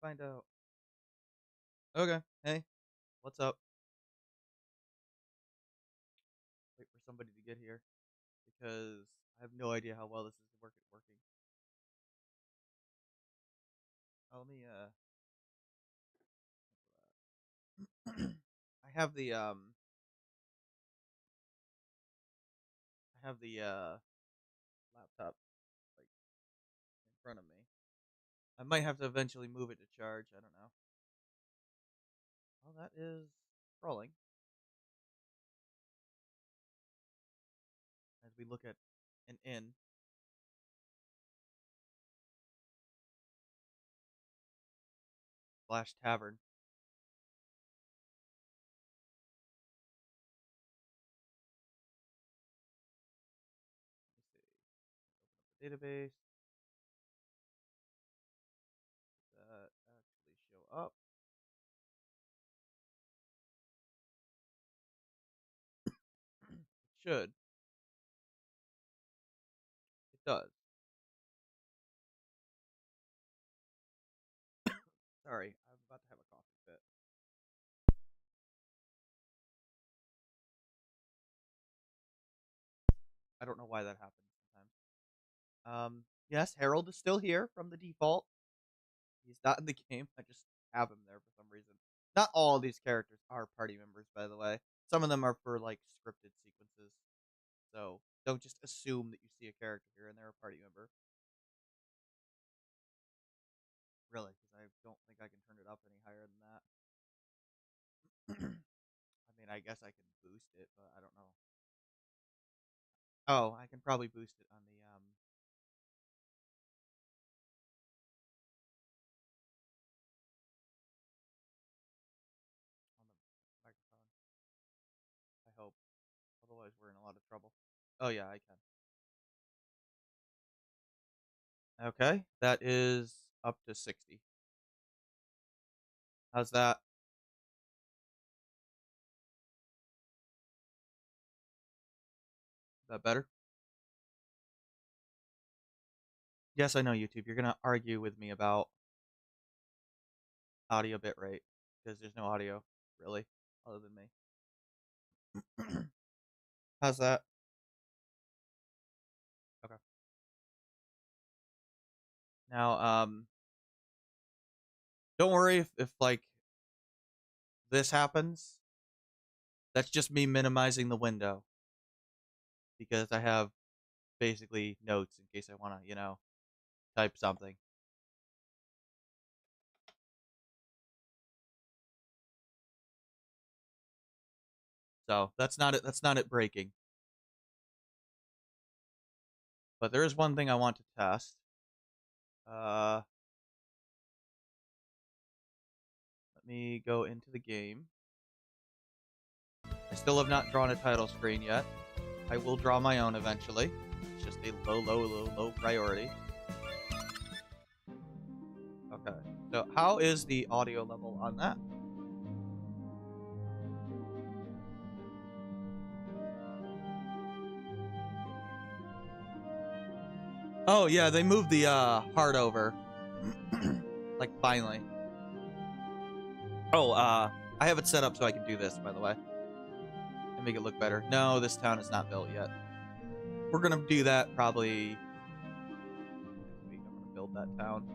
find out. Okay. Hey, what's up? Wait for somebody to get here because I have no idea how well this is working. Let me I have the laptop like in front of me. I might have to eventually move it to charge. I don't know. Oh, that is scrolling as we look at an inn slash tavern. Let me see. Open up the database. That actually show up. It should. It does. Sorry, I'm about to have a coffee fit. I don't know why that happens sometimes. Yes, Harold is still here from the default. He's not in the game. I just have him there for some reason. Not all of these characters are party members, by the way. Some of them are for like scripted sequences. So don't just assume that you see a character here and they're a party member. Really, because I don't think I can turn it up any higher than that. I mean, I guess I can boost it, but I don't know. Oh, I can probably boost it on the microphone. I hope. Otherwise, we're in a lot of trouble. Oh yeah, I can. Okay, that is up to 60. How's that? Is that better? Yes, I know YouTube. You're gonna argue with me about audio bitrate because there's no audio really other than me. How's that? Okay. Now, don't worry if like this happens. That's just me minimizing the window because I have basically notes in case I want to, type something. So that's not it. That's not it breaking. But there is one thing I want to test. Uh, Let me go into the game. I still have not drawn a title screen yet. I will draw my own eventually. It's just a low priority. Okay. So how is the audio level on that? Oh yeah, they moved the heart over. Like finally. Oh, I have it set up so I can do this, by the way. And make it look better. No, this town is not built yet. We're gonna do that probably next week. I'm gonna build that town.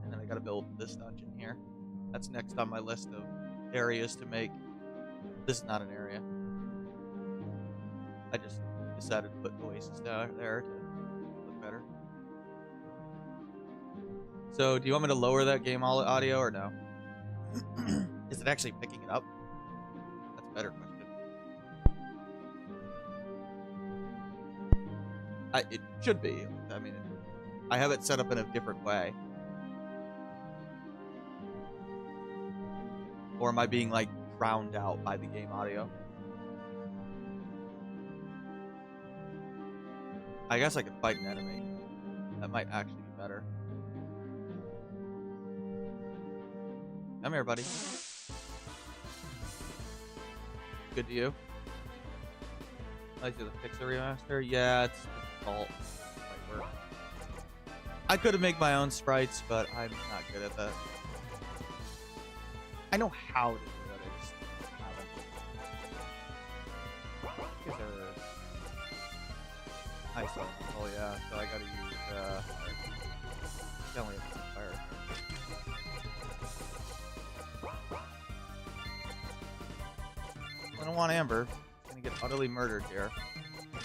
And then I gotta build this dungeon here. That's next on my list of areas to make. This is not an area. I just decided to put Oasis down there to look better. So, do you want me to lower that game audio or no? Is it actually picking it up? That's a better question. It should be. I mean, I have it set up in a different way. Or am I being like drowned out by the game audio? I guess I could fight an enemy. That might actually be better. Come here, buddy. Good to you. I like the Pixar remaster. Yeah, it's default. Might work. I could have made my own sprites, but I'm not good at that. I know how to do it, I just haven't. These are ice elemental, yeah, so I gotta use, I only have 2 fire. I don't want Amber. She's gonna get utterly murdered here. It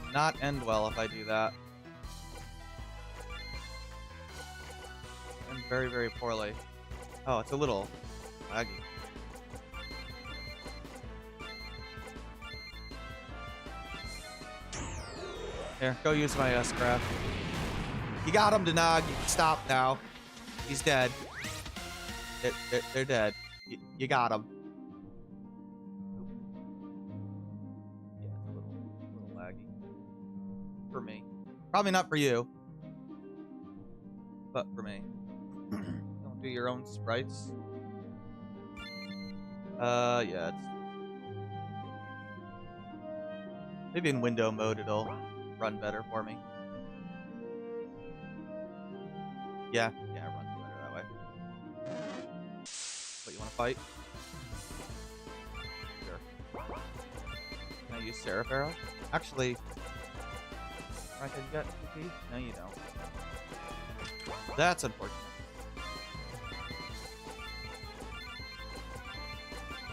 will not end well if I do that. End very, very poorly. Oh, it's a little laggy. Here, go use my S-craft. You got him, Denog. You can stop now. He's dead. They're dead. You got him. Yeah, it's a little laggy. For me. Probably not for you. But for me. Don't do your own sprites. Yeah, it's... Maybe in window mode it'll run better for me. Yeah, it runs better that way. What, you want to fight? Sure. Can I use Seraph Arrow? Actually... Right, you got TP? No, you don't. That's unfortunate.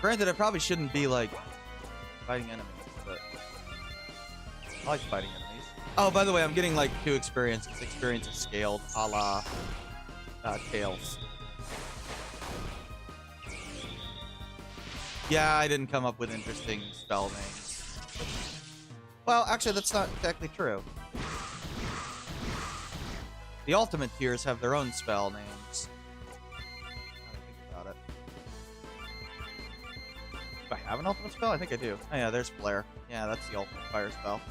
Granted, I probably shouldn't be, like, fighting enemies, but... I like fighting enemies. Oh, by the way, I'm getting, like, 2 experiences. Experience is scaled, a la... Tails. Yeah, I didn't come up with interesting spell names. Well, actually, that's not exactly true. The ultimate tiers have their own spell names. Now that I think about it. Do I have an ultimate spell? I think I do. Oh yeah, there's Flare. Yeah, that's the ultimate fire spell.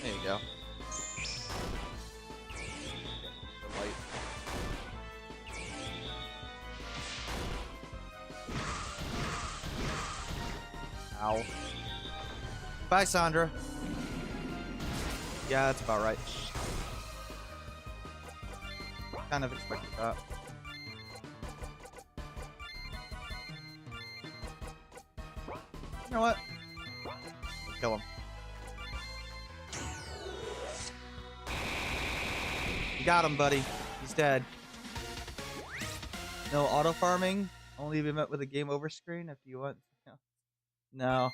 There you go. The light. Ow. Bye, Sandra. Yeah, that's about right. Kind of expected that. You know what? Kill him. You got him, buddy. He's dead. No auto farming. Only be met with a game over screen if you want. No.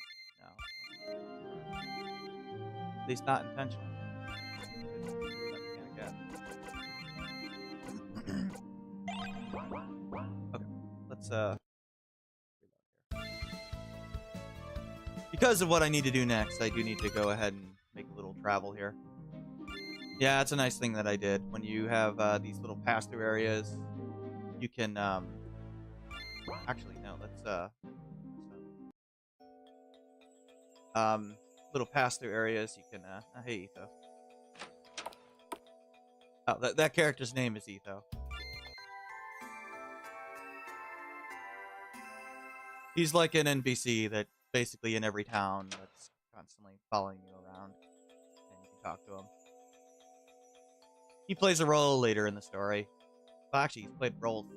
At least not intentional. Okay, let's because of what I need to do next, I do need to go ahead and make a little travel here. Yeah, it's a nice thing that I did. When you have these little pass-through areas, you can actually no, let's little pass-through areas you can hey Etho. Oh, that character's name is Etho. He's like an NPC that basically in every town that's constantly following you around, and you can talk to him. He plays a role later in the story. Well, actually, he's played roles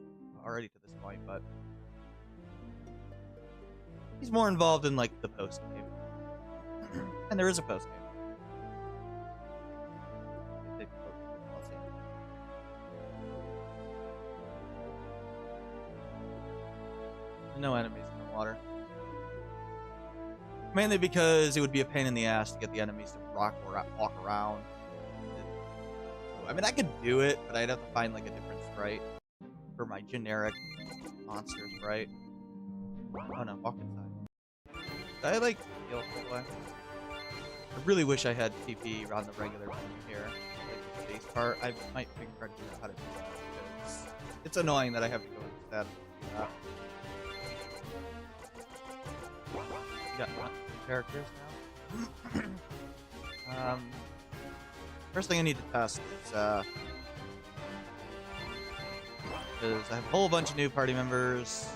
already to this point, but he's more involved in like the post game. And there is a post game. No enemies in the water. Mainly because it would be a pain in the ass to get the enemies to walk around. I mean, I could do it, but I'd have to find like a different sprite for my generic monster sprite. Oh no, walk inside. Did I like heal all the way? I really wish I had TP around the regular one here. Like the base part, I might figure out how to do that because it's annoying that I have to go instead to do that. You got characters now. First thing I need to test is because I have a whole bunch of new party members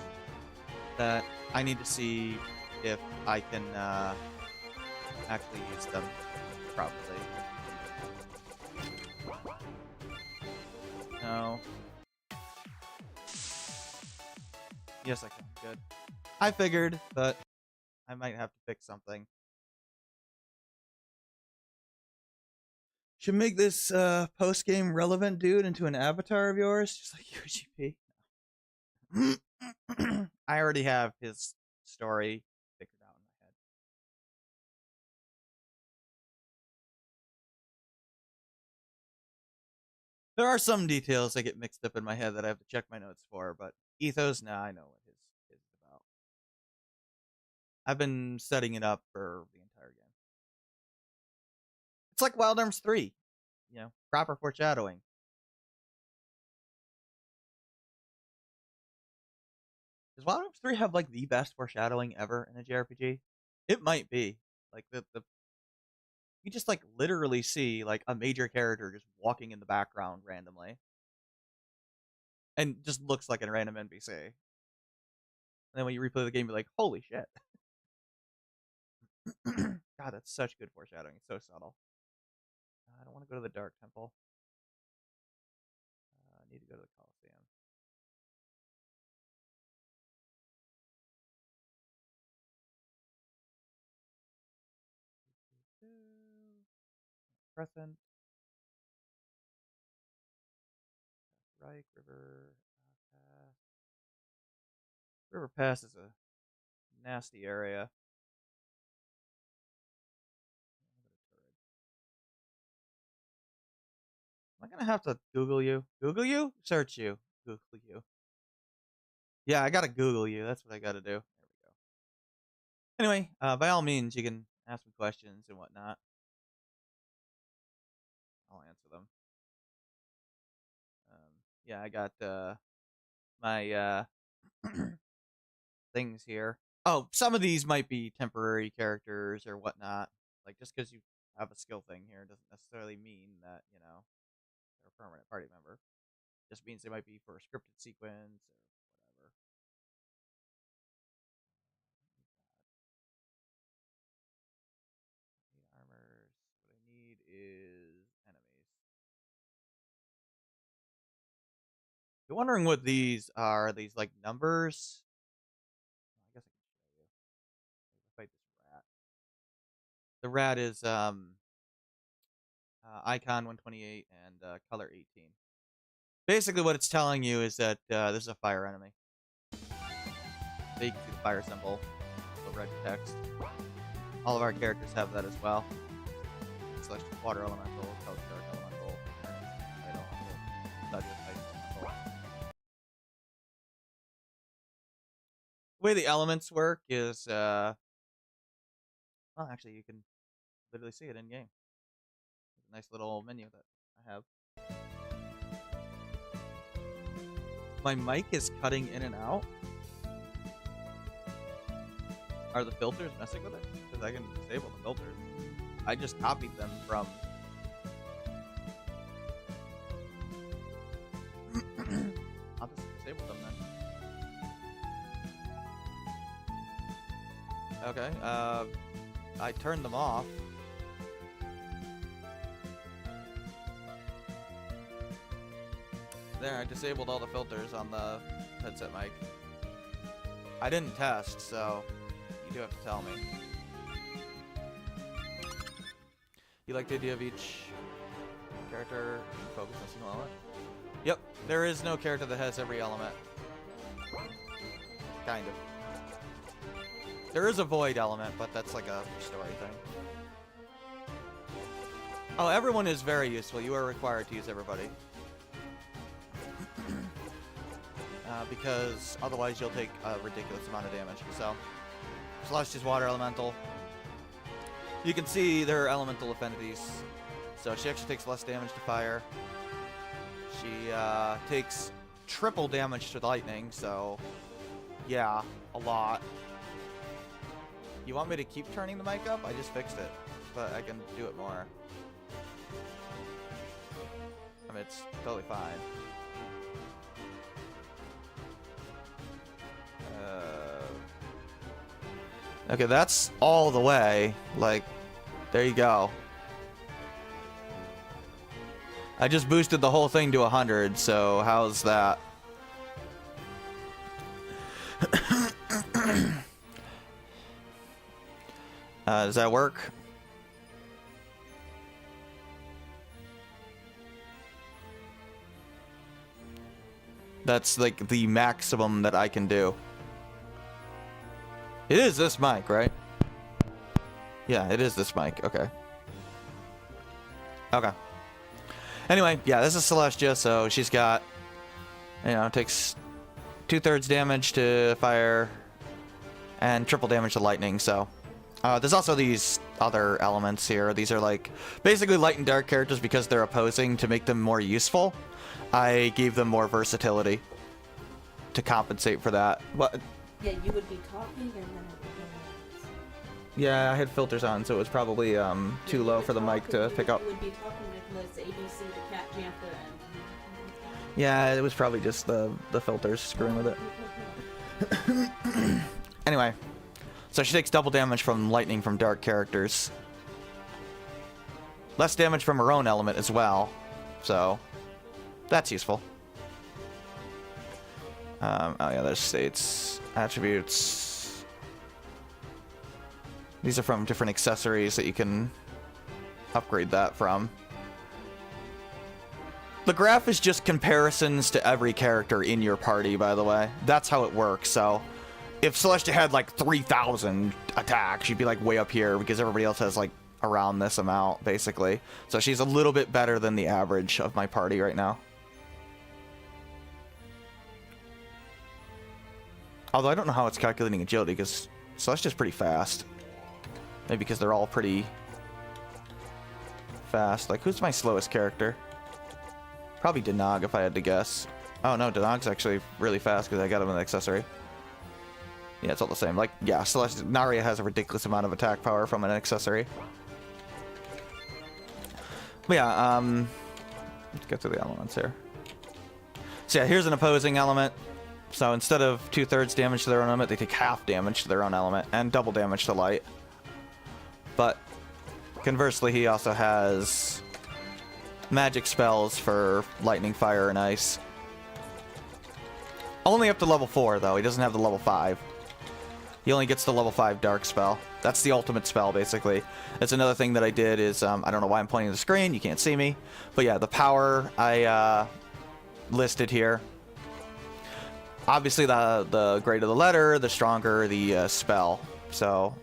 that I need to see if I can actually use them. properly. No. Yes, I can. Good. I figured, but I might have to fix something. Should make this post-game relevant dude into an avatar of yours, just like UGP. I already have his story figured out in my head. There are some details that get mixed up in my head that I have to check my notes for, but Ethos, nah, I know what his is about. I've been setting it up for the entire game. It's like Wild Arms 3, you know, proper foreshadowing. Does Wild Arms 3 have like the best foreshadowing ever in a JRPG? It might be. Like the you just like literally see like a major character just walking in the background randomly. And just looks like a random NPC. And then when you replay the game, you're like, holy shit. God, that's such good foreshadowing. It's so subtle. I don't want to go to the Dark Temple. I need to go to the Coliseum. Crescent. Reich River Pass. River Pass is a nasty area. Am I gonna have to Google you? Google you? Search you. Google you. Yeah, I gotta Google you. That's what I gotta do. There we go. Anyway, by all means, you can ask me questions and whatnot. I'll answer them. Yeah, I got my things here. Oh, some of these might be temporary characters or whatnot. Like, just because you have a skill thing here doesn't necessarily mean that, you know, they're a permanent party member. Just means they might be for a scripted sequence or whatever. Armors. What I need is enemies. You're wondering what these are? Are these like numbers? I guess I can show you. Fight this rat. The rat is icon 128 and color 18. Basically, what it's telling you is that this is a fire enemy. So you can see the fire symbol, the red text. All of our characters have that as well. Slash water elemental, dark elemental, light elemental, not just ice elemental. The way the elements work is, well, actually, you can literally see it in game. There's a nice little menu that I have. My mic is cutting in and out. Are the filters messing with it? Because I can disable the filters. I just copied them from... I'll just disable them then. Okay, I turned them off. There, I disabled all the filters on the headset mic. I didn't test, so you do have to tell me. You like the idea of each character focus on a single element? Yep, there is no character that has every element. Kind of. There is a void element, but that's like a story thing. Oh, everyone is very useful. You are required to use everybody. Because otherwise you'll take a ridiculous amount of damage. So, Celeste is water elemental. You can see their elemental affinities. So she actually takes less damage to fire. She takes triple damage to lightning, so yeah, a lot. You want me to keep turning the mic up? I just fixed it, but I can do it more. I mean, it's totally fine. Okay, that's all the way. Like, there you go. I just boosted the whole thing to 100, so how's that? Does that work? That's like the maximum that I can do. It is this mic, right? Yeah, it is this mic. Okay. Okay. Anyway, yeah, this is Celestia, so she's got, you know, takes 2/3 damage to fire and triple damage to lightning, so. There's also these other elements here. These are like basically light and dark characters because they're opposing to make them more useful. I gave them more versatility to compensate for that. What? Yeah, you would be talking and then it would be Yeah, I had filters on, so it was probably too low for the mic to pick up. You would be talking with this ABC, the Cat Jantha, and... Yeah, it was probably just the filters screwing with it. Anyway, so she takes double damage from lightning from dark characters. Less damage from her own element as well, so that's useful. Oh yeah, there's states, attributes. These are from different accessories that you can upgrade that from. The graph is just comparisons to every character in your party, by the way. That's how it works, so if Celestia had like 3,000 attacks, she'd be like way up here because everybody else has like around this amount, basically. So she's a little bit better than the average of my party right now. Although I don't know how it's calculating agility because Celestia's pretty fast. Maybe because they're all pretty fast. Like, who's my slowest character? Probably Denog if I had to guess. Oh no, Denog's actually really fast because I got him an accessory. Yeah, it's all the same. Like, yeah, Celestia, Narya has a ridiculous amount of attack power from an accessory. But yeah, let's get to the elements here. So yeah, here's an opposing element. So instead of 2/3 damage to their own element, they take half damage to their own element and double damage to light. But conversely, he also has magic spells for lightning, fire, and ice. Only up to level 4, though. He doesn't have the level 5. He only gets the level 5 dark spell. That's the ultimate spell, basically. That's another thing that I did is, I don't know why I'm pointing to the screen. You can't see me. But yeah, the power I listed here. Obviously, the greater the letter, the stronger the spell. So,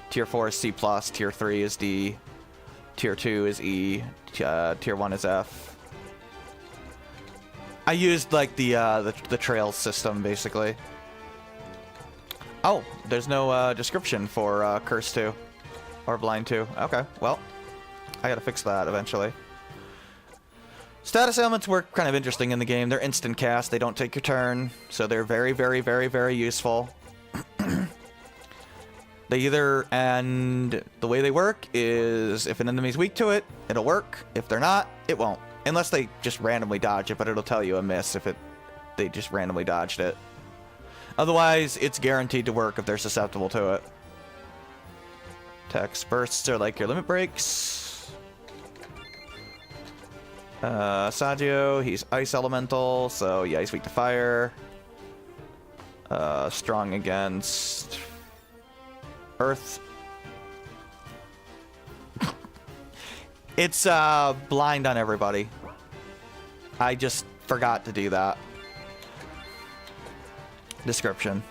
Tier 4 is C+, Tier 3 is D, Tier 2 is E, Tier 1 is F. I used, like, the trail system, basically. Oh, there's no description for Curse 2 or Blind 2. Okay, well, I gotta fix that eventually. Status ailments work kind of interesting in the game. They're instant cast. They don't take your turn, so they're very, very, very, very useful. They either, and the way they work is if an enemy's weak to it, it'll work. If they're not, it won't. Unless they just randomly dodge it, but it'll tell you a miss if they just randomly dodged it. Otherwise, it's guaranteed to work if they're susceptible to it. Text bursts are like your limit breaks. Sadio, he's ice elemental, so yeah, he's weak to fire. Strong against earth. It's blind on everybody. I just forgot to do that. Description.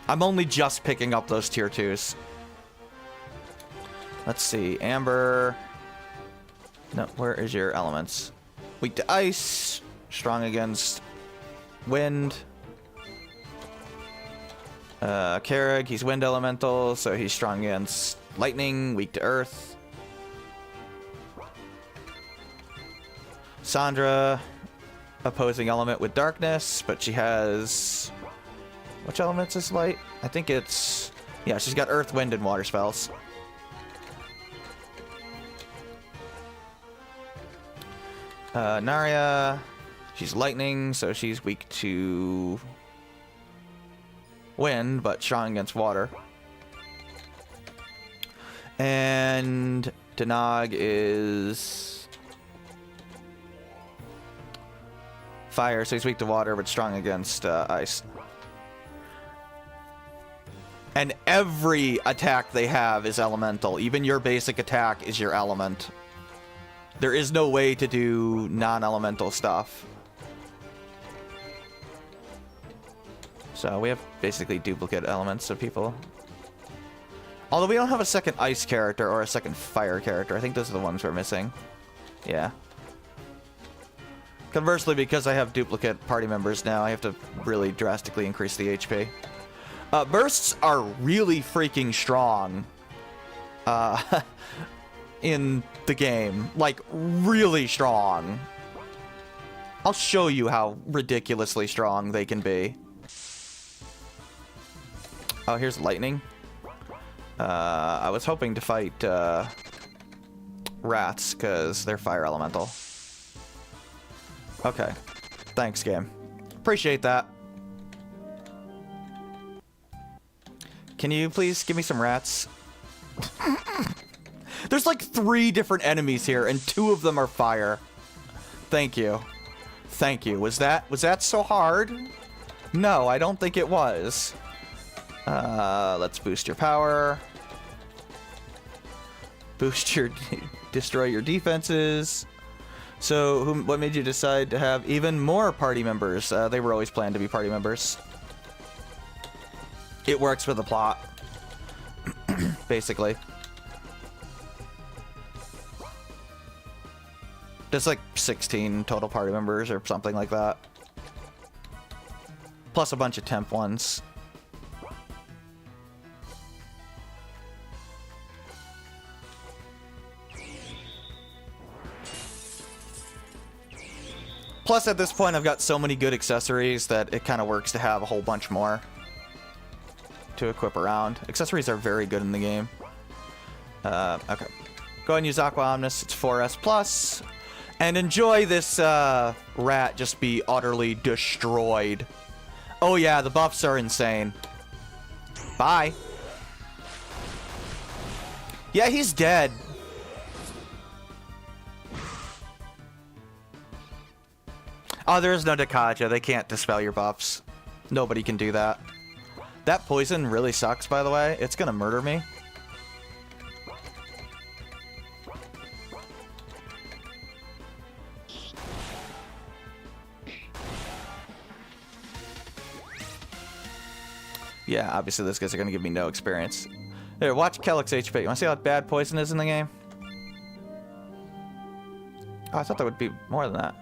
I'm only just picking up those tier 2s. Let's see, Amber. No, where is your elements? Weak to ice, strong against wind. Karag, he's wind elemental, so he's strong against lightning, weak to earth. Sandra, opposing element with darkness, but she has... Which elements is light? I think it's... Yeah, she's got earth, wind, and water spells. Narya, she's lightning, so she's weak to wind, but strong against water. And Danog is fire, so he's weak to water, but strong against ice. And every attack they have is elemental. Even your basic attack is your element. There is no way to do non-elemental stuff. So we have basically duplicate elements of people. Although we don't have a second ice character or a second fire character. I think those are the ones we're missing. Yeah. Conversely, because I have duplicate party members now, I have to really drastically increase the HP. Bursts are really freaking strong in the game. Like, really strong. I'll show you how ridiculously strong they can be. Oh, here's lightning. I was hoping to fight rats, because they're fire elemental. Okay. Thanks, game. Appreciate that. Can you please give me some rats? There's like 3 different enemies here, and 2 of them are fire. Thank you. Thank you. Was that so hard? No, I don't think it was. Let's boost your power. Boost your... destroy your defenses. So, what made you decide to have even more party members? They were always planned to be party members. It works for the plot. Basically. There's like 16 total party members or something like that. Plus a bunch of temp ones. Plus, at this point, I've got so many good accessories that it kind of works to have a whole bunch more to equip around. Accessories are very good in the game. Okay. Go ahead and use Aqua Omnis. It's 4S+. And enjoy this rat just be utterly destroyed. Oh yeah, the buffs are insane. Bye. Yeah, he's dead. Oh, there is no Dakaja. They can't dispel your buffs. Nobody can do that. That poison really sucks, by the way. It's gonna murder me. Yeah, obviously those guys are gonna give me no experience. Here, watch Kellick's HP. You wanna see how bad poison is in the game? Oh, I thought that would be more than that.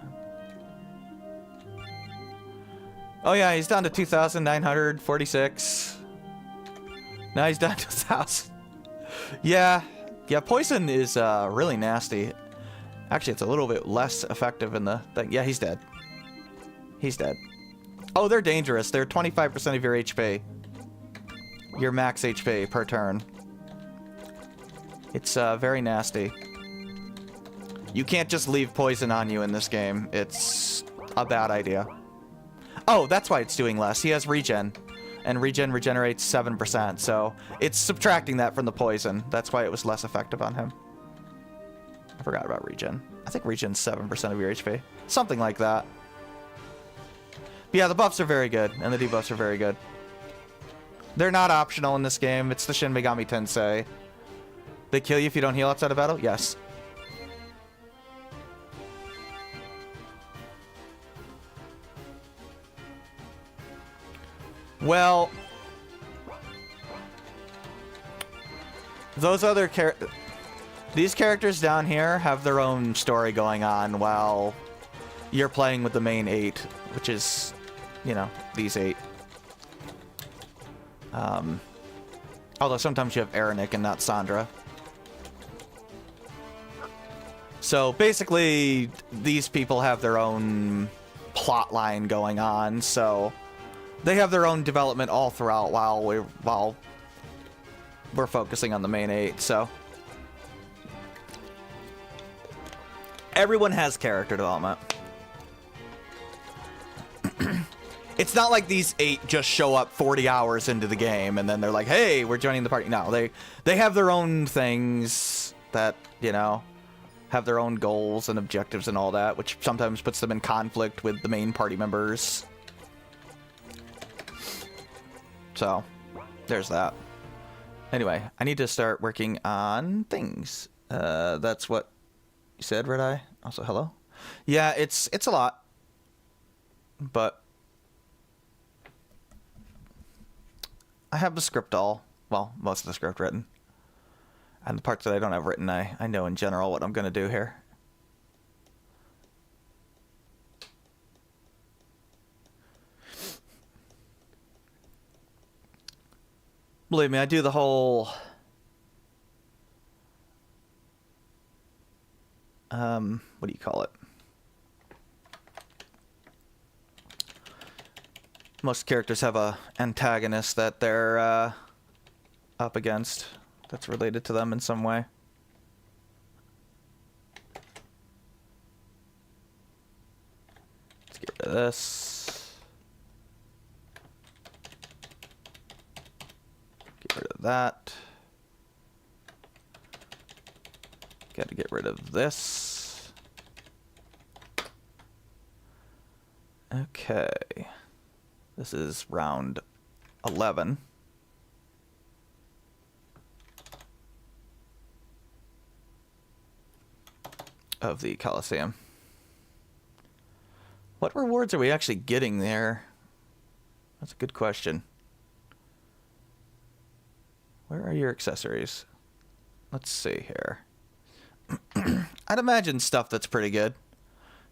Oh yeah, he's down to 2,946. Now he's down to 1,000. Yeah, poison is really nasty. Actually, it's a little bit less effective in the thing. Yeah, he's dead. He's dead. Oh, they're dangerous. They're 25% of your HP. Your max HP per turn. It's very nasty. You can't just leave poison on you in this game. It's a bad idea. Oh, that's why it's doing less. He has regen, and regen regenerates 7%, so it's subtracting that from the poison. That's why it was less effective on him. I forgot about regen. I think regen's 7% of your HP. Something like that. But yeah, the buffs are very good, and the debuffs are very good. They're not optional in this game. It's the Shin Megami Tensei. They kill you if you don't heal outside of battle? Yes. Well, those other these characters down here have their own story going on while you're playing with the main 8, which is, you know, these 8. Although sometimes you have Aranik and not Sandra. So basically, these people have their own plot line going on, so they have their own development all throughout while we're focusing on the main 8, so everyone has character development. It's not like these 8 just show up 40 hours into the game and then they're like, hey, we're joining the party. No, they have their own things that, you know, have their own goals and objectives and all that, which sometimes puts them in conflict with the main party members. So, there's that. Anyway, I need to start working on things. That's what you said, Red Eye? Also, hello? Yeah, it's a lot. But I have the script all, well, most of the script written. And the parts that I don't have written, I know in general what I'm going to do here. Believe me, I do the whole... what do you call it? Most characters have a antagonist that they're up against that's related to them in some way. Let's get rid of this. Get rid of that. Got to get rid of this. Okay. This is round 11. Of the Coliseum. What rewards are we actually getting there? That's a good question. Where are your accessories? Let's see here. I'd imagine stuff that's pretty good.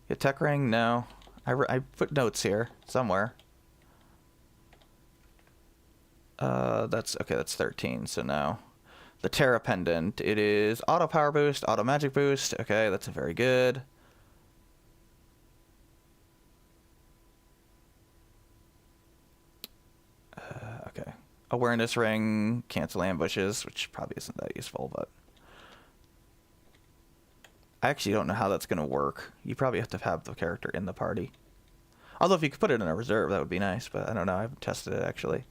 Your tech ring? No. I put notes here somewhere. That's okay. That's 13. So no. The Terra Pendant. It is auto power boost, auto magic boost. Okay, that's very good. Okay. Awareness ring, cancel ambushes, which probably isn't that useful, but I actually don't know how that's going to work. You probably have to have the character in the party. Although if you could put it in a reserve, that would be nice, but I don't know. I haven't tested it, actually.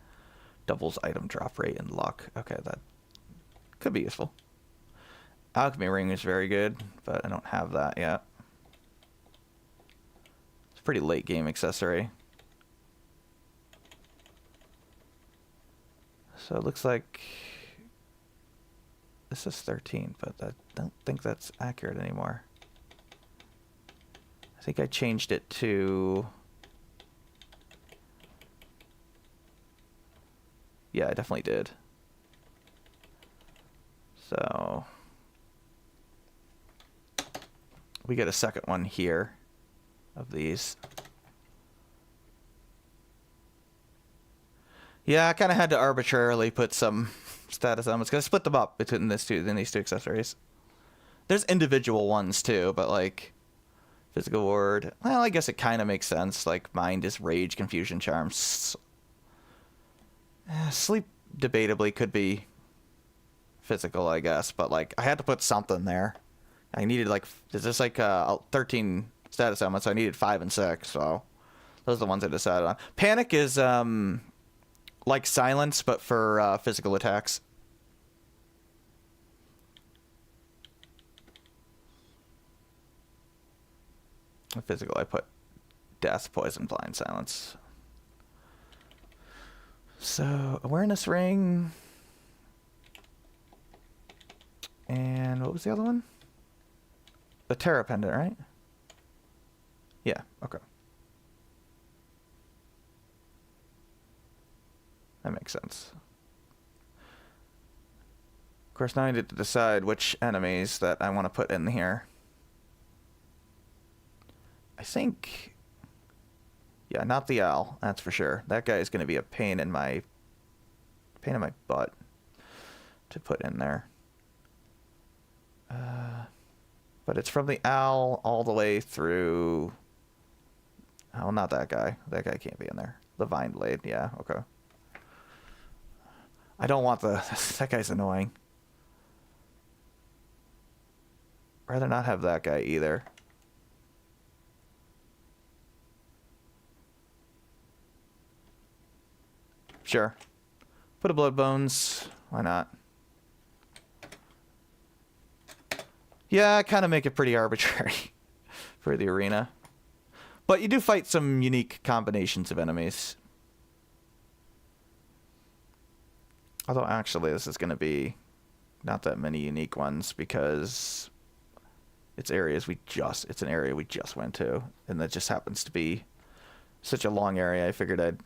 Doubles item drop rate and luck. Okay, that could be useful. Alchemy ring is very good, but I don't have that yet. It's a pretty late game accessory. So it looks like this is 13, but I don't think that's accurate anymore. I think I changed it to... Yeah, I definitely did. So we get a second one here of these. Yeah, I kind of had to arbitrarily put some status elements. Gonna split them up between these two accessories. There's individual ones too, but like physical ward. Well, I guess it kind of makes sense. Like mind is rage, confusion, charms. Sleep debatably could be physical, I guess, but like I had to put something there. I needed like there's just like 13 status elements, so I needed 5 and 6. So those are the ones I decided on. Panic is like silence, but for physical attacks. Physical, I put death, poison, blind, silence. So awareness ring. And what was the other one? The Terra Pendant, right? Yeah, okay. That makes sense. Of course, now I need to decide which enemies that I want to put in here. I think... Yeah, not the owl, that's for sure. That guy is going to be a pain in my butt to put in there. But it's from the owl all the way through... Oh, not that guy. That guy can't be in there. The Vine Blade, yeah, okay. I don't want the... That guy's annoying. Rather not have that guy either. Sure. Put a Blood Bones. Why not? Yeah, kind of make it pretty arbitrary for the arena. But you do fight some unique combinations of enemies. Although actually this is going to be not that many unique ones because it's an area we just went to, and that just happens to be such a long area. I figured I'd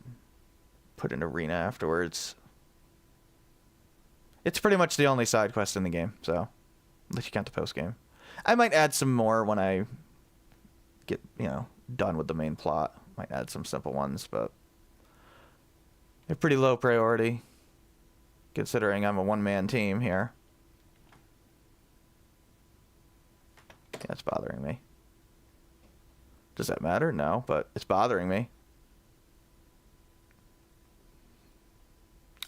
put an arena afterwards. It's pretty much the only side quest in the game, so unless you count the post game. I might add some more when I get, done with the main plot. Might add some simple ones, but they're pretty low priority considering I'm a one-man team here. Yeah, it's bothering me. Does that matter? No, but it's bothering me.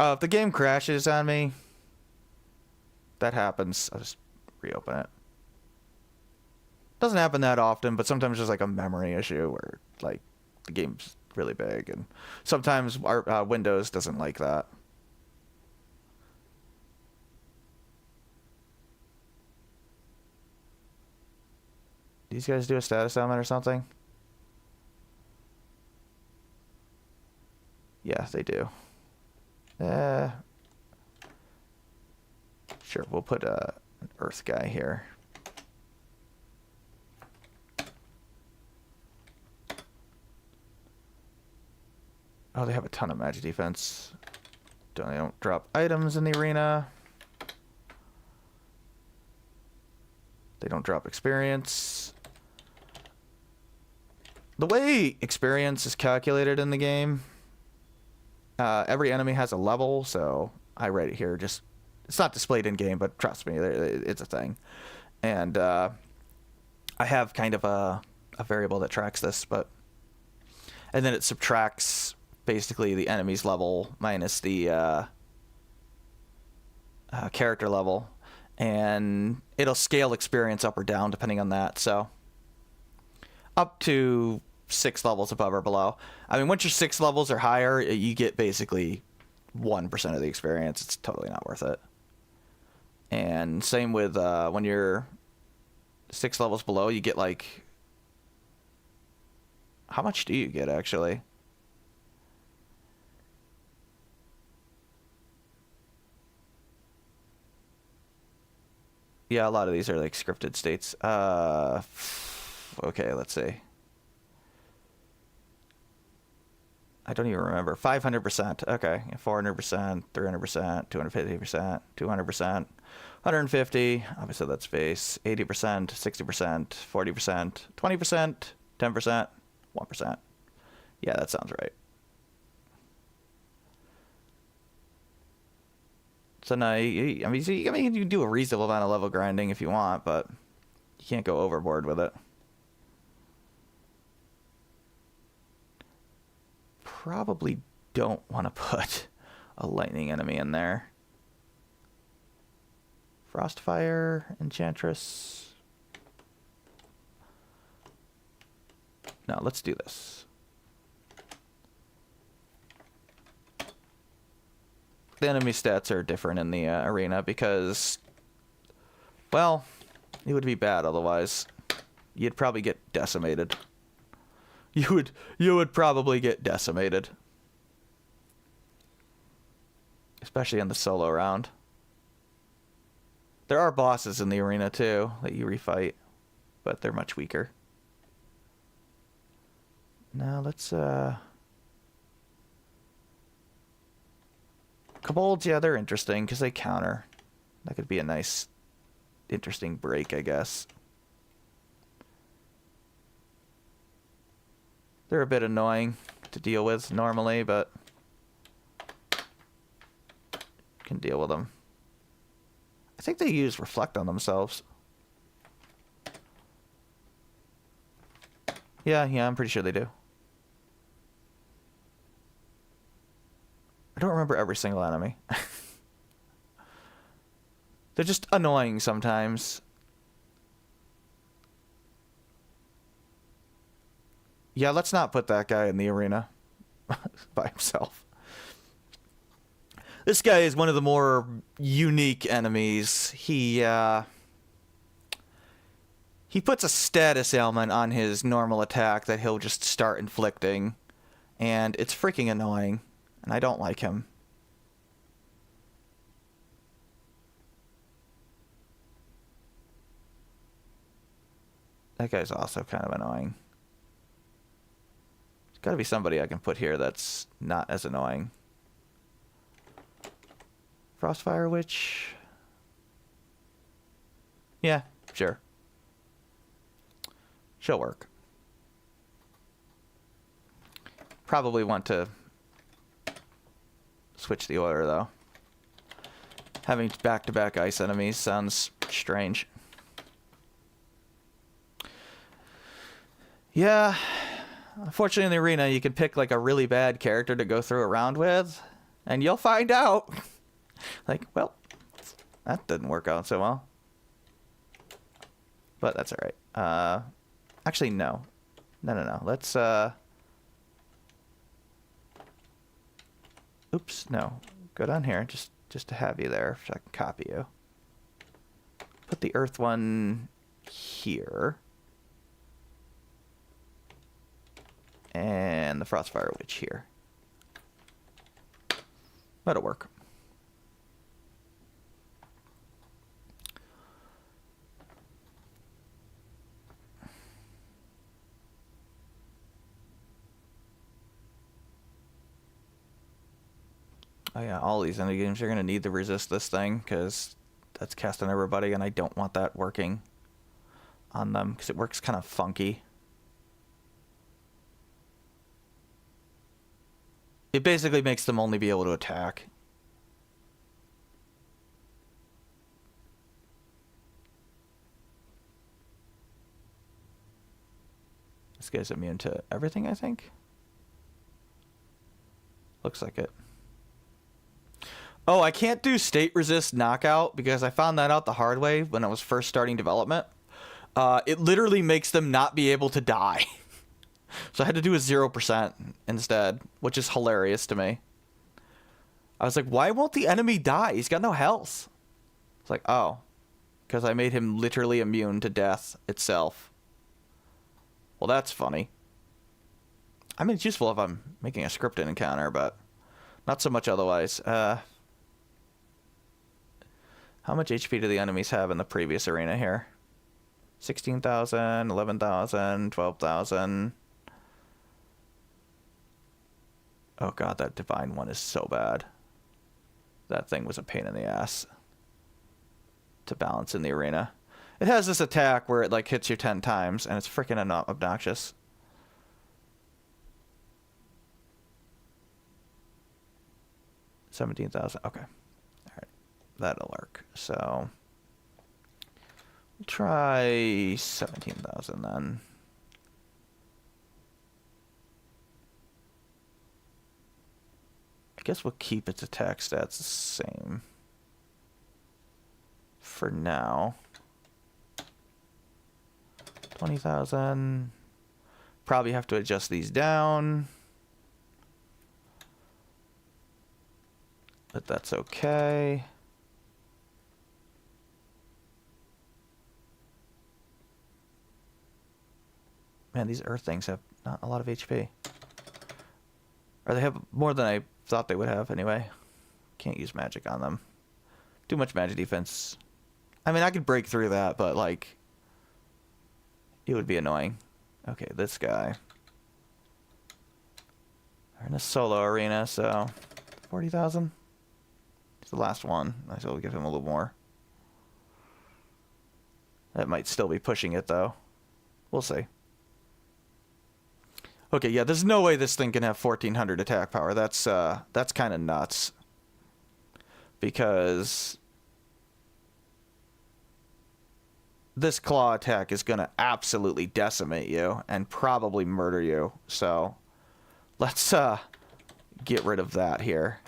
If the game crashes on me, that happens. I'll just reopen it. Doesn't happen that often, but sometimes there's like a memory issue where like the game's really big, and sometimes our Windows doesn't like that. These guys do a status element or something? Yeah, they do. Sure, we'll put an Earth guy here. Oh, they have a ton of magic defense. They don't drop items in the arena. They don't drop experience. The way experience is calculated in the game, every enemy has a level, so I write it here. Just it's not displayed in game, but trust me, it's a thing. And I have kind of a variable that tracks this, and then it subtracts basically the enemy's level minus the character level, and it'll scale experience up or down depending on that. So up to 6 levels above or below. I mean, once you're 6 levels or higher, you get basically 1% of the experience. It's totally not worth it. And same with when you're 6 levels below, you get like... How much do you get, actually? Yeah, a lot of these are like scripted states. Okay, let's see. I don't even remember. 500%. Okay. 400%, 300%, 250%, 200%, 150. Obviously, that's base. 80%, 60%, 40%, 20%, 10%, 1%. Yeah, that sounds right. So now, I mean, you can do a reasonable amount of level grinding if you want, but you can't go overboard with it. Probably don't want to put a lightning enemy in there. Frostfire, Enchantress. No, let's do this. The enemy stats are different in the arena because, well, it would be bad otherwise. You'd probably get decimated. You would probably get decimated. Especially in the solo round. There are bosses in the arena too that you refight, but they're much weaker. Now let's Kobolds, yeah, they're interesting because they counter. That could be a nice, interesting break, I guess. They're a bit annoying to deal with normally, but can deal with them. I think they use Reflect on themselves. Yeah, I'm pretty sure they do. I don't remember every single enemy. They're just annoying sometimes. Yeah, let's not put that guy in the arena by himself. This guy is one of the more unique enemies. He puts a status ailment on his normal attack that he'll just start inflicting, and it's freaking annoying, and I don't like him. That guy's also kind of annoying. There's got to be somebody I can put here that's not as annoying. Frostfire Witch? Yeah, sure. She'll work. Probably want to switch the order, though. Having back-to-back ice enemies sounds strange. Yeah, unfortunately in the arena you can pick like a really bad character to go through a round with, and you'll find out. Like, well, that didn't work out so well. But that's alright. Actually, no. No. Let's, oops, no. Go down here, just to have you there, so I can copy you. Put the earth one here. And the Frostfire Witch here. That'll work. Oh yeah, all these indie games, you're going to need to resist this thing, because that's casting everybody, and I don't want that working on them, because it works kind of funky. It basically makes them only be able to attack. This guy's immune to everything, I think. Looks like it. Oh, I can't do state resist knockout because I found that out the hard way when I was first starting development. It literally makes them not be able to die. So I had to do a 0% instead, which is hilarious to me. I was like, why won't the enemy die? He's got no health. It's like, oh, because I made him literally immune to death itself. Well, that's funny. I mean, it's useful if I'm making a scripted encounter, but not so much otherwise. How much HP do the enemies have in the previous arena here? 16,000, 11,000, 12,000. Oh god, that divine one is so bad. That thing was a pain in the ass to balance in the arena. It has this attack where it like hits you 10 times, and it's freaking obnoxious. $17,000. Okay. All right. That'll work. So we'll try 17,000 then. I guess we'll keep its attack stats the same for now. 20,000. Probably have to adjust these down. But that's okay. Man, these earth things have not a lot of HP. Or they have more than I thought they would have anyway. Can't use magic on them. Too much magic defense. I mean, I could break through that, but like, it would be annoying. Okay, this guy. We're in a solo arena, so 40,000. It's the last one. I still give him a little more. That might still be pushing it though. We'll see. Okay, yeah, there's no way this thing can have 1,400 attack power. That's kind of nuts. Because this claw attack is going to absolutely decimate you and probably murder you. So let's get rid of that here.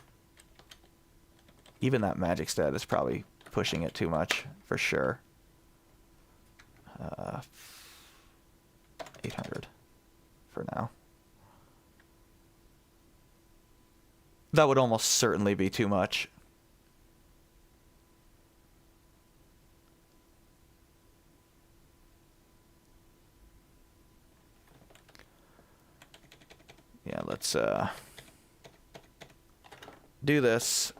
Even that magic stat is probably pushing it too much for sure. 800 for now. That would almost certainly be too much. Yeah, let's do this.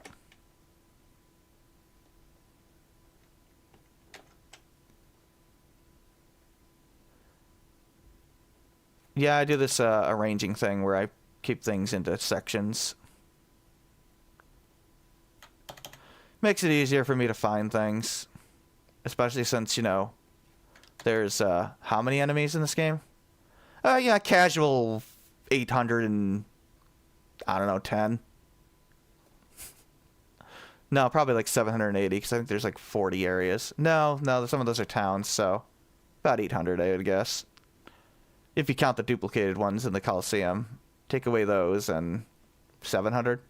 Yeah, I do this arranging thing where I keep things into sections. Makes it easier for me to find things. Especially since, you know, there's how many enemies in this game? Yeah, casual 800 and I don't know, 10. No, probably like 780 because I think there's like 40 areas. No, some of those are towns, so about 800 I would guess. If you count the duplicated ones in the Coliseum. Take away those and 700.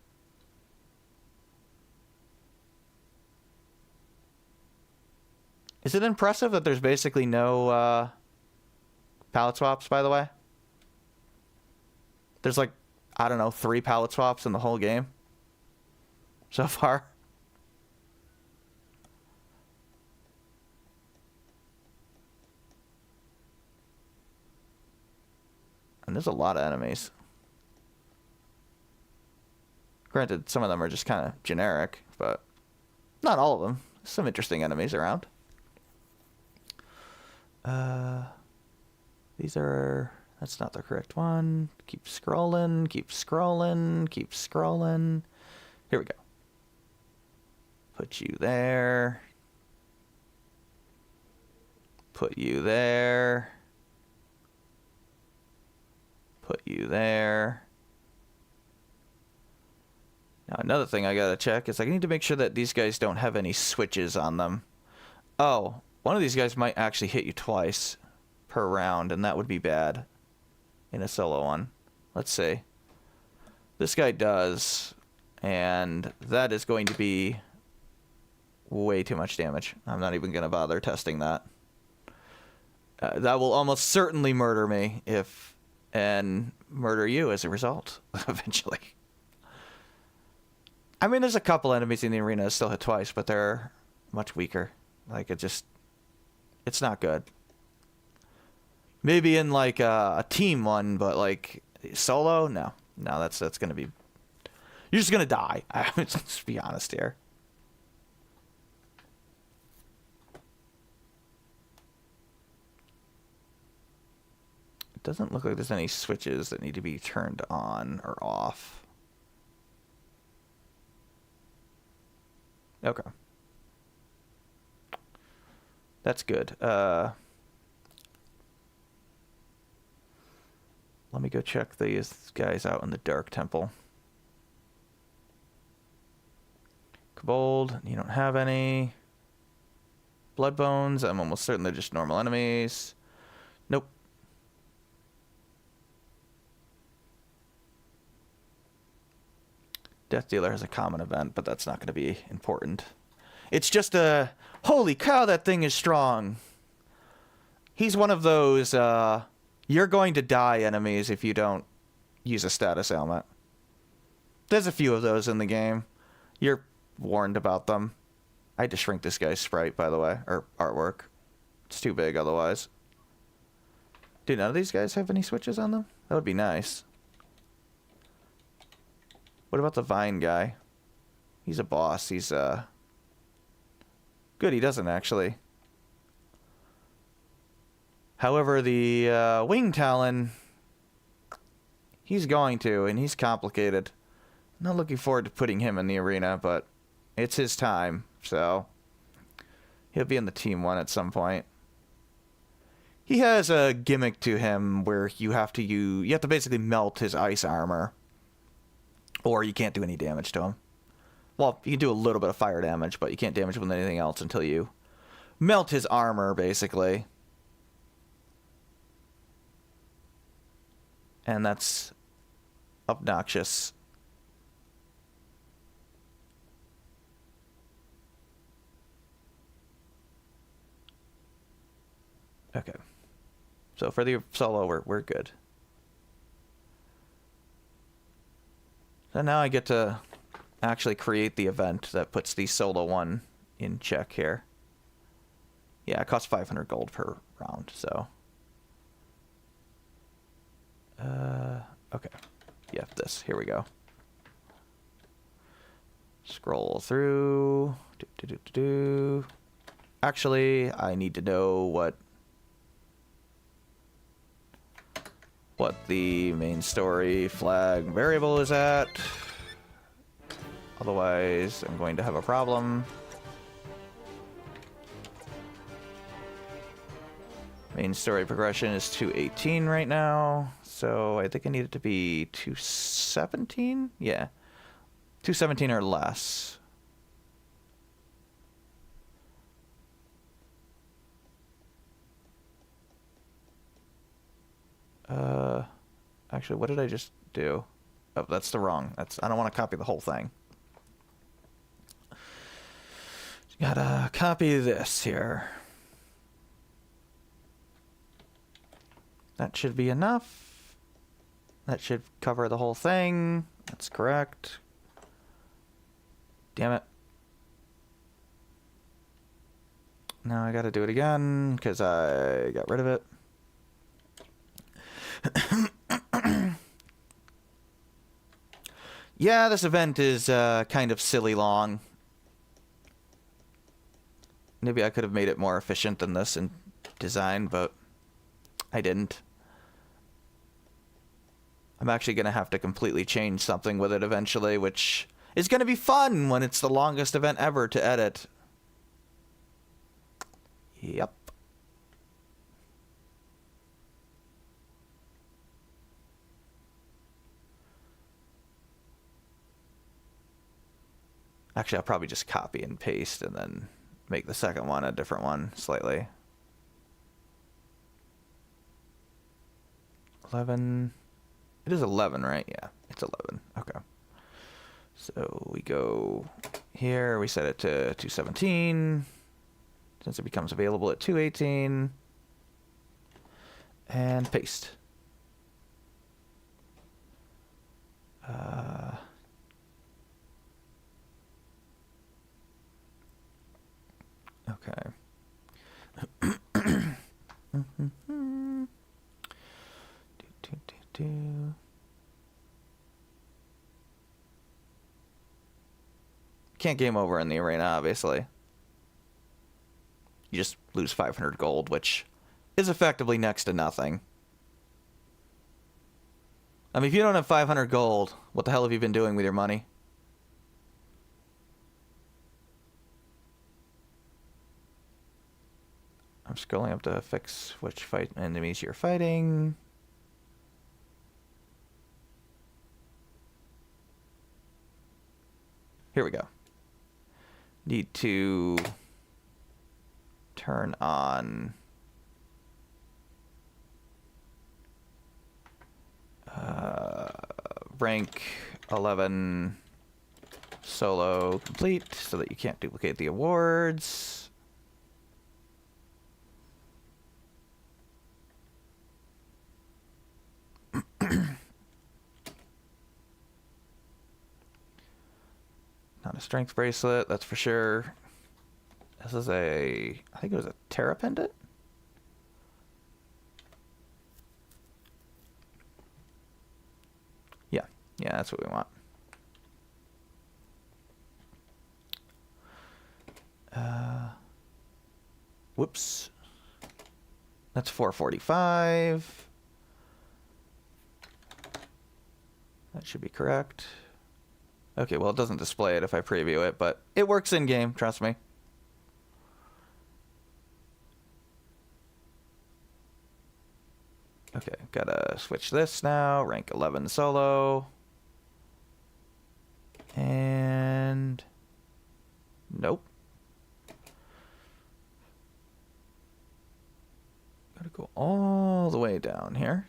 Is it impressive that there's basically no palette swaps, by the way? There's like, I don't know, 3 palette swaps in the whole game so far. And there's a lot of enemies. Granted, some of them are just kind of generic, but not all of them. There's some interesting enemies around. These are... That's not the correct one. Keep scrolling, keep scrolling, keep scrolling. Here we go. Put you there. Put you there. Put you there. Now another thing I gotta check is I need to make sure that these guys don't have any switches on them. Oh, one of these guys might actually hit you twice per round, and that would be bad in a solo one. Let's see. This guy does, and that is going to be way too much damage. I'm not even gonna bother testing that. That will almost certainly murder me and murder you as a result, eventually. I mean, there's a couple enemies in the arena that still hit twice, but they're much weaker. Like, it's not good. Maybe in, like, a team one, but, like, solo? No. No, that's gonna be... You're just gonna die. Let's be honest here. Doesn't look like there's any switches that need to be turned on or off. Okay. That's good. Let me go check these guys out in the Dark Temple. Kobold, you don't have any. Bloodbones, I'm almost certain they're just normal enemies. Nope. Death Dealer has a common event, but that's not going to be important. It's just a, holy cow, that thing is strong. He's one of those, you're going to die enemies if you don't use a status ailment. There's a few of those in the game. You're warned about them. I had to shrink this guy's sprite, by the way, or artwork. It's too big otherwise. Do none of these guys have any switches on them? That would be nice. What about the Vine guy? He's a boss. He's, good, he doesn't, actually. However, the, Wing Talon... He's going to, and he's complicated. Not looking forward to putting him in the arena, but it's his time, so... He'll be in the team one at some point. He has a gimmick to him where you have to basically melt his ice armor. Or you can't do any damage to him. Well, you can do a little bit of fire damage, but you can't damage him with anything else until you melt his armor, basically. And that's obnoxious. Okay. So for the solo, we're good. So now I get to actually create the event that puts the solo one in check here. Yeah, it costs 500 gold per round, so. Okay. Yeah, this. Here we go. Scroll through. Actually, I need to know what the main story flag variable is at. Otherwise, I'm going to have a problem. Main story progression is 218 right now, so I think I need it to be 217? Yeah. 217 or less. Actually, what did I just do? Oh, that's the wrong. I don't want to copy the whole thing. Gotta copy this here. That should be enough. That should cover the whole thing. That's correct. Damn it. Now I gotta do it again, because I got rid of it. Yeah, this event is kind of silly long. Maybe I could have made it more efficient than this in design, but I didn't. I'm actually going to have to completely change something with it eventually, which is going to be fun when it's the longest event ever to edit. Yep. Actually, I'll probably just copy and paste and then make the second one a different one slightly. 11. It is 11, right? Yeah, it's 11. Okay. So we go here. We set it to 217. Since it becomes available at 218. And paste. Okay. Can't game over in the arena, obviously. You just lose 500 gold, which is effectively next to nothing. I mean, if you don't have 500 gold, what the hell have you been doing with your money? I'm scrolling up to fix which enemies you're fighting. Here we go. Need to turn on rank 11 solo complete so that you can't duplicate the awards. Not a strength bracelet, that's for sure. This is I think it was a Terra pendant? Yeah, that's what we want. Whoops. That's 445. That should be correct. Okay, well, it doesn't display it if I preview it, but it works in-game, trust me. Okay, gotta switch this now. Rank 11 solo. And... nope. Gotta go all the way down here.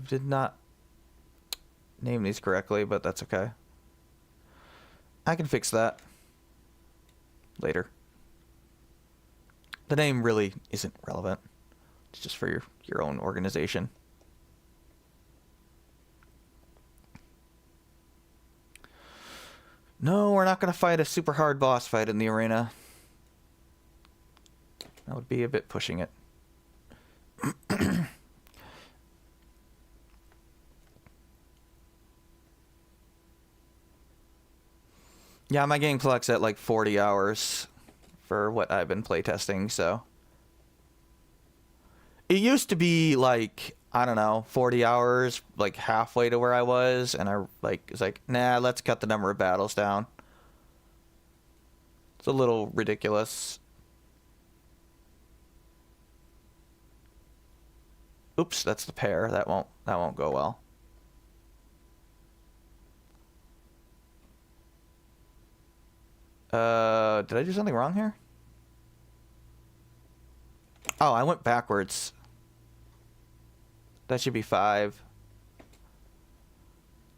Did not name these correctly, but that's okay. I can fix that later. The name really isn't relevant. It's just for your own organization. No, we're not going to fight a super hard boss fight in the arena. That would be a bit pushing it. Yeah, my game clock's at like 40 hours for what I've been playtesting, so. It used to be like, I don't know, 40 hours, like halfway to where I was, and I was like, nah, let's cut the number of battles down. It's a little ridiculous. Oops, that's the pair. That won't go well. Did I do something wrong here? Oh, I went backwards. That should be 5.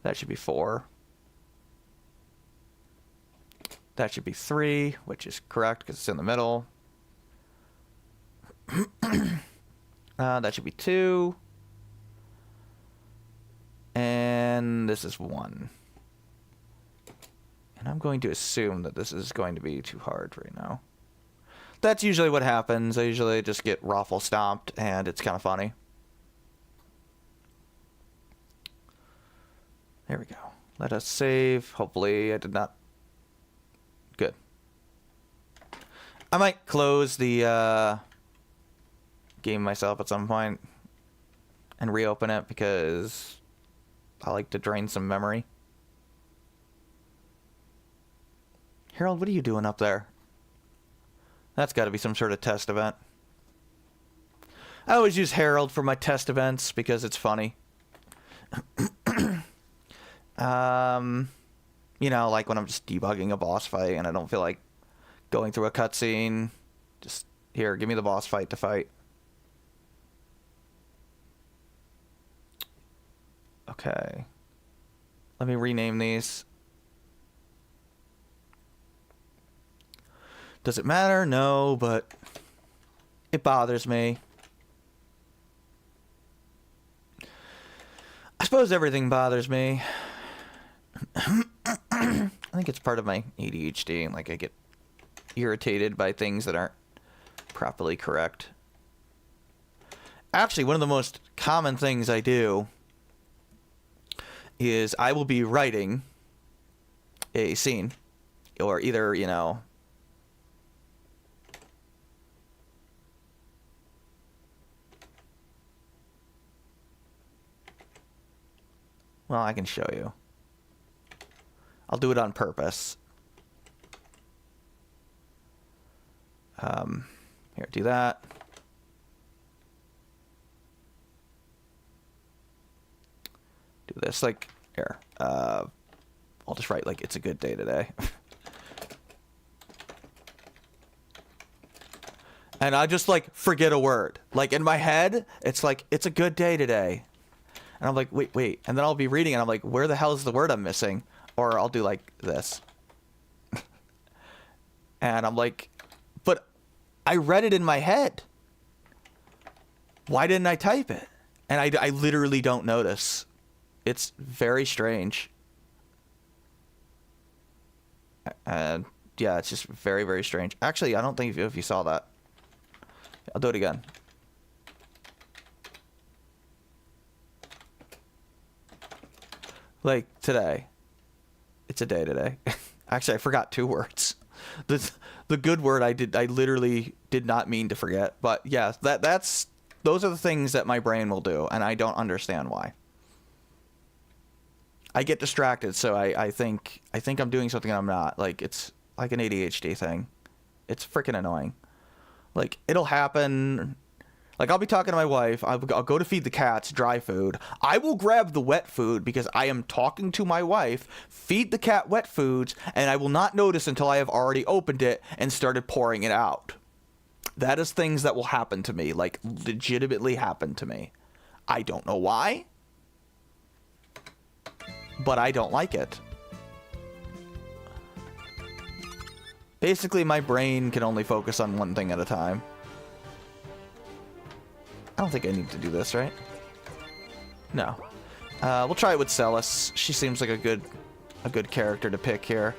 That should be 4. That should be 3, which is correct because it's in the middle. That should be 2. And this is 1. And I'm going to assume that this is going to be too hard right now. That's usually what happens. I usually just get raffle stomped, and it's kind of funny. There we go. Let us save. Hopefully I did not... Good. I might close the game myself at some point and reopen it because I like to drain some memory. Harold, what are you doing up there? That's got to be some sort of test event. I always use Harold for my test events because it's funny. You know, like when I'm just debugging a boss fight and I don't feel like going through a cutscene. Just, here, give me the boss fight to fight. Okay. Let me rename these. Does it matter? No, but it bothers me. I suppose everything bothers me. I think it's part of my ADHD. Like, I get irritated by things that aren't properly correct. Actually, one of the most common things I do is I will be writing a scene, or either, you know, well, I can show you. I'll do it on purpose. Here, do that. Do this, like, here. I'll just write, like, it's a good day today. And I just, like, forget a word. Like, in my head, it's like, it's a good day today. And I'm like, wait. And then I'll be reading and I'm like, where the hell is the word I'm missing? Or I'll do like this. And I'm like, but I read it in my head. Why didn't I type it? And I literally don't notice. It's very strange. And yeah, it's just very, very strange. Actually, I don't think if you saw that. I'll do it again. Like today. It's a day today. Actually, I forgot 2 words. The good word I literally did not mean to forget. But yeah, those are the things that my brain will do, and I don't understand why. I get distracted, so I think I'm doing something I'm not. Like, it's like an ADHD thing. It's freaking annoying. Like, it'll happen. Like, I'll be talking to my wife. I'll go to feed the cats dry food. I will grab the wet food because I am talking to my wife, feed the cat wet foods, and I will not notice until I have already opened it and started pouring it out. That is things that will happen to me, like, legitimately happen to me. I don't know why, but I don't like it. Basically, my brain can only focus on one thing at a time. I don't think I need to do this, right? No. We'll try it with Celis. She seems like a good character to pick here.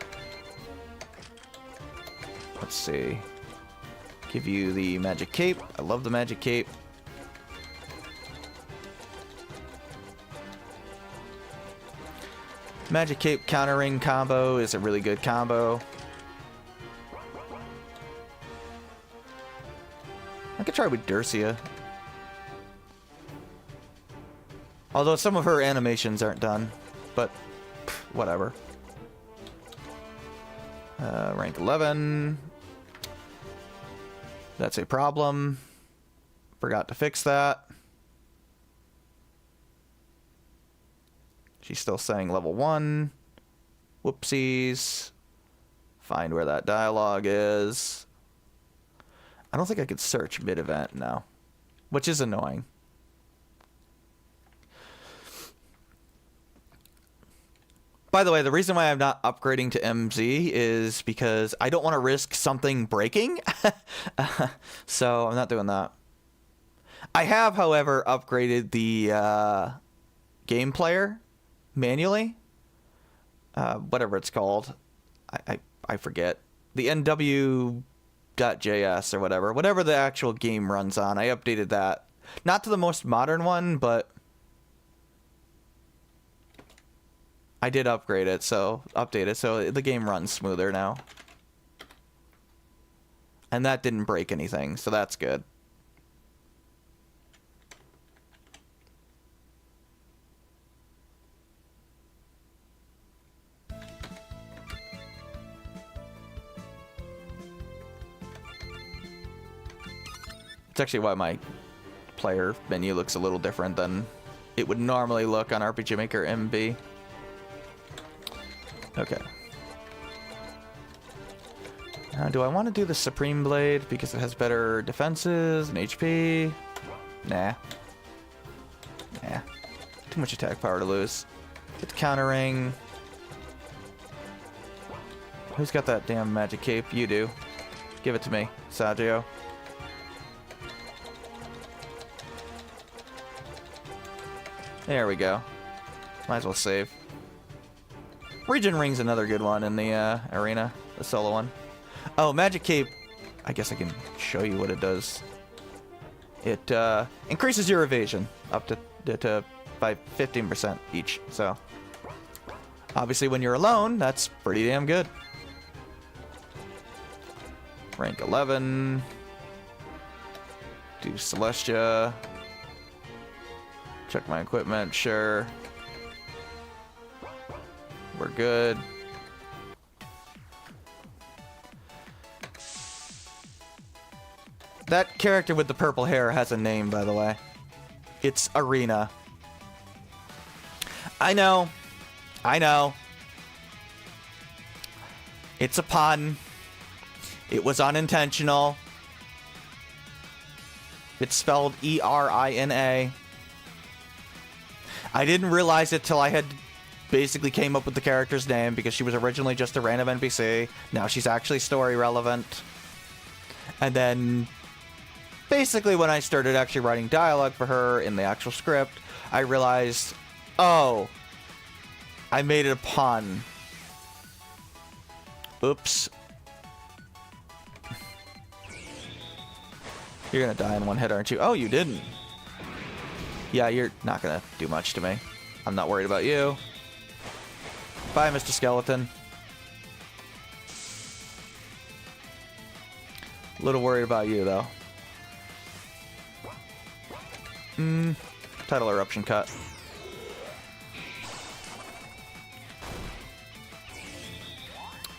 Let's see. Give you the magic cape. I love the magic cape. Magic cape countering combo is a really good combo. I could try with Durcia. Although some of her animations aren't done, but whatever. Rank 11. That's a problem. Forgot to fix that. She's still saying level 1. Whoopsies. Find where that dialogue is. I don't think I could search mid-event now, which is annoying. By the way, the reason why I'm not upgrading to MZ is because I don't want to risk something breaking. So I'm not doing that. I have, however, upgraded the game player manually. Whatever it's called. I forget. The NW.js or whatever. Whatever the actual game runs on. I updated that. Not to the most modern one, but I did upgrade it, so update it, so the game runs smoother now. And that didn't break anything, so that's good. It's actually why my player menu looks a little different than it would normally look on RPG Maker MB. Okay. Do I want to do the Supreme Blade because it has better defenses and HP? Nah. Nah. Too much attack power to lose. Get the countering. Who's got that damn magic cape? You do. Give it to me, Saggio. There we go. Might as well save. Regen Ring's another good one in the arena, the solo one. Oh, Magic Cape. I guess I can show you what it does. It increases your evasion up to by 15% each. So obviously when you're alone, that's pretty damn good. Rank 11. Do Celestia. Check my equipment, sure. We're good. That character with the purple hair has a name, by the way. It's Arena. I know. I know. It's a pun. It was unintentional. It's spelled E-R-I-N-A. I didn't realize it till I had basically came up with the character's name because she was originally just a random NPC. Now she's actually story relevant. And then basically when I started actually writing dialogue for her in the actual script, I realized, oh, I made it a pun. Oops. You're gonna die in one hit, aren't you? Oh, you didn't. Yeah, you're not gonna do much to me. I'm not worried about you. Bye, Mr. Skeleton. A little worried about you, though. Tidal Eruption cut.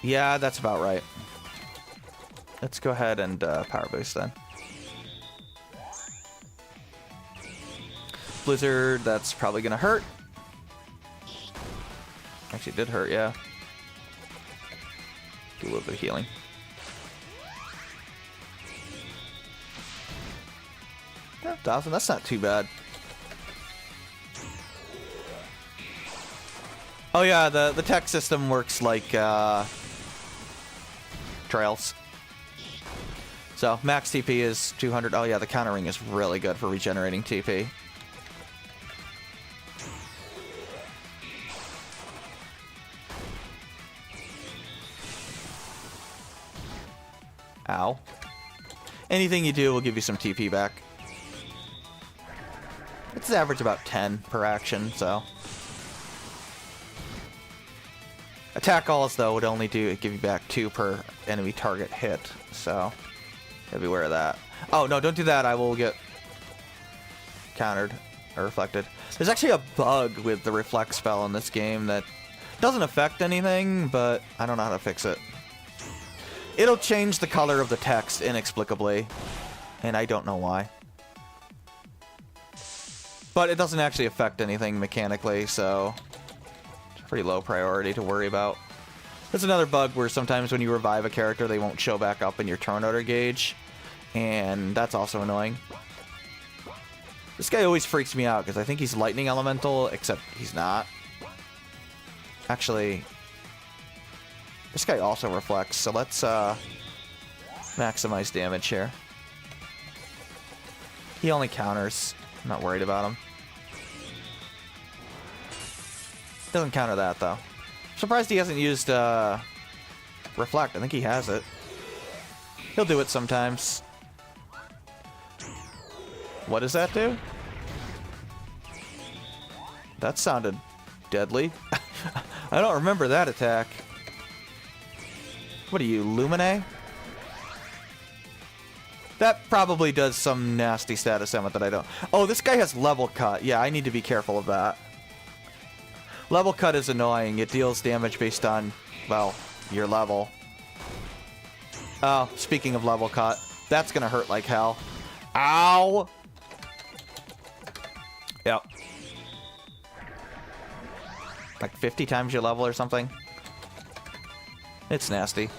Yeah, that's about right. Let's go ahead and power boost then. Blizzard, that's probably gonna hurt. Actually, it did hurt, yeah. Do a little bit of healing. Yeah, 1,000, that's not too bad. Oh yeah, the tech system works like trails. So max TP is 200. Oh yeah, the countering is really good for regenerating TP. Ow. Anything you do will give you some TP back. It's average about 10 per action, so. Attack alls, though, would only give you back 2 per enemy target hit, so gotta be aware of that. Oh, no, don't do that. I will get countered or reflected. There's actually a bug with the reflect spell in this game that doesn't affect anything, but I don't know how to fix it. It'll change the color of the text inexplicably, and I don't know why. But it doesn't actually affect anything mechanically, so it's pretty low priority to worry about. There's another bug where sometimes when you revive a character, they won't show back up in your turn order gauge, and that's also annoying. This guy always freaks me out because I think he's lightning elemental, except he's not. Actually, this guy also reflects, so let's maximize damage here. He only counters. I'm not worried about him. Doesn't counter that, though. I'm surprised he hasn't used reflect. I think he has it. He'll do it sometimes. What does that do? That sounded deadly. I don't remember that attack. What are you, Lumine? That probably does some nasty status element that I don't... Oh, this guy has level cut. Yeah, I need to be careful of that. Level cut is annoying. It deals damage based on, well, your level. Oh, speaking of level cut, that's gonna hurt like hell. Ow! Yep. Like 50 times your level or something. It's nasty.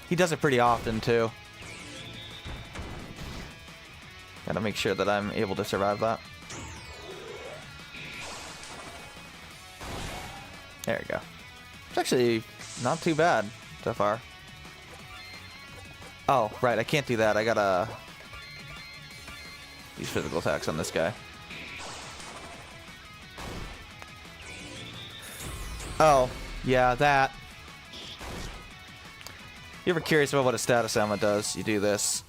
He does it pretty often, too. Gotta make sure that I'm able to survive that. There we go. It's actually not too bad so far. Oh, right, I can't do that. I gotta use physical attacks on this guy. Oh, yeah, that. You ever curious about what a status element does? You do this.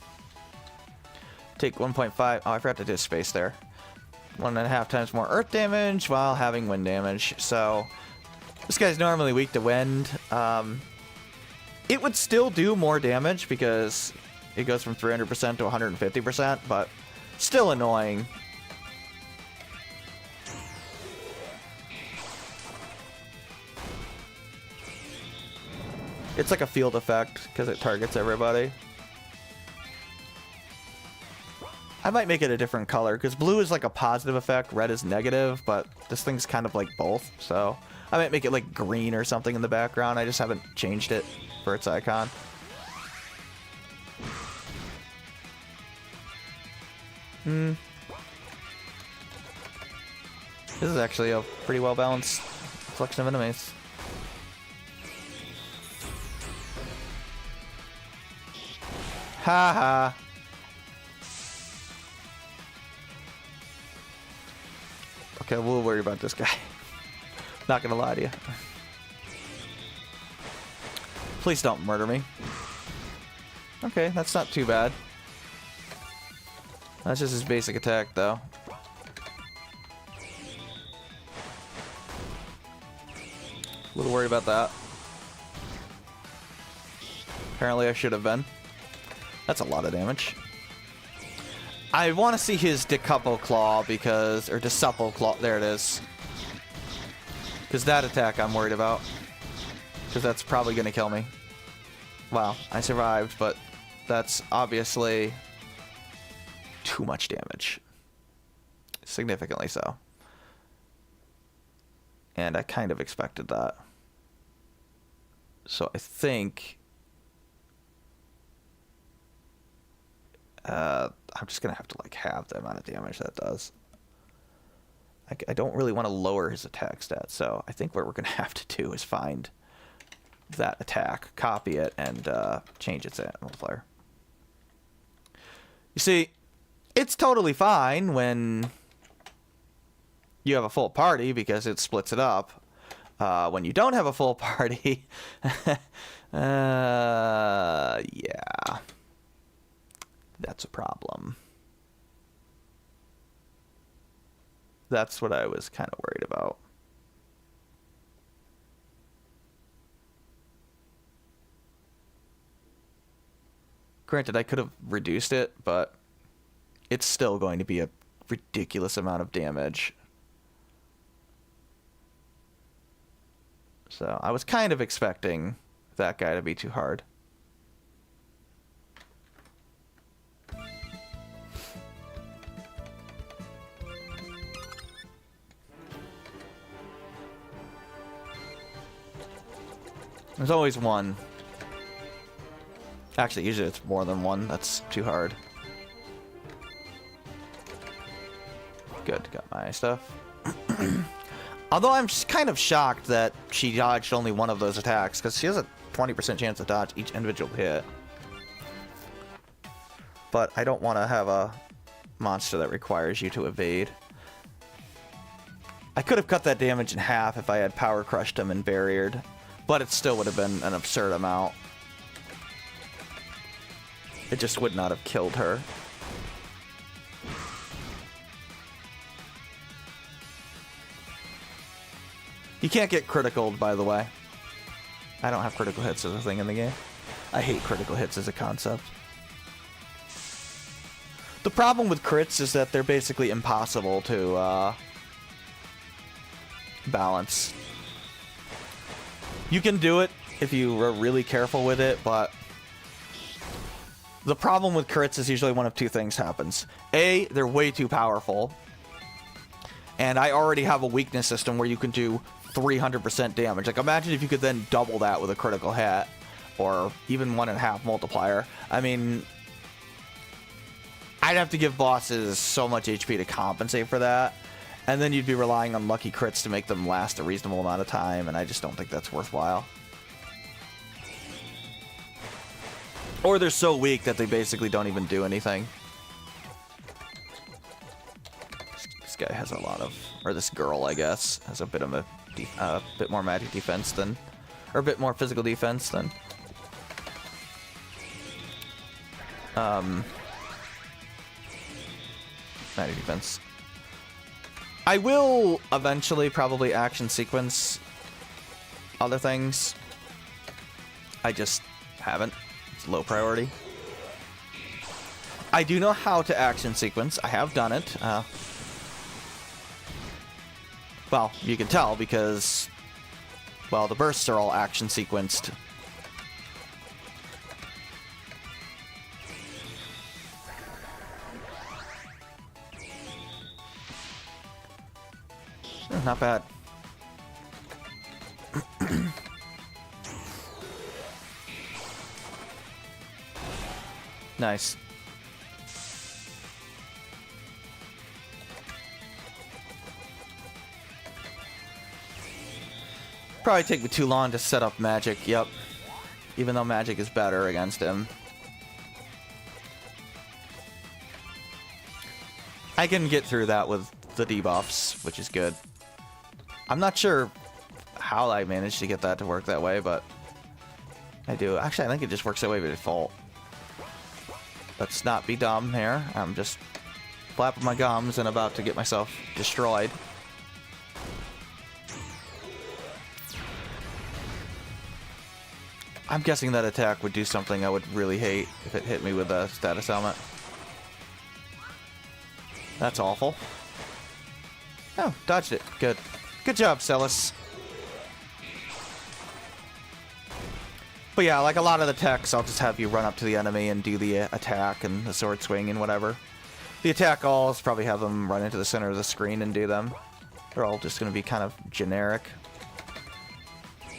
Take 1.5. Oh, I forgot to do space there. 1.5 times more earth damage while having wind damage. So, this guy's normally weak to wind. It would still do more damage because it goes from 300% to 150%, but still annoying. It's like a field effect because it targets everybody. I might make it a different color because blue is like a positive effect, red is negative, but this thing's kind of like both. So I might make it like green or something in the background. I just haven't changed it for its icon. This is actually a pretty well balanced collection of enemies. Haha. Okay, we'll worry about this guy. Not gonna lie to you. Please don't murder me. Okay, that's not too bad. That's just his basic attack, though. A little worried about that. Apparently I should have been. That's a lot of damage. I want to see his decouple claw because... Or desupple claw. There it is. Because that attack I'm worried about. Because that's probably going to kill me. Wow, I survived, but that's obviously too much damage. Significantly so. And I kind of expected that. So I think... I'm just gonna have to like halve the amount of damage that does. I don't really want to lower his attack stats, so I think what we're gonna have to do is find that attack, copy it, and change its multiplier. You see, it's totally fine when you have a full party because it splits it up. When you don't have a full party, Yeah. That's a problem. That's what I was kind of worried about. Granted, I could have reduced it, but it's still going to be a ridiculous amount of damage. So I was kind of expecting that guy to be too hard. There's always one. Actually, usually it's more than one. That's too hard. Good, got my stuff. Although I'm kind of shocked that she dodged only one of those attacks, because she has a 20% chance to dodge each individual hit. But I don't want to have a monster that requires you to evade. I could have cut that damage in half if I had power crushed him and barriered, but it still would have been an absurd amount. It just would not have killed her. You can't get criticaled, by the way. I don't have critical hits as a thing in the game. I hate critical hits as a concept. The problem with crits is that they're basically impossible to balance. You can do it if you are really careful with it, but the problem with crits is usually one of two things happens. A, they're way too powerful. And I already have a weakness system where you can do 300% damage. Like, imagine if you could then double that with a critical hit, or even 1.5 multiplier. I mean, I'd have to give bosses so much HP to compensate for that, and then you'd be relying on lucky crits to make them last a reasonable amount of time, and I just don't think that's worthwhile. Or they're so weak that they basically don't even do anything. This guy has a lot of, or this girl, I guess, has a bit of a bit more magic defense than, or a bit more physical defense than magic defense. I will eventually probably action sequence other things. I just haven't. It's low priority. I do know how to action sequence. I have done it. Well, you can tell because, well, the bursts are all action sequenced. Not bad. Nice. Probably take me too long to set up magic, yep. Even though magic is better against him. I can get through that with the debuffs, which is good. I'm not sure how I managed to get that to work that way, but I do. Actually, I think it just works that way by default. Let's not be dumb here. I'm just flapping my gums and about to get myself destroyed. I'm guessing that attack would do something I would really hate if it hit me with a status helmet. That's awful. Oh, dodged it. Good. Good job, Celis. But yeah, like a lot of the techs, I'll just have you run up to the enemy and do the attack and the sword swing and whatever. The attack alls probably have them run into the center of the screen and do them. They're all just going to be kind of generic.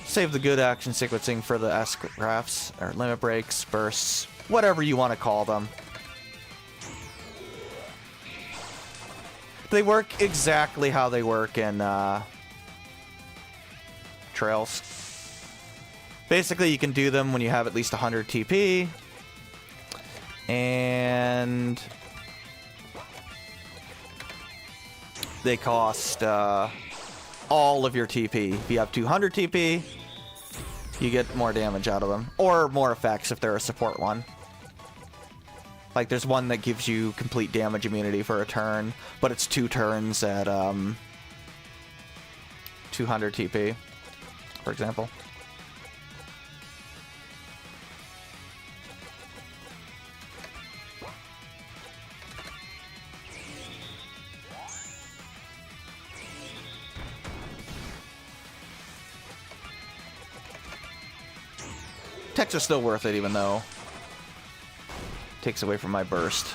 Save the good action sequencing for the S-graphs, or limit breaks, bursts, whatever you want to call them. They work exactly how they work in Trails. Basically, you can do them when you have at least 100 TP. And they cost all of your TP. If you have 200 TP, You get more damage out of them. Or more effects if they're a support one. Like, there's one that gives you complete damage immunity for a turn, but it's 2 turns at 200 TP, for example. Tech's are still worth it, even though it takes away from my burst.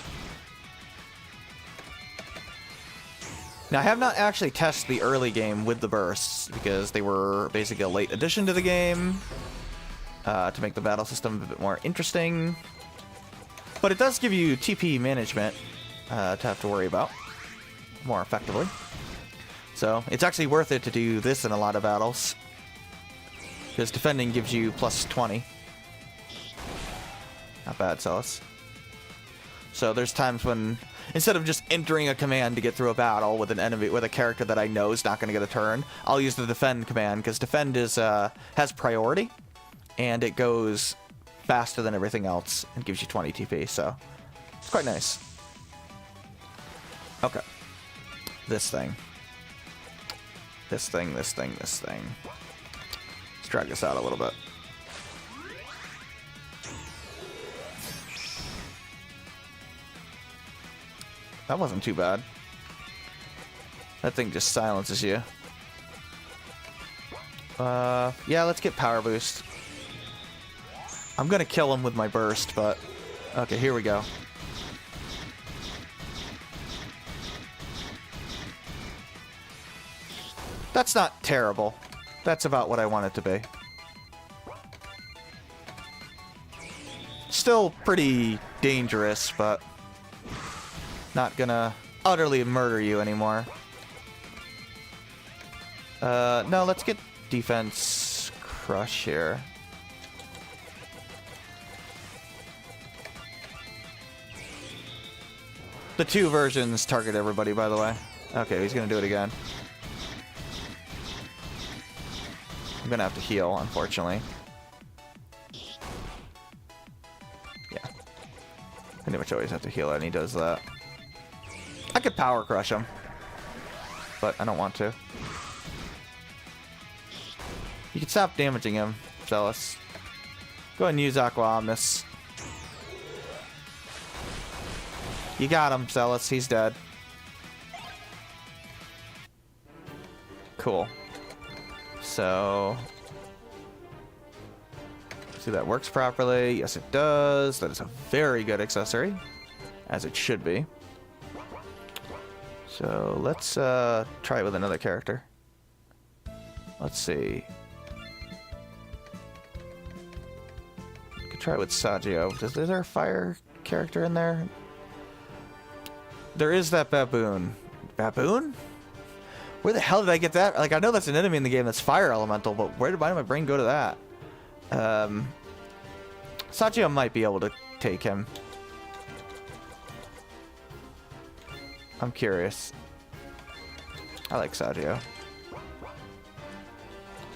Now, I have not actually tested the early game with the bursts, because they were basically a late addition to the game to make the battle system a bit more interesting. But it does give you TP management to have to worry about more effectively. So, it's actually worth it to do this in a lot of battles, because defending gives you plus 20. Not bad, Celis. So there's times when, instead of just entering a command to get through a battle with an enemy, with a character that I know is not going to get a turn, I'll use the defend command, because defend is has priority, and it goes faster than everything else, and gives you 20 TP, so it's quite nice. Okay. This thing. This thing, this thing, this thing. Let's drag this out a little bit. That wasn't too bad. That thing just silences you. Yeah, let's get power boost. I'm gonna kill him with my burst, but... Okay, here we go. That's not terrible. That's about what I want it to be. Still pretty dangerous, but... not gonna utterly murder you anymore. No, let's get defense crush here. The 2 versions target everybody, by the way. Okay, he's gonna do it again. I'm gonna have to heal, unfortunately. Yeah. Pretty much always have to heal, and he does that. I could power crush him, but I don't want to. You can stop damaging him, Celis. Go ahead and use Aqua Omnis. You got him, Celis. He's dead. Cool. So... see, that works properly. Yes, it does. That is a very good accessory, as it should be. So let's try it with another character. Let's see. Could try it with Saggio. Is there a fire character in there? There is that baboon. Baboon? Where the hell did I get that? Like, I know that's an enemy in the game that's fire elemental, but why did my brain go to that? Saggio might be able to take him. I'm curious. I like Saggio.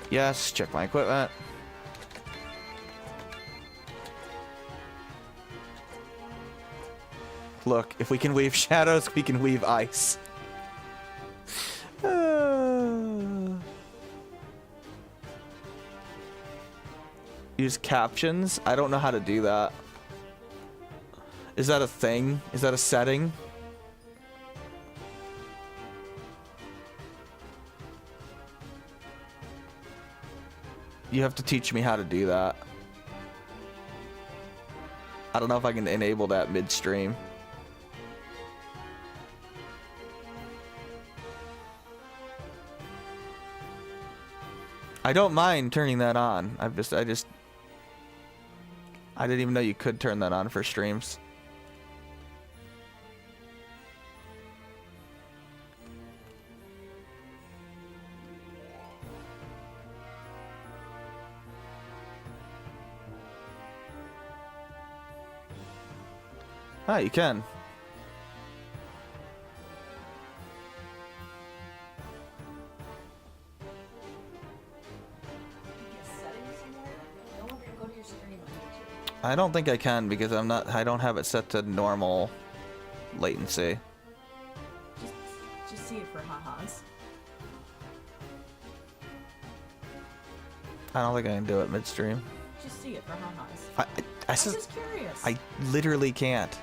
Yes, check my equipment. Look, if we can weave shadows, we can weave ice. Use captions? I don't know how to do that. Is that a thing? Is that a setting? You have to teach me how to do that. I don't know if I can enable that midstream. I don't mind turning that on. I didn't even know you could turn that on for streams. Ah, you can. Settings somewhere? I don't think I can because I don't have it set to normal latency. Just see it for ha-has. I don't think I can do it midstream. Just see it for ha-has. I I'm just curious. I literally can't.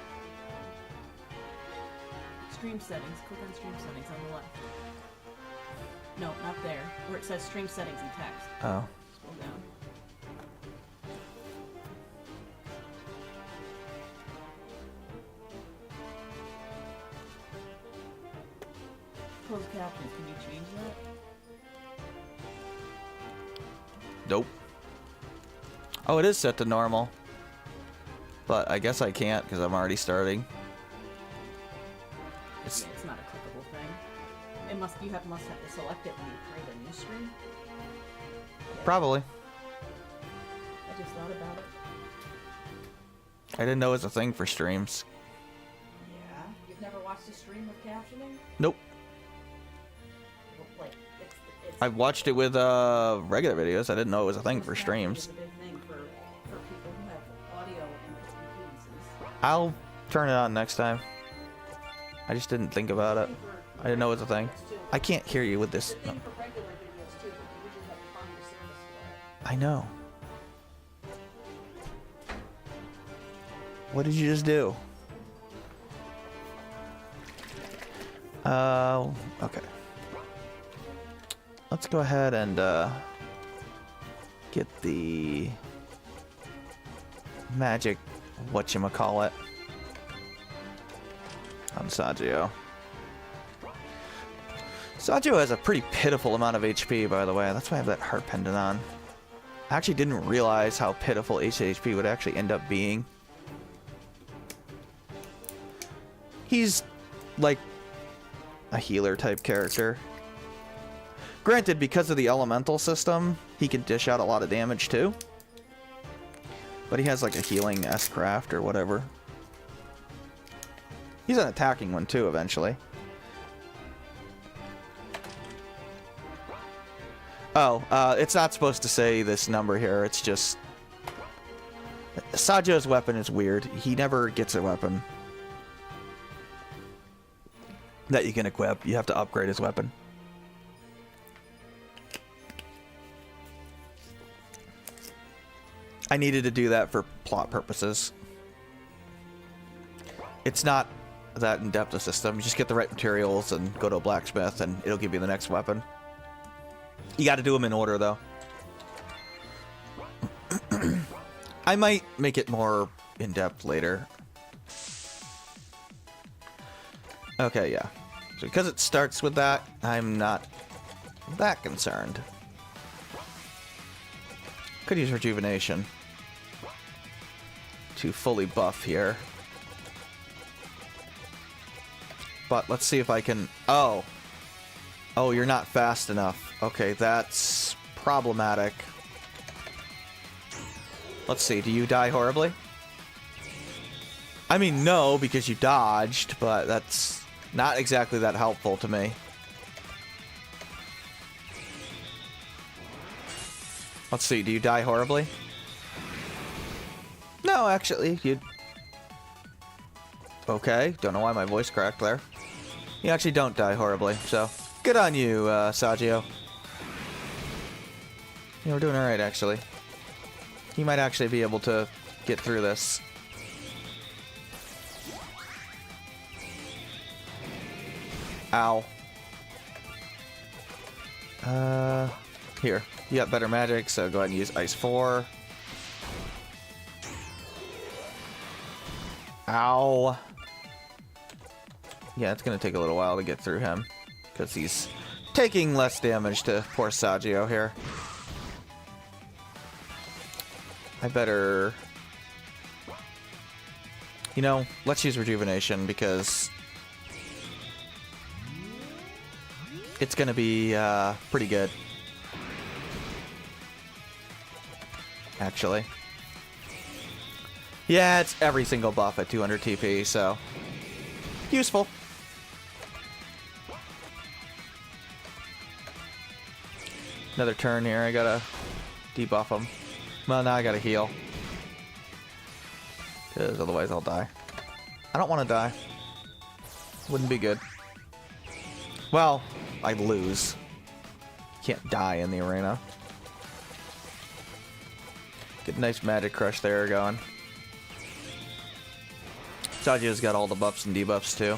Stream settings. Click on stream settings on the left. No, not there. Where it says stream settings and text. Oh. Scroll down. Closed captions. Can you change that? Nope. Oh, it is set to normal. But I guess I can't because I'm already starting. Yeah, it's not a clickable thing. It must have to select it when you create a new stream. Probably. I just thought about it. I didn't know it was a thing for streams. Yeah. You've never watched a stream with captioning? Nope. Like, it's I've watched it with regular videos. I didn't know it was a thing for Captioning streams. is a big thing for people who have audio impedance. I'll turn it on next time. I just didn't think about it. I didn't know it was a thing. I can't hear you with this. It's a thing for regular videos too, but you usually have to find a service for it. I know. What did you just do? Okay. Let's go ahead and get the magic whatchamacallit on Saggio. Saggio has a pretty pitiful amount of HP, by the way. That's why I have that heart pendant on. I actually didn't realize how pitiful HP would actually end up being. He's like a healer type character. Granted, because of the elemental system, he can dish out a lot of damage too. But he has like a healing S-craft or whatever. He's an attacking one too, eventually. Oh, it's not supposed to say this number here. It's just... Saggio's weapon is weird. He never gets a weapon that you can equip. You have to upgrade his weapon. I needed to do that for plot purposes. It's not that in-depth a system. You just get the right materials and go to a blacksmith and it'll give you the next weapon. You got to do them in order, though. I might make it more in-depth later. Okay, yeah. So because it starts with that, I'm not that concerned. Could use rejuvenation to fully buff here. But let's see if I can... Oh. Oh, you're not fast enough. Okay, that's problematic. Let's see, do you die horribly? I mean, no, because you dodged, but that's not exactly that helpful to me. Let's see, do you die horribly? No, actually, you... Okay, don't know why my voice cracked there. You actually don't die horribly, so... Good on you, Saggio. Yeah, we're doing alright, actually. He might actually be able to get through this. Ow. Here. You got better magic, so go ahead and use Ice 4. Ow. Yeah, it's gonna take a little while to get through him. Because he's taking less damage to poor Saggio here. I better... You know, let's use rejuvenation because... it's gonna be pretty good. Actually. Yeah, it's every single buff at 200 TP, so... useful. Another turn here, I gotta debuff him. Well, now I gotta heal. because otherwise I'll die. I don't want to die. Wouldn't be good. Well, I'd lose. Can't die in the arena. Get a nice Magic Crush there going. Saggio's got all the buffs and debuffs too.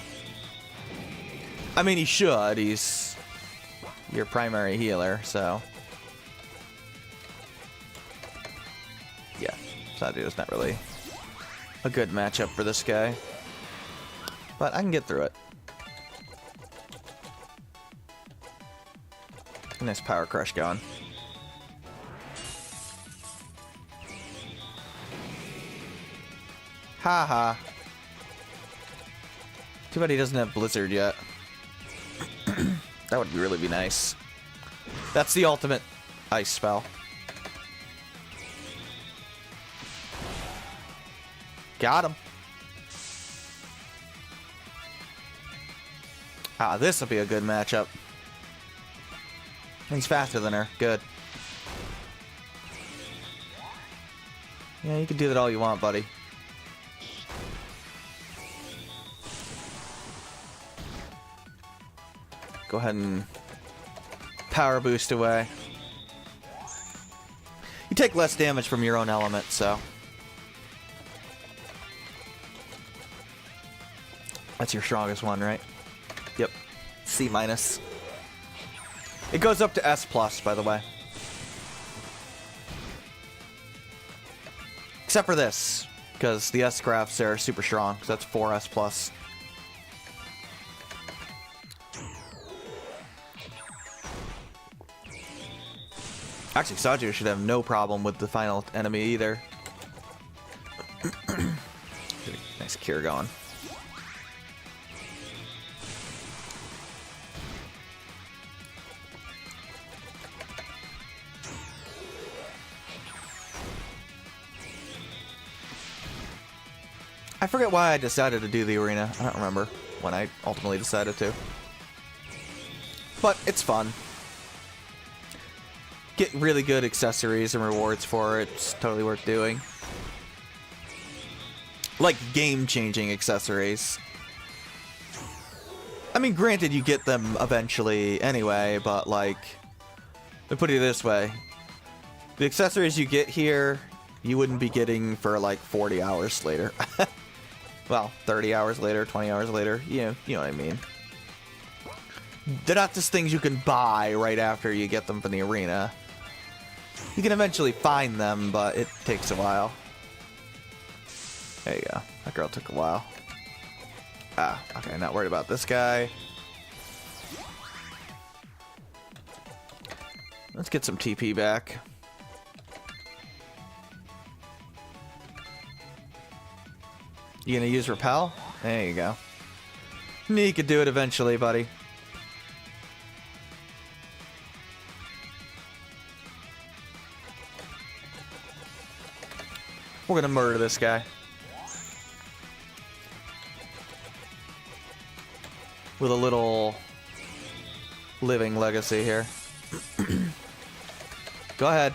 I mean, he should. He's your primary healer, so... Yeah, Saggio's not really a good matchup for this guy. But I can get through it. Nice Power Crush going. Haha. Too bad he doesn't have Blizzard yet. That would really be nice. That's the ultimate ice spell. Got him. Ah, this will be a good matchup. He's faster than her. Good. Yeah, you can do that all you want, buddy. Go ahead and power boost away. You take less damage from your own element, so... That's your strongest one, right? Yep. C-. It goes up to S+, by the way. Except for this, because the S crafts are super strong, so that's 4S+. Actually, Saggio should have no problem with the final enemy either. Nice cure going. I forget why I decided to do the arena. I don't remember when I ultimately decided to. But it's fun. Get really good accessories and rewards for it. It's totally worth doing. Like game-changing accessories. I mean, granted, you get them eventually anyway, but like... Let me put it this way. The accessories you get here, you wouldn't be getting for like 40 hours later. Well, 30 hours later, 20 hours later, you know what I mean. They're not just things you can buy right after you get them from the arena. You can eventually find them, but it takes a while. There you go. That girl took a while. Ah, okay, not worried about this guy. Let's get some TP back. You gonna use Repel? There you go. You could do it eventually, buddy. We're gonna murder this guy. With a little living legacy here. Go ahead.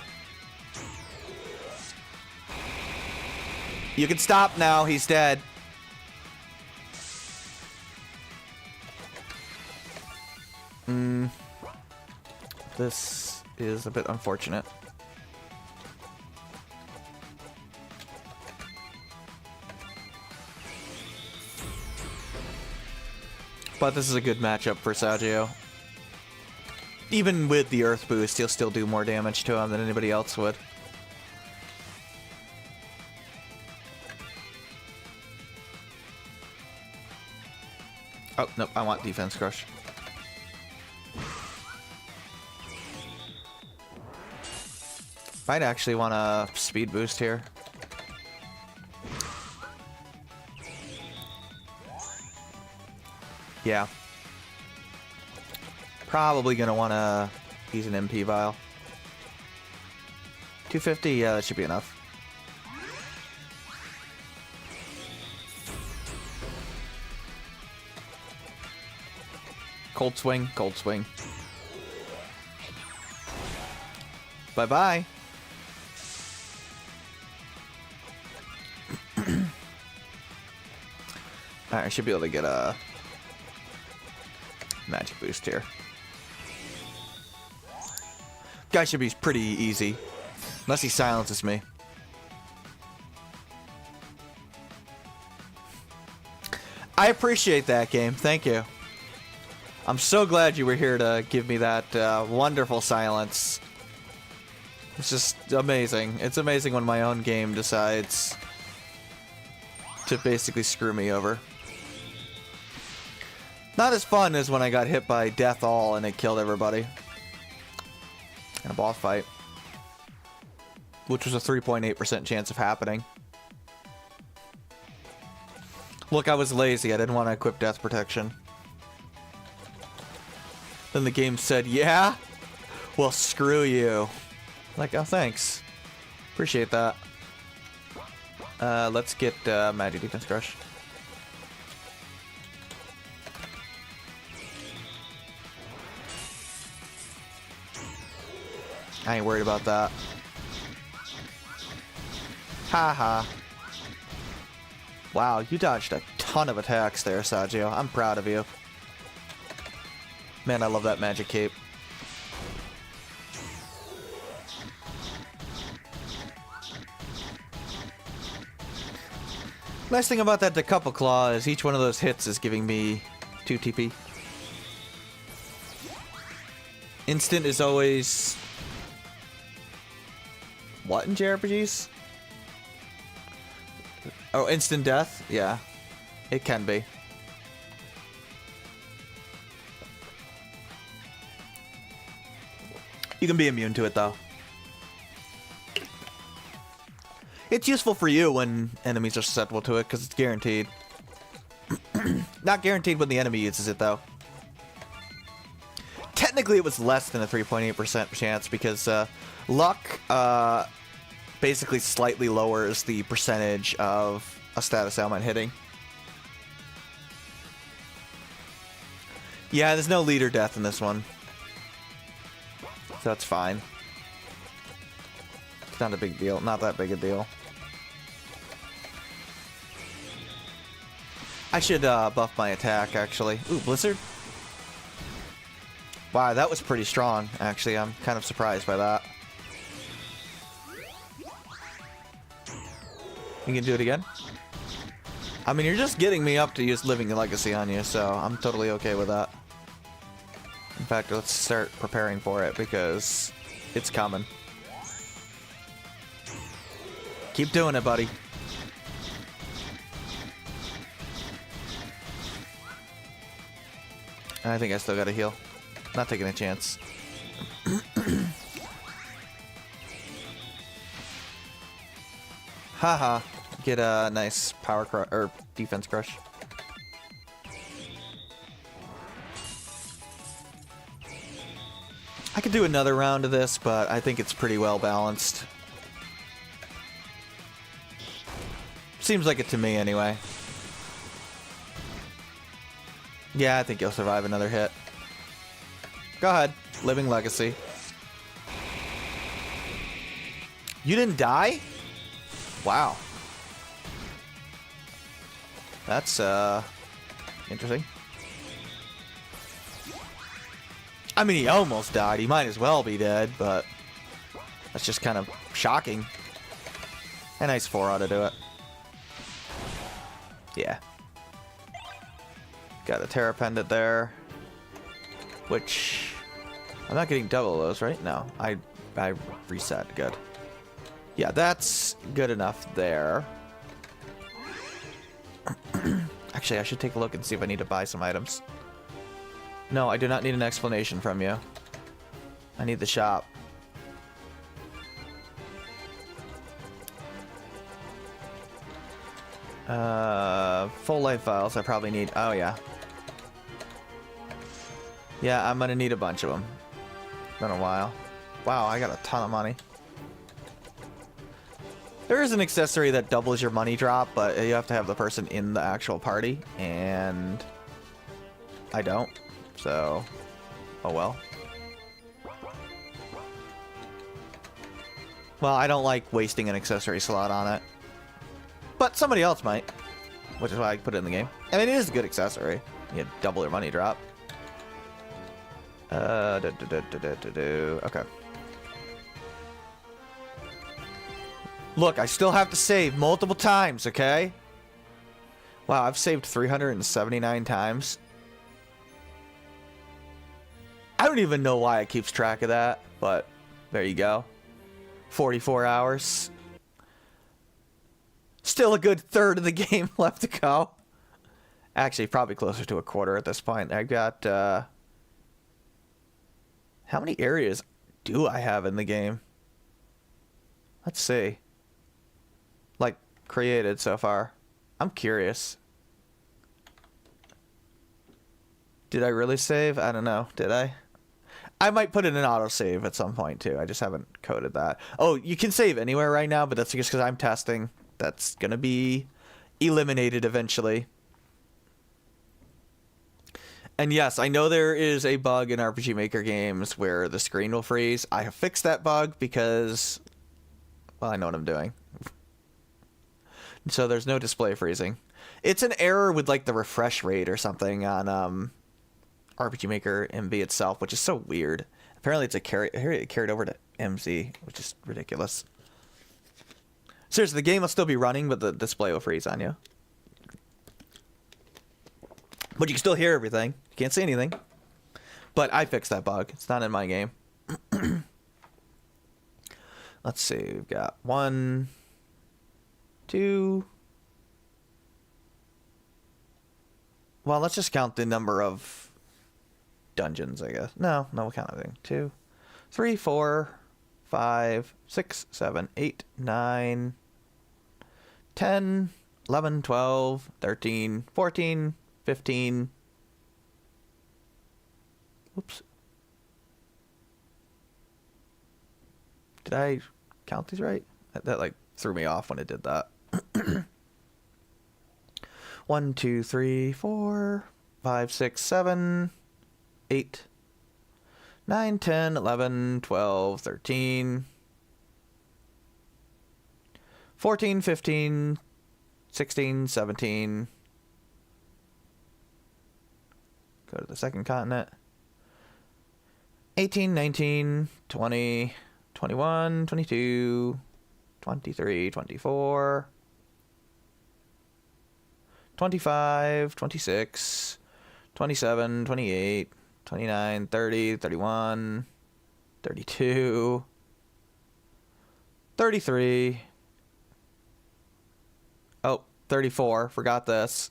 You can stop now, he's dead. This is a bit unfortunate. But this is a good matchup for Saggio. Even with the Earth boost, he'll still do more damage to him than anybody else would. Oh, nope, I want Defense Crush. Might actually want a speed boost here. Yeah. Probably gonna wanna use an MP vial. 250, yeah, that should be enough. Cold swing, cold swing. Bye-bye. Alright, I should be able to get a magic boost here. Guy should be pretty easy. Unless he silences me. I appreciate that, game. Thank you. I'm so glad you were here to give me that wonderful silence. It's just amazing. It's amazing when my own game decides to basically screw me over. Not as fun as when I got hit by Death All and it killed everybody. In a boss fight. Which was a 3.8% chance of happening. Look, I was lazy. I didn't want to equip Death Protection. Then the game said, yeah? Well, screw you. Like, oh, thanks. Appreciate that. Let's get Magic Defense Crush. I ain't worried about that. Haha. Wow, you dodged a ton of attacks there, Sajio. I'm proud of you. Man, I love that magic cape. Nice thing about that Decouple Claw is each one of those hits is giving me 2 TP. Instant is always... what in JRPGs? Oh, instant death? Yeah. It can be. You can be immune to it, though. It's useful for you when enemies are susceptible to it, because it's guaranteed. Not guaranteed when the enemy uses it, though. Technically, it was less than a 3.8% chance, because luck basically slightly lowers the percentage of a status ailment hitting. Yeah, there's no leader death in this one. So that's fine. It's not a big deal. Not that big a deal. I should buff my attack, actually. Ooh, Blizzard? Wow, that was pretty strong, actually. I'm kind of surprised by that. You can do it again? I mean, you're just getting me up to use Living Legacy on you, so I'm totally okay with that. In fact, let's start preparing for it, because it's coming. Keep doing it, buddy. I think I still gotta heal. Not taking a chance. Haha. Get a nice power crush or defense crush. I could do another round of this, but I think it's pretty well balanced. Seems like it to me anyway. Yeah, I think you'll survive another hit. Go ahead. Living Legacy. You didn't die? Wow. That's, interesting. I mean, he almost died. He might as well be dead, but that's just kind of shocking. A nice 4 auto to it. Yeah. Got a Terra Pendant there. Which... I'm not getting double of those, right? No. I reset. Good. Yeah, that's good enough there. Actually, I should take a look and see if I need to buy some items. No, I do not need an explanation from you. I need the shop. Full life vials I probably need. Oh, yeah. Yeah, I'm gonna need a bunch of them. Been a while. Wow, I got a ton of money. There is an accessory that doubles your money drop, but you have to have the person in the actual party, and I don't, so oh well. Well, I don't like wasting an accessory slot on it, but somebody else might. which is why I put it in the game. I mean, it is a good accessory. You double your money drop. Okay. Look, I still have to save multiple times, okay? Wow, I've saved 379 times. I don't even know why it keeps track of that, but there you go. 44 hours. Still a good third of the game left to go. Actually, probably closer to a quarter at this point. I got, how many areas do I have in the game? Let's see. Like, created so far. I'm curious. Did I really save? I don't know. Did I? I might put in an autosave at some point, too. I just haven't coded that. Oh, you can save anywhere right now, but that's just because I'm testing. That's going to be eliminated eventually. And yes, I know there is a bug in RPG Maker games where the screen will freeze. I have fixed that bug because, well, I know what I'm doing. So there's no display freezing. It's an error with like the refresh rate or something on RPG Maker MV itself, which is so weird. Apparently it's carried over to MZ, which is ridiculous. Seriously, the game will still be running, but the display will freeze on you. But you can still hear everything. You can't see anything. But I fixed that bug. It's not in my game. Let's see. We've got 1, 2. Well, let's just count the number of dungeons, I guess. No, we'll count everything. 2, 3, 4, 5, 6, 7, 8, 9, 10, 11, 12, 13, 14, 15. Whoops. Did I count these right? That like threw me off when it did that. 1, 2, 3, 4, 5, 6, 7, 8, 9, 10, 11, 12, 13, 14, 15, 16, 17. Go to the second continent. 18, 19, 20, 21, 22, 23, 24, 25, 26, 27, 28, 29, 30, 31, 32, 33. Oh, 34. Forgot this.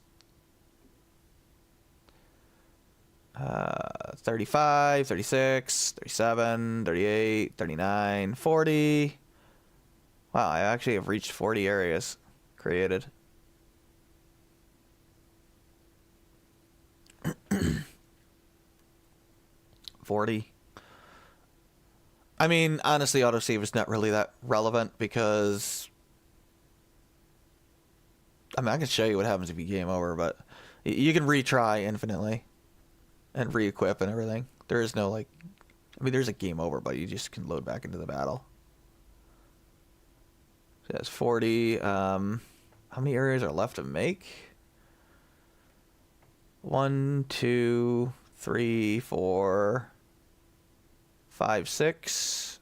35, 36, 37, 38, 39, 40. Wow, I actually have reached 40 areas created. I mean, honestly, autosave is not really that relevant because I mean, I can show you what happens if you game over, but you can retry infinitely and re-equip and everything. There is no like, I mean, there's a game over, but you just can load back into the battle. So that's 40. How many areas are left to make? 1, 2, 3, 4, 5, 6,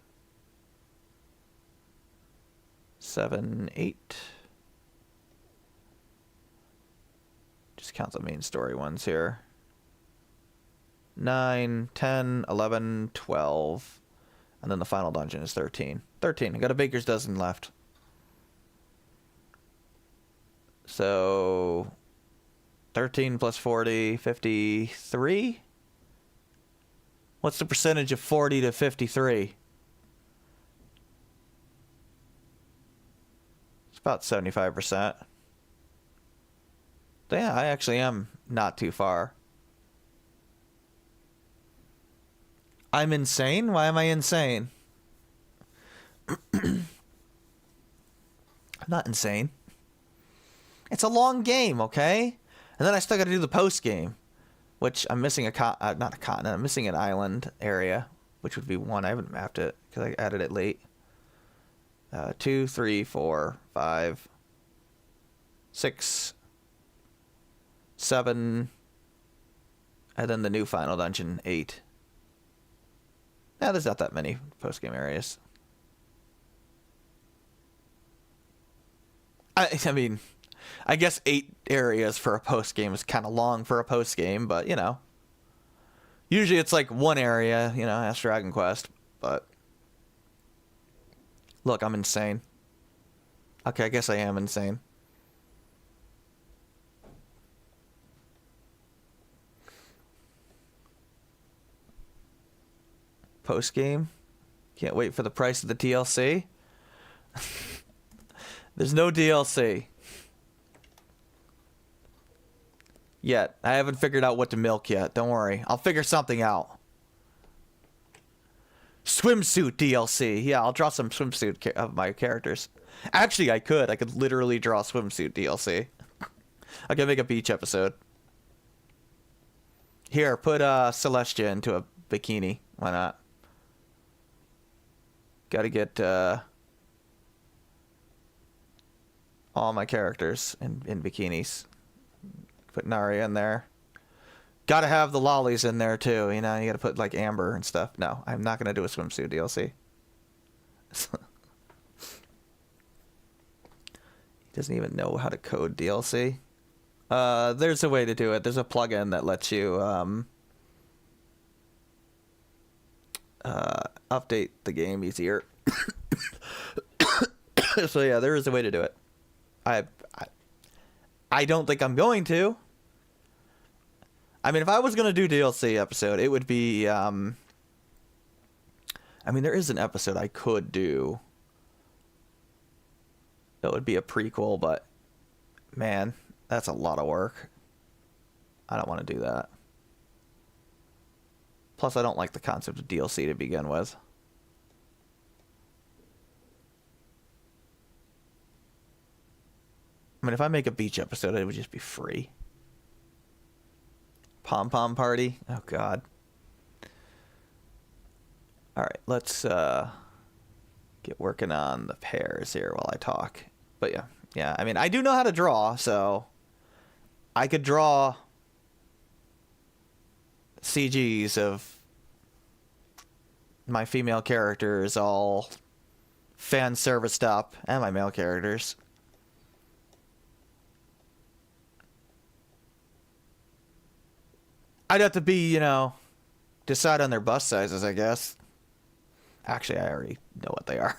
7, 8. Just count the main story ones here. 9, 10, 11, 12. And then the final dungeon is 13. 13. I got a baker's dozen left. So 13 plus 40, 53? What's the percentage of 40 to 53? It's about 75%. Yeah, I actually am not too far. I'm insane? Why am I insane? I'm not insane. It's a long game, okay? And then I still got to do the post game, which I'm missing not a continent. I'm missing an island area, which would be 1. I haven't mapped it because I added it late. 2, 3, 4, 5, 6, 7, and then the new final dungeon, 8. Yeah, there's not that many post-game areas. I mean, I guess 8 areas for a post-game is kind of long for a post-game, but, you know. Usually it's like one area, you know, as Dragon Quest, but... Look, I'm insane. Okay, I guess I am insane. Post-game? Can't wait for the price of the DLC. There's no DLC. Yet. I haven't figured out what to milk yet. Don't worry. I'll figure something out. Swimsuit DLC. Yeah, I'll draw some swimsuit of my characters. Actually, I could. I could literally draw swimsuit DLC. I could make a beach episode. Here, put Celestia into a bikini. Why not? Gotta get all my characters in bikinis. Put Narya in there. Gotta have the lollies in there too, you know, you gotta put like Amber and stuff. No, I'm not gonna do a swimsuit DLC. He doesn't even know how to code DLC. There's a way to do it. There's a plugin that lets you update the game easier. So yeah, there is a way to do it. I don't think I'm going to. I mean, if I was going to do DLC episode, it would be, I mean, there is an episode I could do. That would be a prequel, but, man, that's a lot of work. I don't want to do that. Plus, I don't like the concept of DLC to begin with. I mean, if I make a beach episode, it would just be free. Pom Pom Party? Oh, God. Alright, let's get working on the pairs here while I talk. But yeah, I mean, I do know how to draw, so I could draw CGs of my female characters all fan serviced up, and my male characters. I'd have to be, you know, decide on their bust sizes, I guess. Actually, I already know what they are.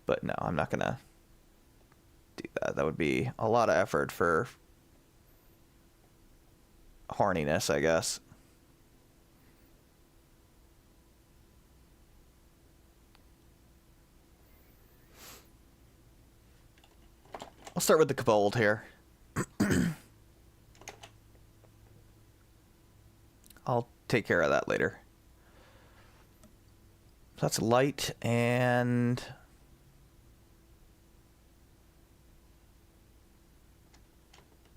But no, I'm not gonna do that. That would be a lot of effort for horniness, I guess. I'll start with the Kobold here. I'll take care of that later. So that's light, and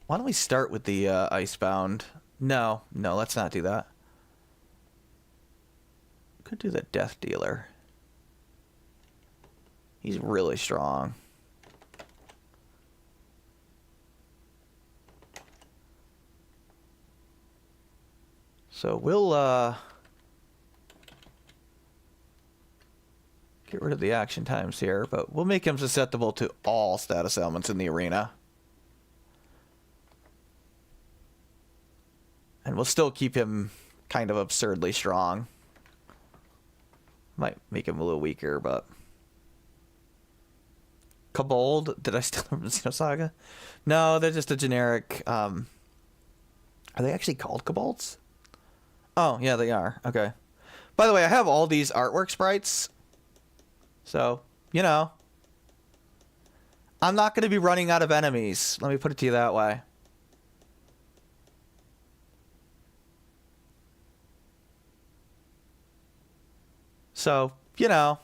why don't we start with the Icebound? No, let's not do that. Could do the Death Dealer. He's really strong. So we'll get rid of the action times here, but we'll make him susceptible to all status elements in the arena. And we'll still keep him kind of absurdly strong. Might make him a little weaker, but... Kobold? Did I steal them from Xenosaga? No, they're just a generic... Are they actually called Kobolds? Oh, yeah, they are. Okay. By the way, I have all these artwork sprites. So, you know. I'm not going to be running out of enemies. Let me put it to you that way. So, you know.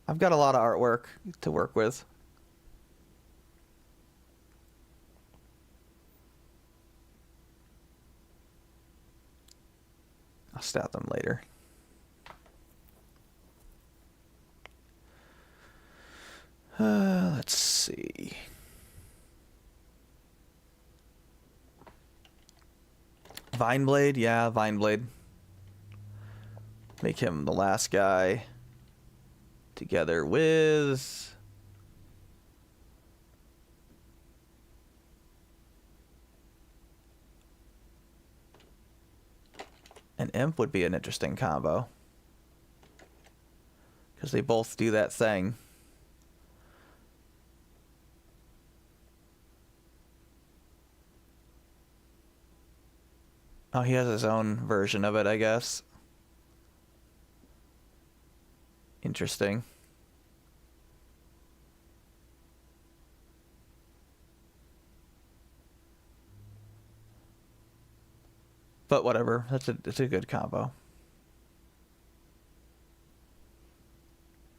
I've got a lot of artwork to work with. I'll stat them later. Let's see. Vineblade, yeah, Vineblade. Make him the last guy. Together with... an imp would be an interesting combo. Because they both do that thing. Oh, he has his own version of it, I guess. Interesting. But whatever, it's a good combo.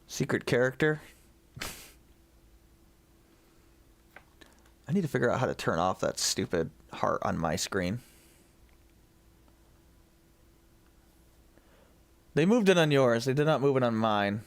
Secret character. I need to figure out how to turn off that stupid heart on my screen. They moved it on yours. They did not move it on mine.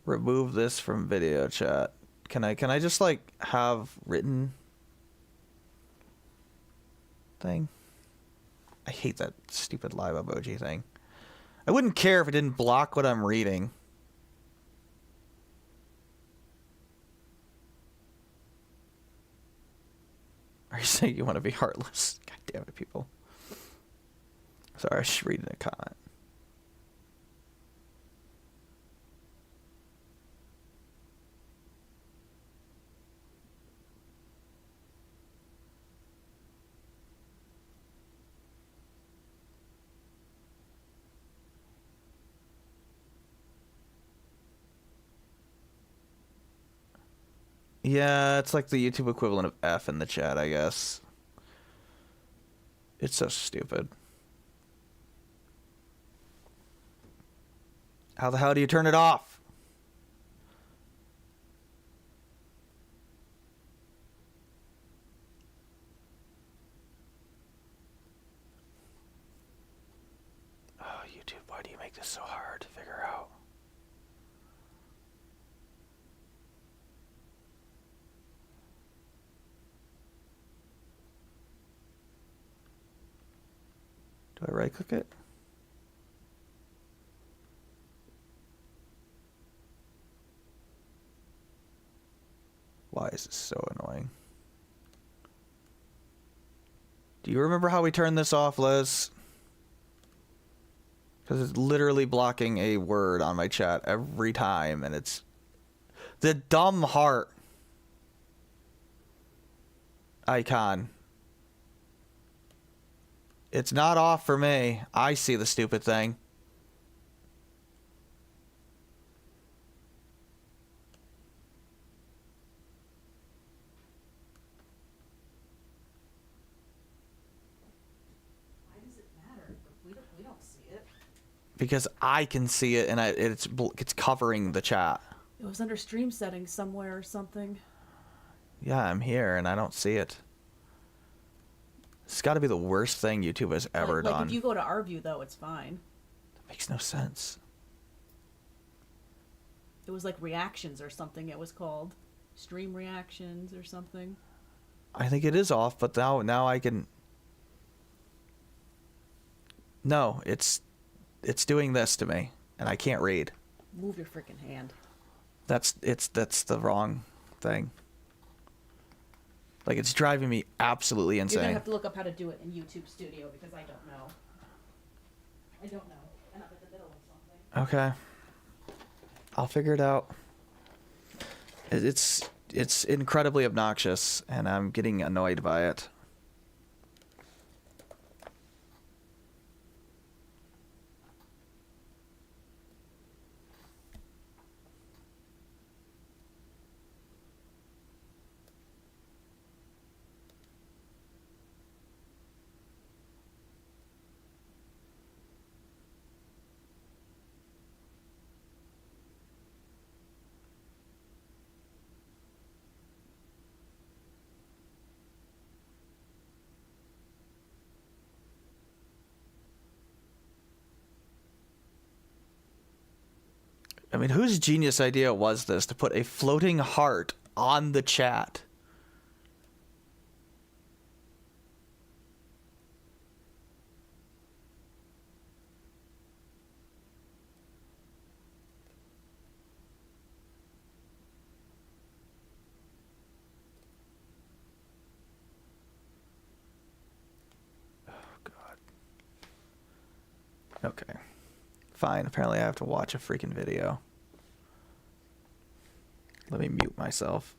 Remove this from video chat. Can I just like have written thing? I hate that stupid live emoji thing. I wouldn't care if it didn't block what I'm reading. Are you saying you want to be heartless? God damn it, people. Sorry, I should read a comment. Yeah, it's like the YouTube equivalent of F in the chat, I guess. It's so stupid. How the hell do you turn it off? Oh, YouTube, why do you make this so hard to figure out? Do I right click it? Why is this so annoying? Do you remember how we turned this off, Liz? Because it's literally blocking a word on my chat every time, and it's the dumb heart icon. It's not off for me. I see the stupid thing. Why does it matter? We don't see it. Because I can see it, and it's covering the chat. It was under stream settings somewhere or something. Yeah, I'm here, and I don't see it. It's got to be the worst thing YouTube has ever done. Like if you go to our view, though, it's fine. That makes no sense. It was like reactions or something. It was called stream reactions or something. I think it is off, but now I can. No, it's doing this to me, and I can't read. Move your freaking hand. That's the wrong thing. Like, it's driving me absolutely insane. You're gonna have to look up how to do it in YouTube Studio because I don't know. And I'm in the middle of something. Okay. I'll figure it out. It's incredibly obnoxious, and I'm getting annoyed by it. I mean, whose genius idea was this to put a floating heart on the chat? Okay. Fine. Apparently I have to watch a freaking video. Let me mute myself.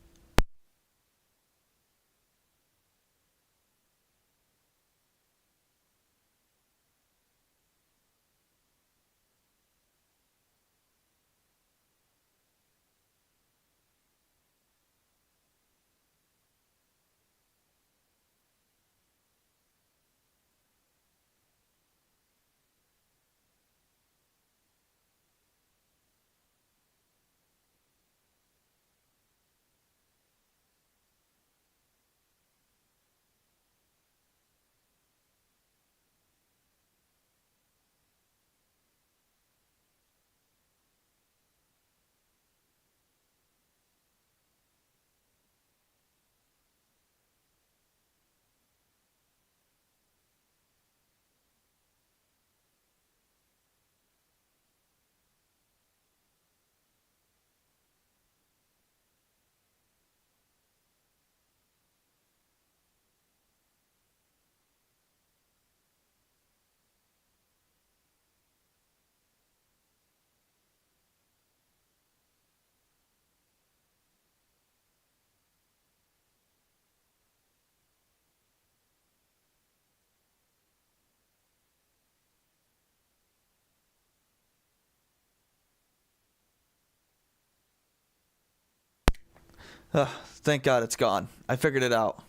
Thank God it's gone. I figured it out.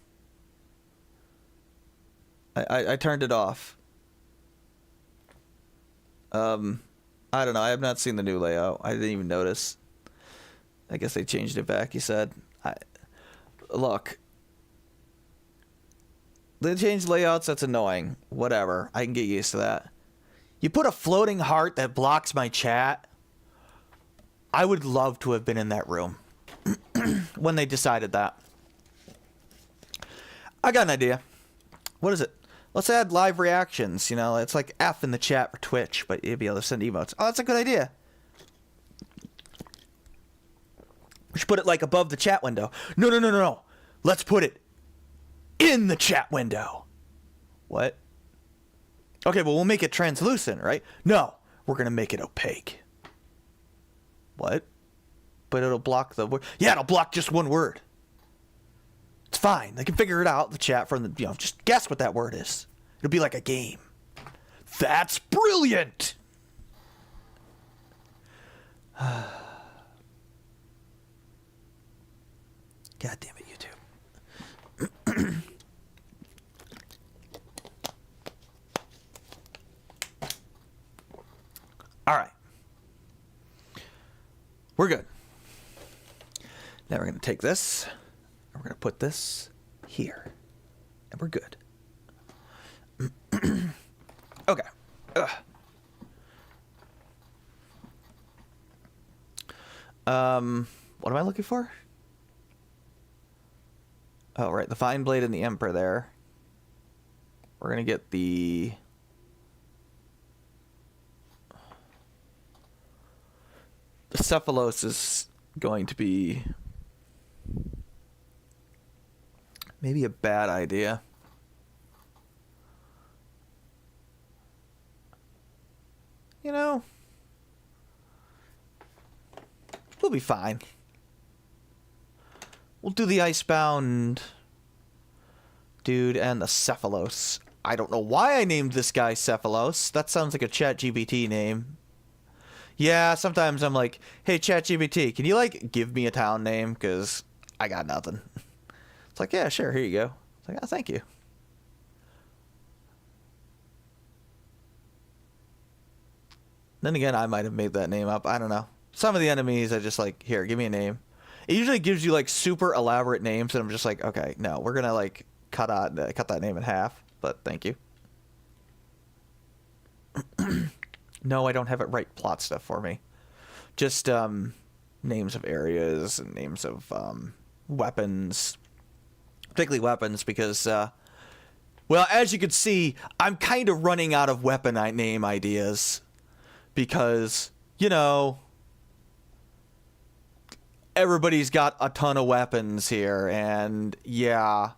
I turned it off. I don't know. I have not seen the new layout. I didn't even notice. I guess they changed it back, you said. Look. They changed layouts, that's annoying. Whatever. I can get used to that. You put a floating heart that blocks my chat. I would love to have been in that room when they decided that. I got an idea. What is it? Let's add live reactions. You know, it's like F in the chat for Twitch, but you'll be able to send emotes. Oh, that's a good idea. We should put it like above the chat window. No. Let's put it in the chat window. What? Okay, well, we'll make it translucent, right? No, we're going to make it opaque. What? But it'll block the word. Yeah, it'll block just one word. It's fine. They can figure it out, the chat, from the, just guess what that word is. It'll be like a game. That's brilliant! God damn it, YouTube. All right. We're good. Now we're going to take this, and we're going to put this here, and we're good. Okay. What am I looking for? Oh, right, the Fine Blade and the Emperor there. We're going to get the... The Cephalos is going to be maybe a bad idea. You know, we'll be fine. We'll do the Icebound dude and the Cephalos. I don't know why I named this guy Cephalos. That sounds like a ChatGPT name. Yeah, sometimes I'm like, hey, ChatGPT, can you, like, give me a town name? Because I got nothing. It's like, yeah, sure, here you go. It's like, oh, thank you. Then again, I might have made that name up. I don't know. Some of the enemies, I just like, here, give me a name. It usually gives you, like, super elaborate names, and I'm just like, okay, no, we're going to, like, cut that name in half, but thank you. No, I don't have it right plot stuff for me. just names of areas and names of weapons, particularly weapons, because well, as you can see, I'm kind of running out of weapon name ideas because, you know, everybody's got a ton of weapons here, and yeah.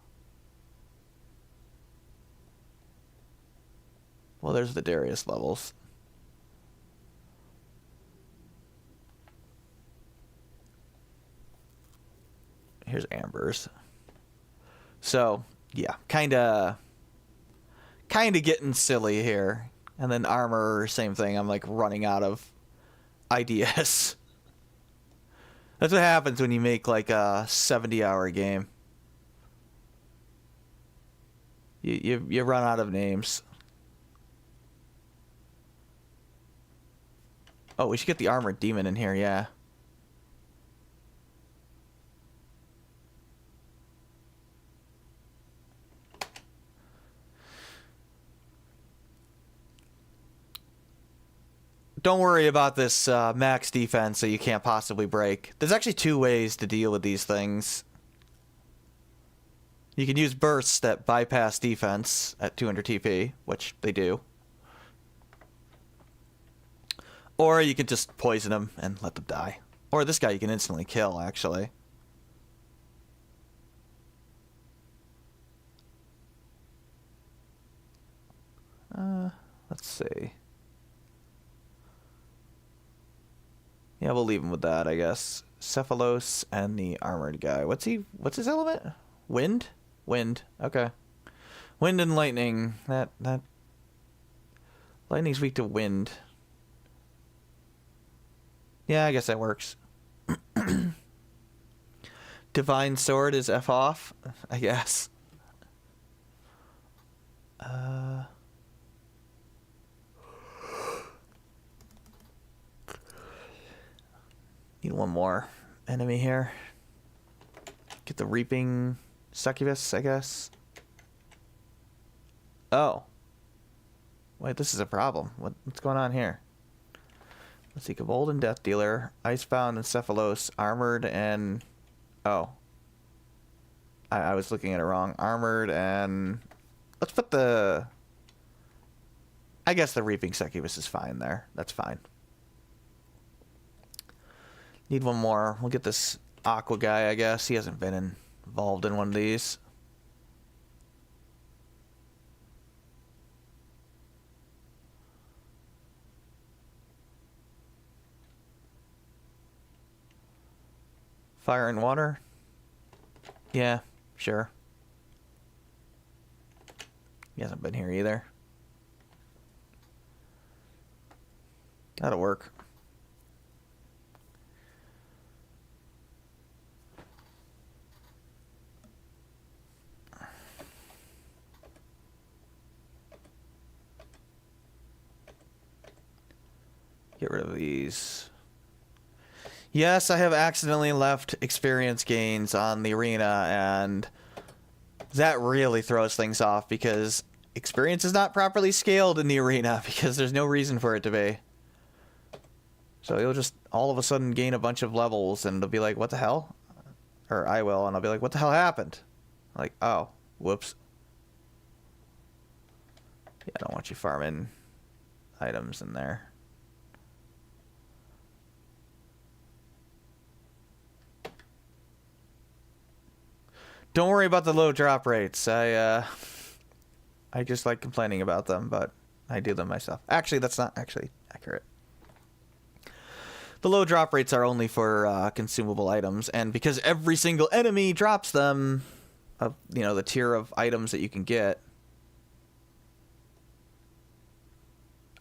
Well, there's the Darius levels. Here's Amber's. So, yeah, kind of getting silly here. And then armor, same thing. I'm like running out of ideas. That's what happens when you make like a 70-hour game. You run out of names. Oh, we should get the armored demon in here, yeah. Don't worry about this max defense that you can't possibly break. There's actually 2 ways to deal with these things. You can use bursts that bypass defense at 200 TP, which they do. Or you can just poison them and let them die. Or this guy you can instantly kill, actually. Let's see. Yeah, we'll leave him with that, I guess. Cephalos and the armored guy. What's his element? Wind? Wind. Okay. Wind and lightning. That lightning's weak to wind. Yeah, I guess that works. Divine sword is F off, I guess. Need one more enemy here. Get the reaping succubus, I guess. Oh. Wait, this is a problem. What's going on here? Let's see, Kobold and Death Dealer, Icebound and Cephalos, Armored and... Oh. I was looking at it wrong. Armored and... Let's put the... I guess the Reaping Succubus is fine there. That's fine. Need one more. We'll get this Aqua guy, I guess. He hasn't been involved in one of these. Fire and water? Yeah, sure. He hasn't been here either. That'll work. Get rid of these. Yes, I have accidentally left experience gains on the arena, and that really throws things off because experience is not properly scaled in the arena because there's no reason for it to be. So you'll just all of a sudden gain a bunch of levels, and it'll be like, what the hell? Or I will, and I'll be like, what the hell happened? Like, oh, whoops. Yeah, I don't want you farming items in there. Don't worry about the low drop rates. I just like complaining about them, but I do them myself. Actually, that's not actually accurate. The low drop rates are only for consumable items, and because every single enemy drops them, you know, the tier of items that you can get,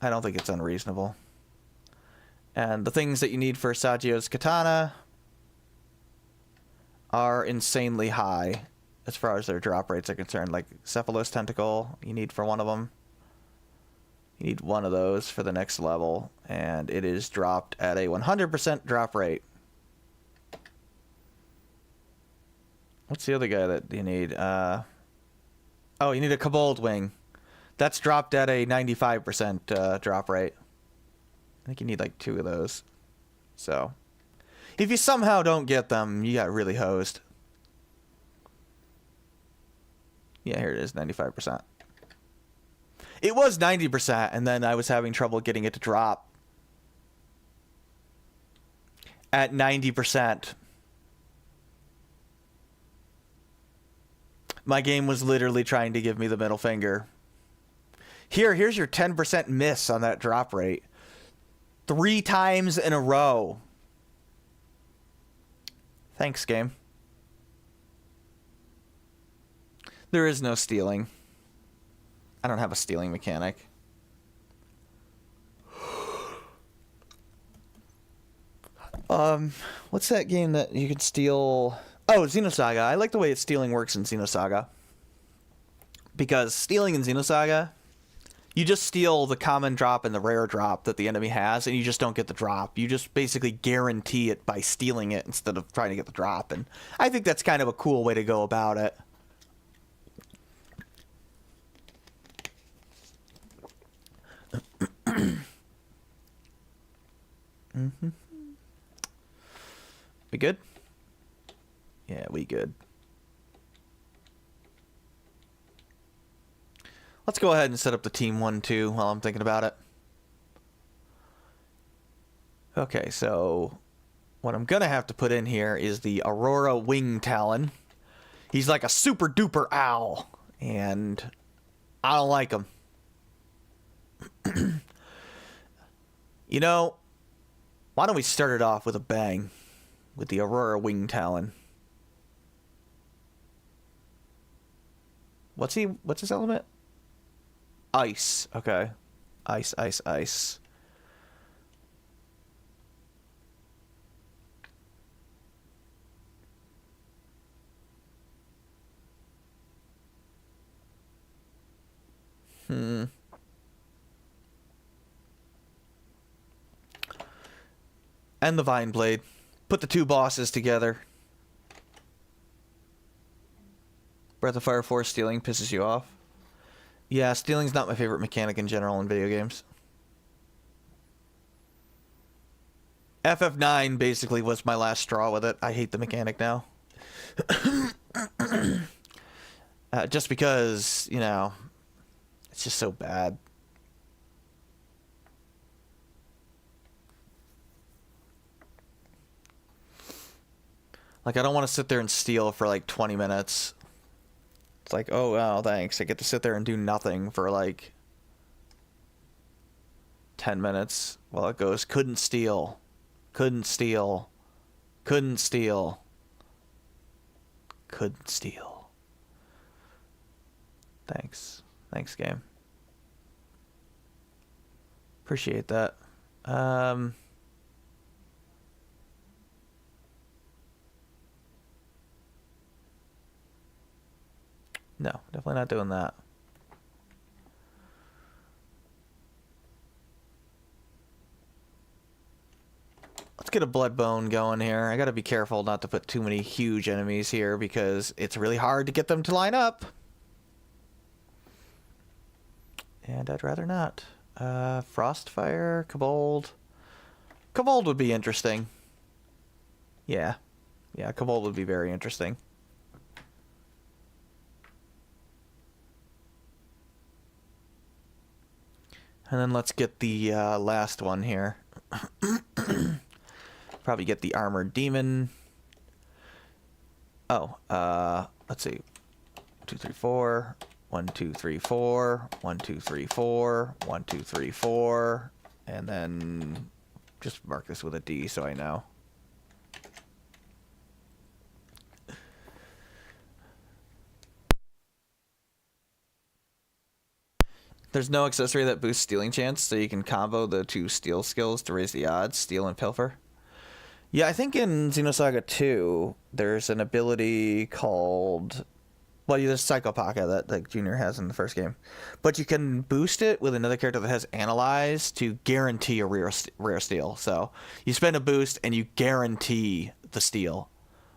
I don't think it's unreasonable. And the things that you need for Saggio's katana are insanely high as far as their drop rates are concerned. Like Cephalos Tentacle, you need for one of them. You need one of those for the next level, and it is dropped at a 100% drop rate. What's the other guy that you need? Oh, you need a Kobold Wing. That's dropped at a 95% drop rate. I think you need like 2 of those. So, if you somehow don't get them, you got really hosed. Yeah, here it is, 95%. It was 90%, and then I was having trouble getting it to drop at 90%. My game was literally trying to give me the middle finger. Here's your 10% miss on that drop rate. 3 times in a row. Thanks, game. There is no stealing. I don't have a stealing mechanic. What's that game that you could steal? Oh, Xenosaga. I like the way stealing works in Xenosaga. Because stealing in Xenosaga, you just steal the common drop and the rare drop that the enemy has, and you just don't get the drop. You just basically guarantee it by stealing it instead of trying to get the drop. And I think that's kind of a cool way to go about it. Mm-hmm. We good? Yeah, we good. Let's go ahead and set up the team 1-2 while I'm thinking about it. Okay, so what I'm gonna have to put in here is the Aurora Wing Talon. He's like a super duper owl, and I don't like him. You know, why don't we start it off with a bang with the Aurora Wing Talon? What's his element? Ice. Okay. Ice, ice, ice. And the Vine Blade. Put the 2 bosses together. Breath of Fire Force stealing pisses you off. Yeah, stealing's not my favorite mechanic in general in video games. FF9 basically was my last straw with it. I hate the mechanic now. Just because, you know, it's just so bad. Like, I don't want to sit there and steal for like 20 minutes. It's like, oh, well, thanks. I get to sit there and do nothing for like 10 minutes while it goes, couldn't steal. Couldn't steal. Couldn't steal. Couldn't steal. Thanks. Thanks, game. Appreciate that. No, definitely not doing that. Let's get a Bloodbone going here. I gotta be careful not to put too many huge enemies here because it's really hard to get them to line up. And I'd rather not. Frostfire, Kobold. Kobold would be interesting. Yeah. Yeah, Kobold would be very interesting. And then let's get the last one here. Probably get the Armored Demon. Oh, let's see. 2, 3, 4. 1, 2, 3, 4. 1, 2, 3, 4. 1, 2, 3, 4. And then just mark this with a D so I know. There's no accessory that boosts stealing chance, so you can combo the 2 steal skills to raise the odds, steal and pilfer. Yeah, I think in Xenosaga 2, there's an ability called... Well, there's Psycho Pocket that like Junior has in the first game. But you can boost it with another character that has Analyze to guarantee a rare steal. So you spend a boost and you guarantee the steal,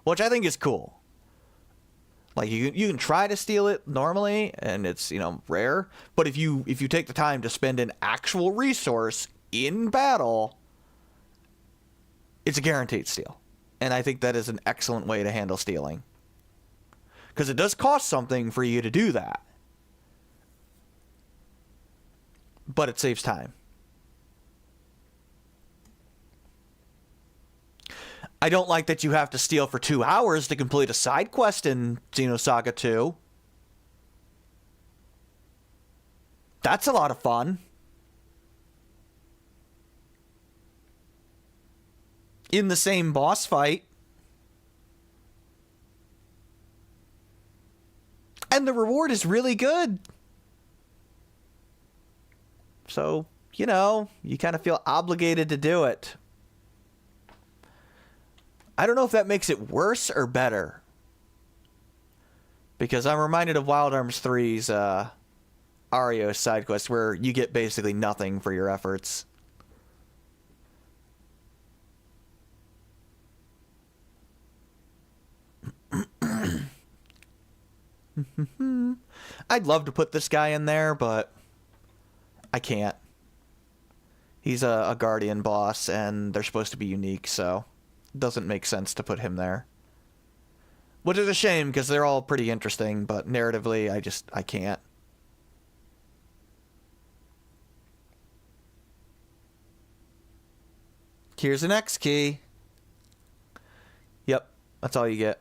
which I think is cool. Like you can try to steal it normally, and it's, you know, rare. But if you take the time to spend an actual resource in battle, it's a guaranteed steal. And I think that is an excellent way to handle stealing. Because it does cost something for you to do that. But it saves time. I don't like that you have to steal for 2 hours to complete a side quest in Xenosaga 2. That's a lot of fun. In the same boss fight. And the reward is really good. So, you know, you kind of feel obligated to do it. I don't know if that makes it worse or better. Because I'm reminded of Wild Arms 3's Ario side quest where you get basically nothing for your efforts. I'd love to put this guy in there, but I can't. He's a Guardian boss, and they're supposed to be unique, so it doesn't make sense to put him there. Which is a shame, because they're all pretty interesting, but narratively, I can't. Here's an X key. Yep, that's all you get.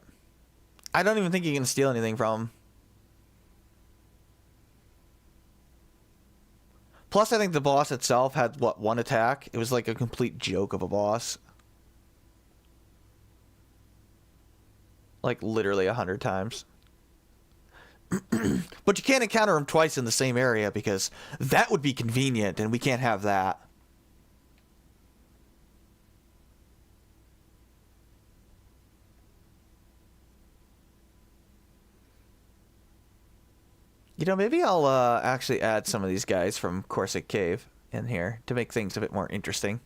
I don't even think you can steal anything from him. Plus, I think the boss itself had, what, 1 attack? It was like a complete joke of a boss. Like, literally 100 times. But you can't encounter him twice in the same area, because that would be convenient, and we can't have that. You know, maybe I'll actually add some of these guys from Corsic Cave in here to make things a bit more interesting.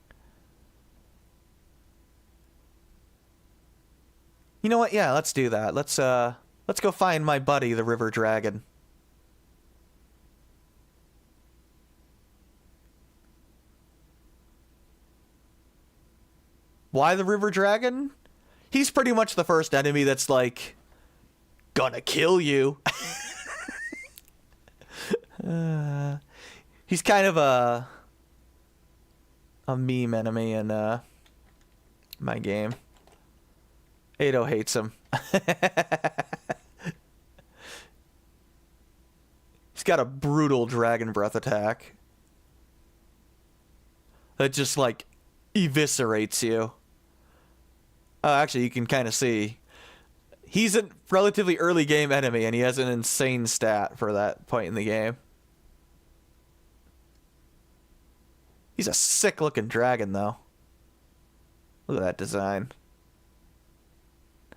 You know what? Yeah, let's do that. Let's go find my buddy, the River Dragon. Why the River Dragon? He's pretty much the first enemy that's like gonna kill you. He's kind of a meme enemy in my game. Ado hates him. He's got a brutal dragon breath attack that just like eviscerates you. Actually, you can kind of see he's a relatively early game enemy, and he has an insane stat for that point in the game. He's a sick-looking dragon, though. Look at that design.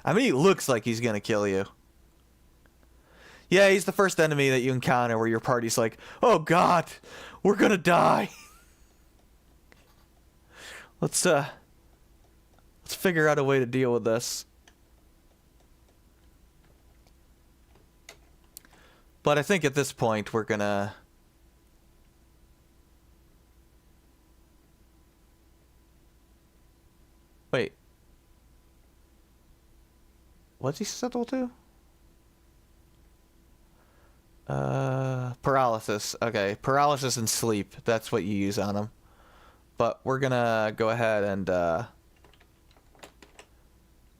I mean, he looks like he's gonna kill you. Yeah, he's the first enemy that you encounter where your party's like, oh god, we're gonna die. Let's figure out a way to deal with this. But I think at this point we're gonna... Wait. What's he susceptible to? Paralysis. Okay, paralysis and sleep. That's what you use on him. But we're gonna go ahead and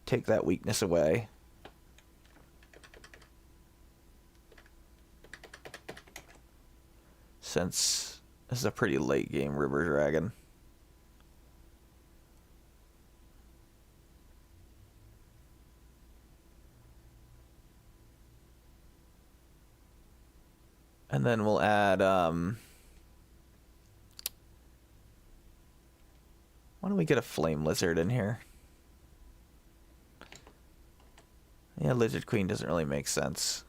take that weakness away. Since this is a pretty late game River Dragon. And then we'll add, why don't we get a flame lizard in here? Yeah, Lizard Queen doesn't really make sense.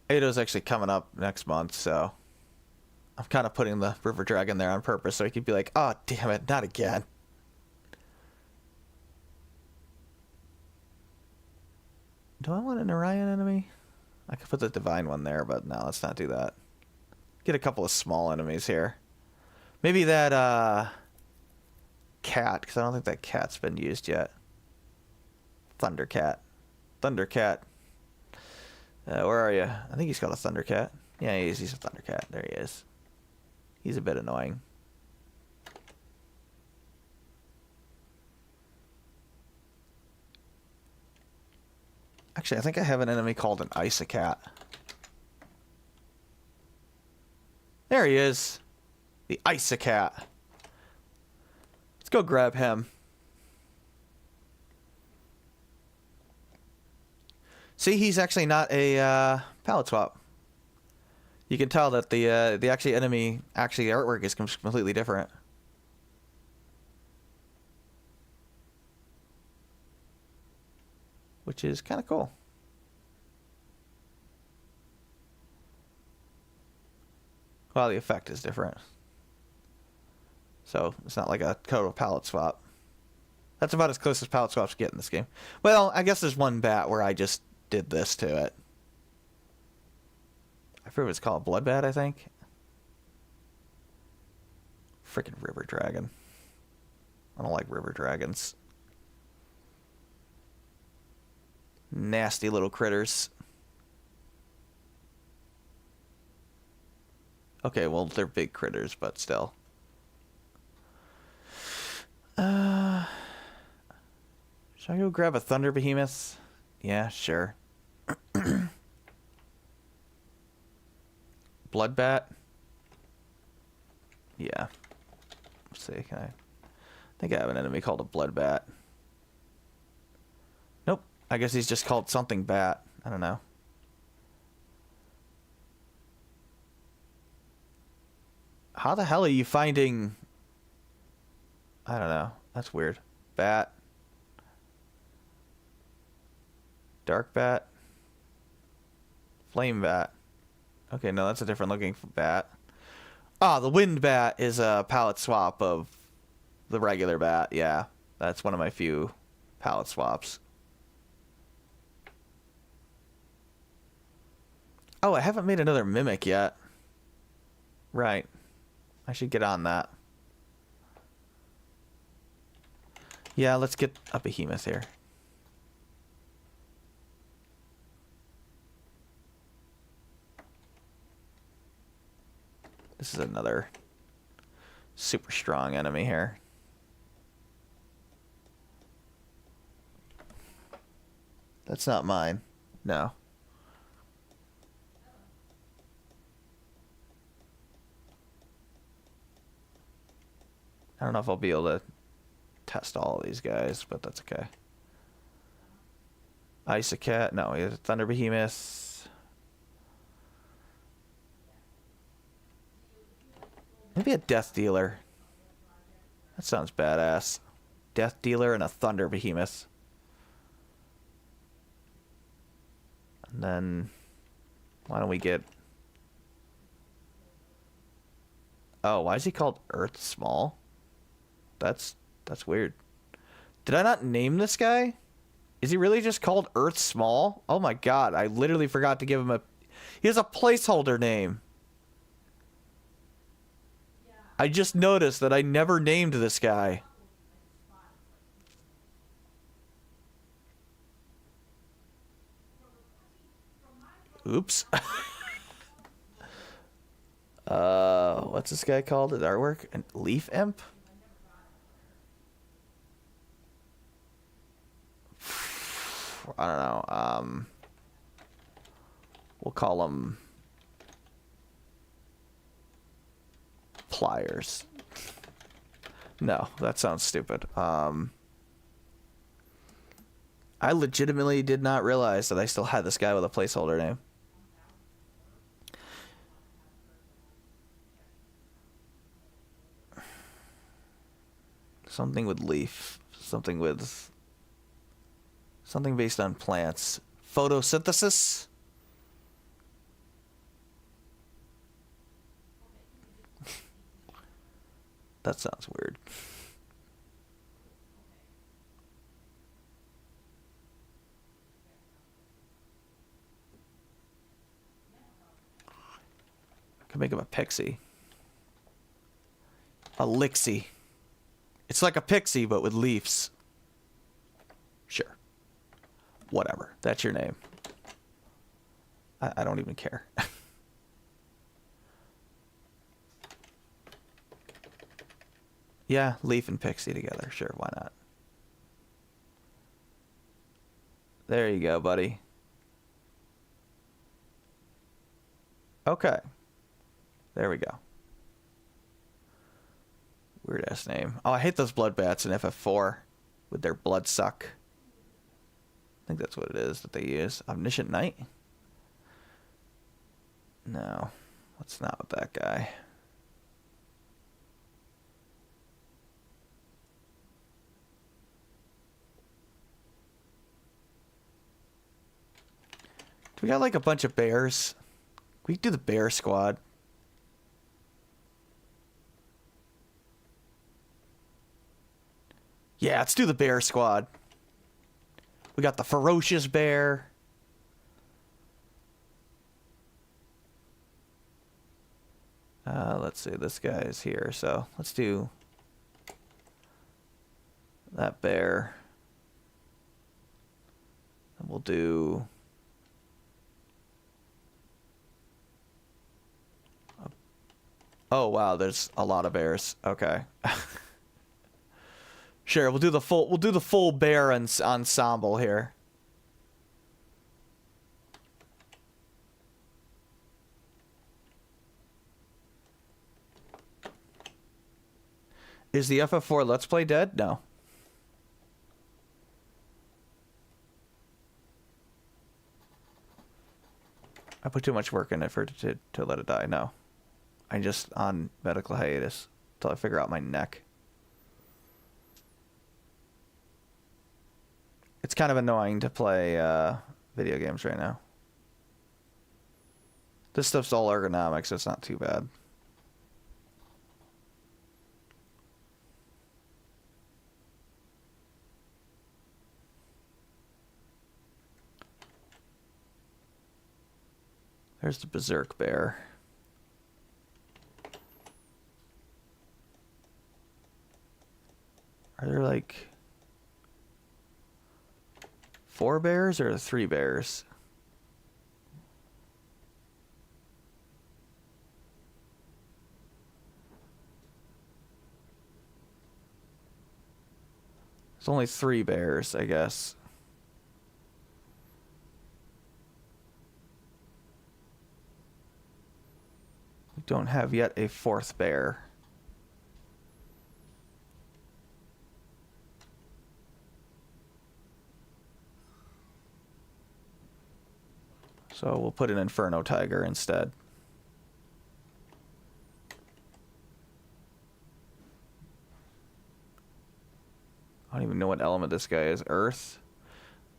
Ado's actually coming up next month, so I'm kind of putting the River Dragon there on purpose so he could be like, oh, damn it, not again. Do I want an Orion enemy? I could put the Divine one there, but no, let's not do that. Get a couple of small enemies here. Maybe that cat, because I don't think that cat's been used yet. Thundercat. Thundercat. Where are you? I think he's called a Thundercat. Yeah, he's a Thundercat. There he is. He's a bit annoying. Actually, I think I have an enemy called an Isocat. There he is. The Isocat. Let's go grab him. See, he's actually not a palette swap. You can tell that the actually enemy artwork is completely different. Which is kind of cool. Well, the effect is different. So, it's not like a total palette swap. That's about as close as palette swaps get in this game. Well, I guess there's one bat where I just did this to it. I forget what it's called. Blood bat, I think? Freaking river dragon. I don't like river dragons. Nasty little critters. Okay, well, they're big critters, but still. Should I go grab a thunder behemoth? Yeah, sure. Bloodbat? Yeah. Let's see, can I think I have an enemy called a Bloodbat. Nope. I guess he's just called something bat. I don't know. How the hell are you finding... I don't know. That's weird. Bat. Dark bat. Flame bat. Okay, no, that's a different looking bat. Ah, the wind bat is a palette swap of the regular bat. Yeah, that's one of my few palette swaps. Oh, I haven't made another mimic yet. Right. I should get on that. Yeah, let's get a behemoth here. This is another super strong enemy here. That's not mine. No. I don't know if I'll be able to test all of these guys, but that's okay. Isocat. No, he has a Thunder Behemoth. Maybe a Death Dealer. That sounds badass. Death Dealer and a Thunder Behemoth. And then... why don't we get... oh, why is he called Earth Small? That's weird. Did I not name this guy? Is he really just called Earth Small? Oh my god, I literally forgot to give him a... he has a placeholder name. I just noticed that I never named this guy. Oops. What's this guy called? His artwork? An Leaf Imp? I don't know. We'll call him Pliers. No, that sounds stupid. I legitimately did not realize that I still had this guy with a placeholder name. Something with leaf. Something with... something based on plants. Photosynthesis? That sounds weird. Can make him a pixie. A Lixie. It's like a pixie, but with leaves. Sure. Whatever. That's your name. I don't even care. Yeah, leaf and pixie together. Sure, why not? There you go, buddy. Okay. There we go. Weird ass name. Oh, I hate those blood bats in FF4 with their blood suck. I think that's what it is that they use. Omniscient Knight? No. What's not with that guy? We got like a bunch of bears. We can do the bear squad. Yeah, let's do the bear squad. We got the ferocious bear. Let's see, this guy is here, so let's do that bear. And we'll do... Oh wow, there's a lot of bears. Okay. Sure, we'll do the full bear ensemble here. Is the FF4 Let's Play dead? No. I put too much work in it for it to let it die. No. I'm just on medical hiatus until I figure out my neck. It's kind of annoying to play video games right now. This stuff's all ergonomics, so it's not too bad. There's the Berserk Bear. Are there like 4 bears or 3 bears? There's only 3 bears, I guess. We don't have yet a 4th bear. So we'll put an Inferno Tiger instead. I don't even know what element this guy is. Earth,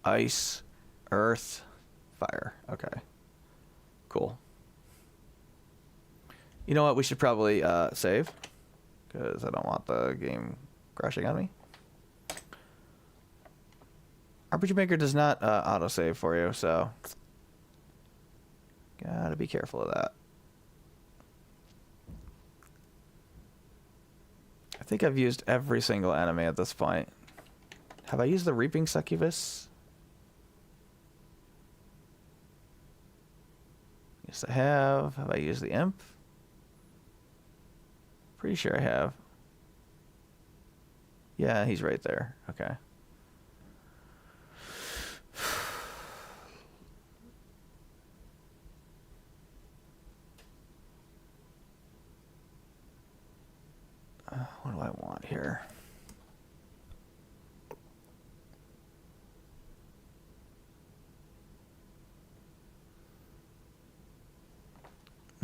ice, earth, fire. Okay. Cool. You know what? We should probably save, because I don't want the game crashing on me. RPG Maker does not autosave for you, so gotta be careful of that. I think I've used every single enemy at this point. Have I used the Reaping Succubus? Yes, I have. Have I used the Imp? Pretty sure I have. Yeah, he's right there. Okay. What do I want here?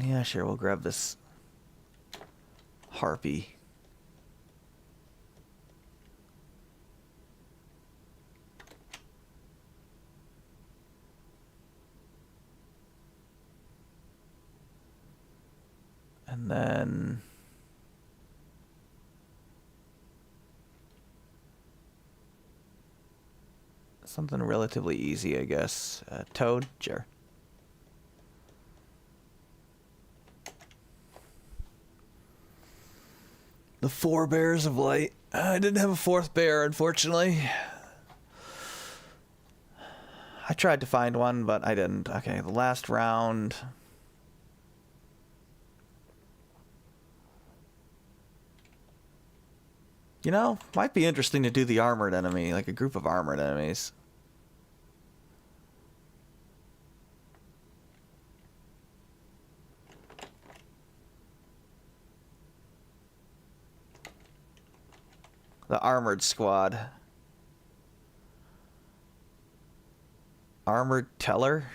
Yeah, sure, we'll grab this harpy. And then something relatively easy, I guess. Toad, sure. The 4 bears of light. I didn't have a 4th bear, unfortunately. I tried to find one, but I didn't. Okay, the last round. You know, might be interesting to do the armored enemy, like a group of armored enemies. The armored squad. Armored teller?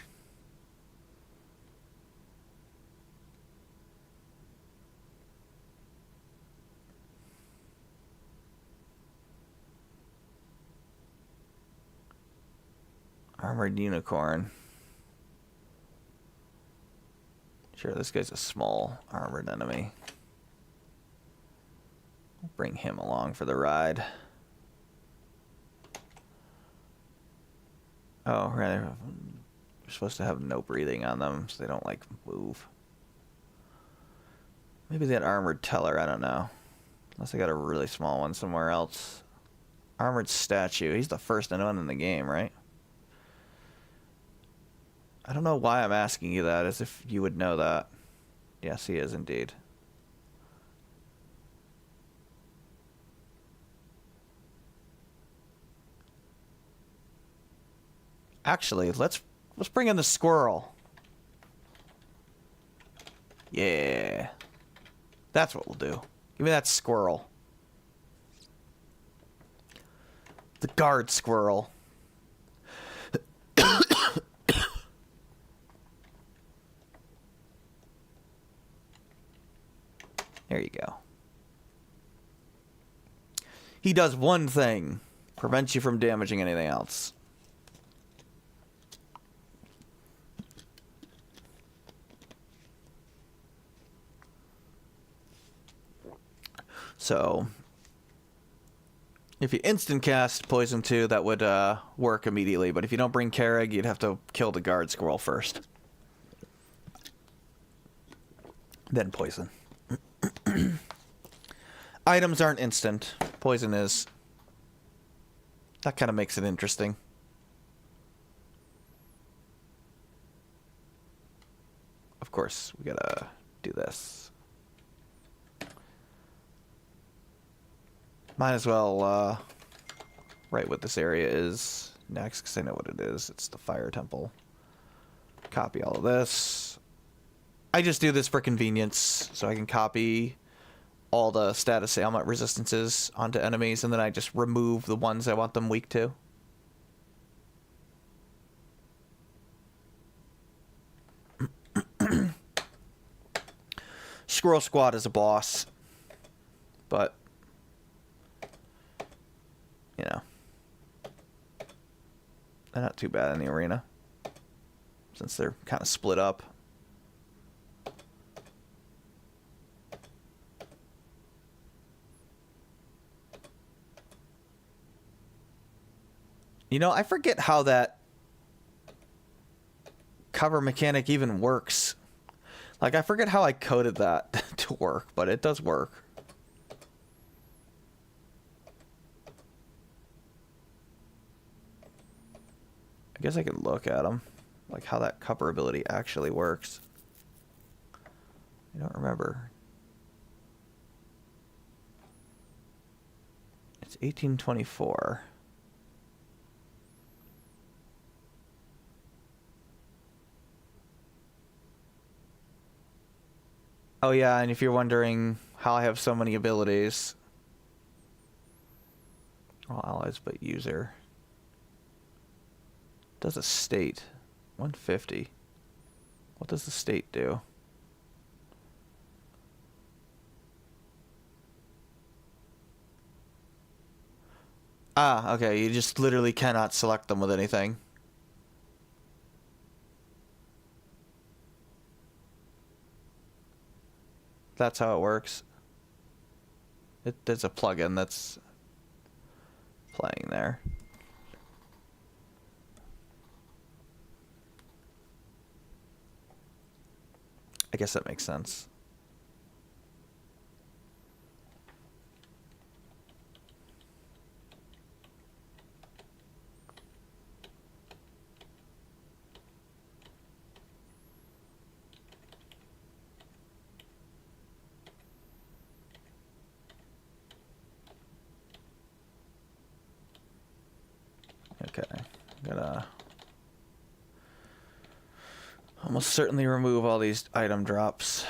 Armored unicorn. Sure, this guy's a small armored enemy. We'll bring him along for the ride. Oh, right. They're supposed to have no breathing on them, so they don't, like, move. Maybe that armored teller, I don't know. Unless I got a really small one somewhere else. Armored statue. He's the first one in the game, right? I don't know why I'm asking you that, as if you would know that. Yes, he is indeed. Actually, let's bring in the squirrel. Yeah. That's what we'll do. Give me that squirrel. The guard squirrel. There you go. He does one thing. Prevents you from damaging anything else. So, if you instant cast Poison 2, that would work immediately. But if you don't bring Carrag, you'd have to kill the guard squirrel first. Then Poison. Items aren't instant. Poison is. That kind of makes it interesting. Of course, we gotta do this. Might as well write what this area is next, because I know what it is. It's the Fire Temple. Copy all of this. I just do this for convenience, so I can copy all the status ailment resistances onto enemies, and then I just remove the ones I want them weak to. Squirrel Squad is a boss, but you know, they're not too bad in the arena since they're kind of split up. You know, I forget how that cover mechanic even works. Like, I forget how I coded that to work, but it does work. I guess I can look at them, like how that cover ability actually works. I don't remember. It's 1824. Oh yeah, and if you're wondering how I have so many abilities, all allies but user. Does a state 150? What does the state do? Ah, okay, you just literally cannot select them with anything. That's how it works. There's a plugin that's playing there. I guess that makes sense. Okay, gotta almost certainly remove all these item drops.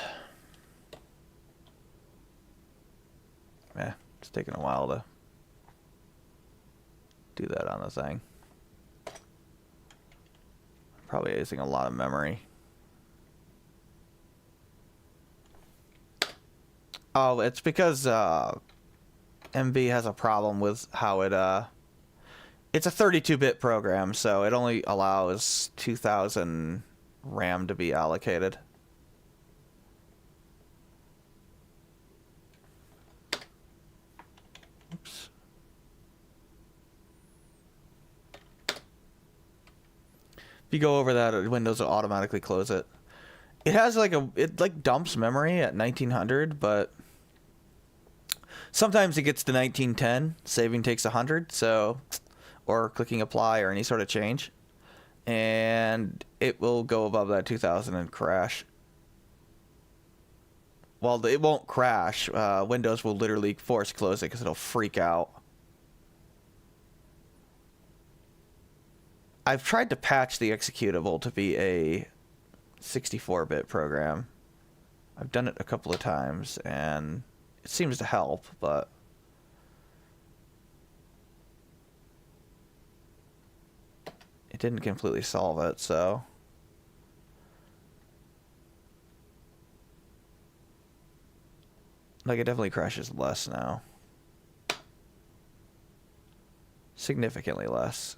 It's taking a while to do that on the thing. Probably using a lot of memory. Oh, it's because MV has a problem with how it it's a 32-bit program, so it only allows 2000 RAM to be allocated. Oops. If you go over that, Windows will automatically close it. It has like it like dumps memory at 1900, but sometimes it gets to 1910, saving takes 100, so, or clicking apply or any sort of change, and it will go above that 2000 and crash. Well, it won't crash. Windows will literally force close it because it'll freak out. I've tried to patch the executable to be a 64-bit program. I've done it a couple of times, and it seems to help, but it didn't completely solve it, so like it definitely crashes less now. Significantly less.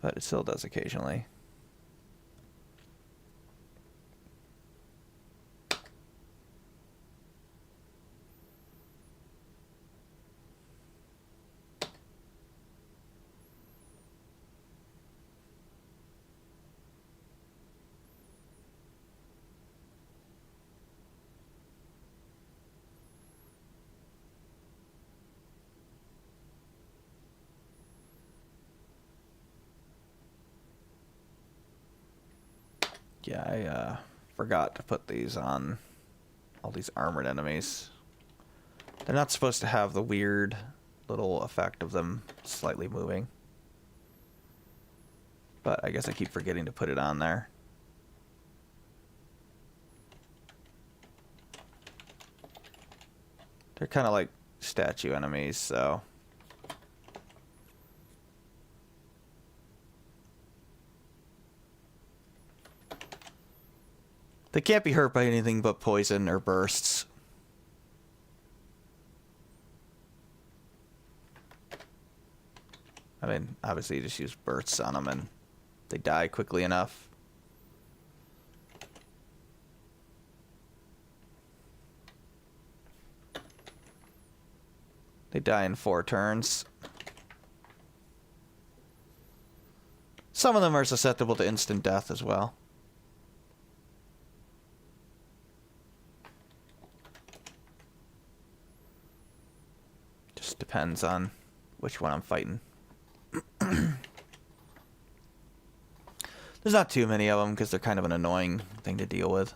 But it still does occasionally. Yeah, I forgot to put these on all these armored enemies. They're not supposed to have the weird little effect of them slightly moving. But I guess I keep forgetting to put it on there. They're kind of like statue enemies, so they can't be hurt by anything but poison or bursts. I mean, obviously you just use bursts on them and they die quickly enough. They die in 4 turns. Some of them are susceptible to instant death as well. Just depends on which one I'm fighting. There's not too many of them because they're kind of an annoying thing to deal with.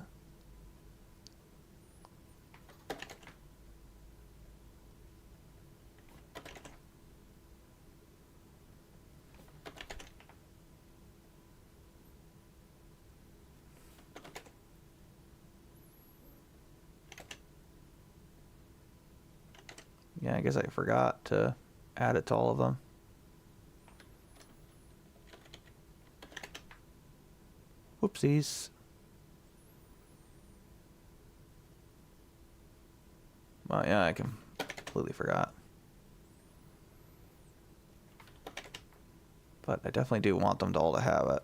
Yeah, I guess I forgot to add it to all of them. Whoopsies. Well, yeah, I completely forgot. But I definitely do want them all to have it.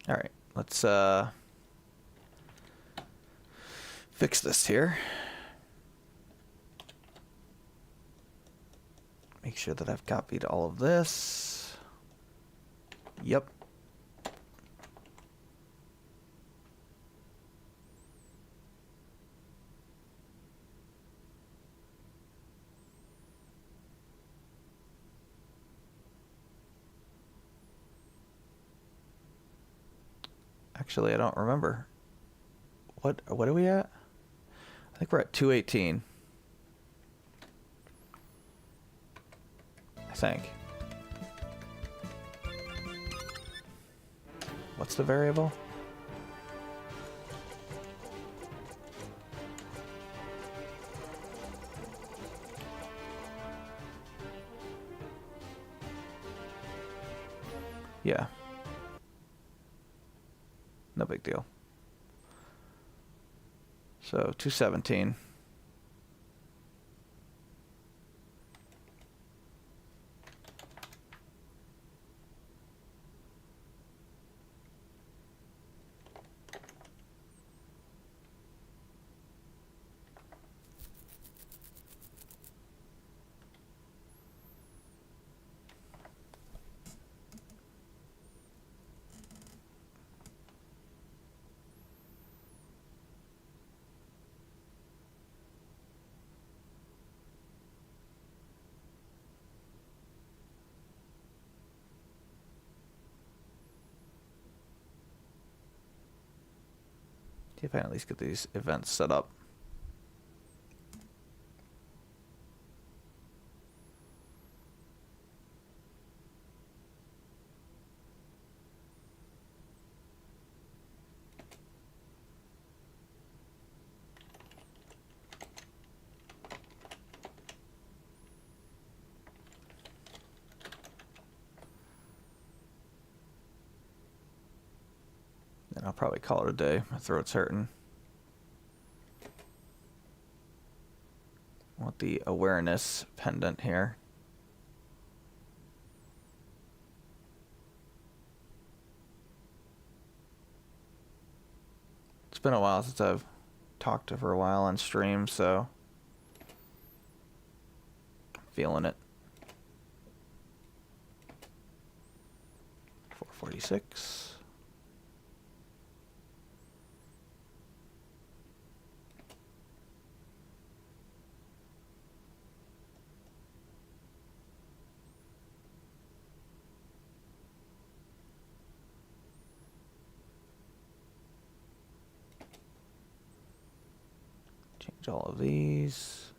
All right, let's fix this here. Make sure that I've copied all of this. Yep. Actually, I don't remember. What are we at? I think we're at 218. I think. What's the variable? Yeah. No big deal. So 217. See if I can at least get these events set up. And I'll probably call it a day. My throat's hurting. I want the awareness pendant here. It's been a while since I've talked to her for a while on stream, so I'm feeling it. 446. Change all of these.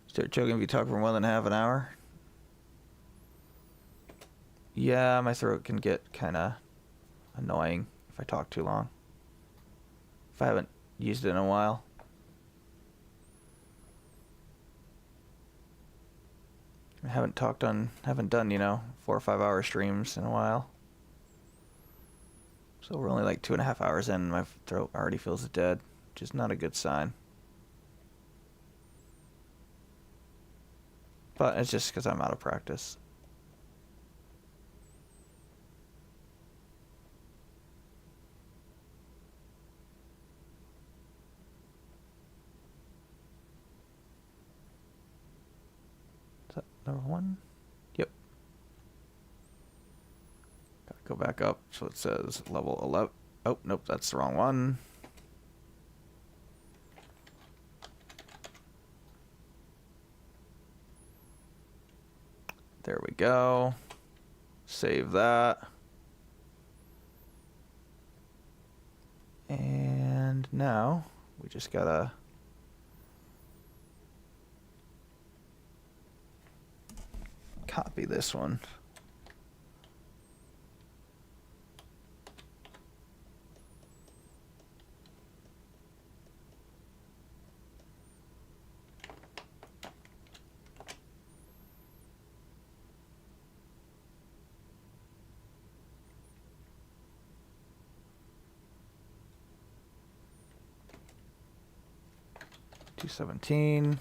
Start joking if you talk for more than half an hour. Yeah, my throat can get kind of annoying if I talk too long. If I haven't used it in a while. I haven't done, 4 or 5 hour streams in a while. So we're only like 2.5 hours in, and my throat already feels dead, which is not a good sign. But it's just because I'm out of practice. Is that number 1? Yep. Gotta go back up so it says level 11. Oh, nope, that's the wrong one. There we go. Save that. And now we just gotta copy this one. $217.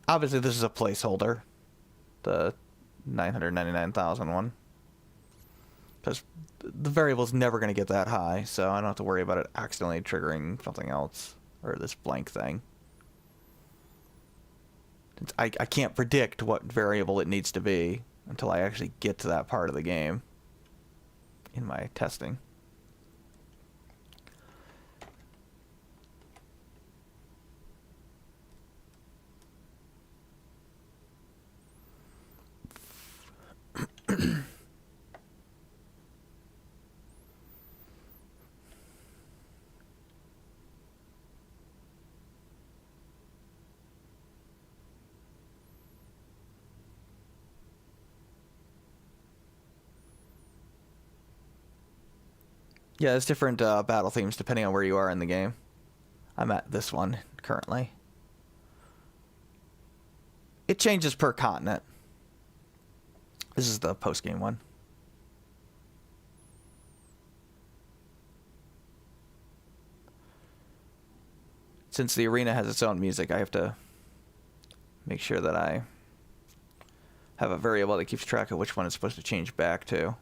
Obviously, this is a placeholder, the 999,000 one, because the variable's never going to get that high, so I don't have to worry about it accidentally triggering something else, or this blank thing. I can't predict what variable it needs to be until I actually get to that part of the game in my testing. Yeah, there's different battle themes depending on where you are in the game. I'm at this one currently. It changes per continent. This is the post-game one. Since the arena has its own music, I have to make sure that I have a variable that keeps track of which one it's supposed to change back to.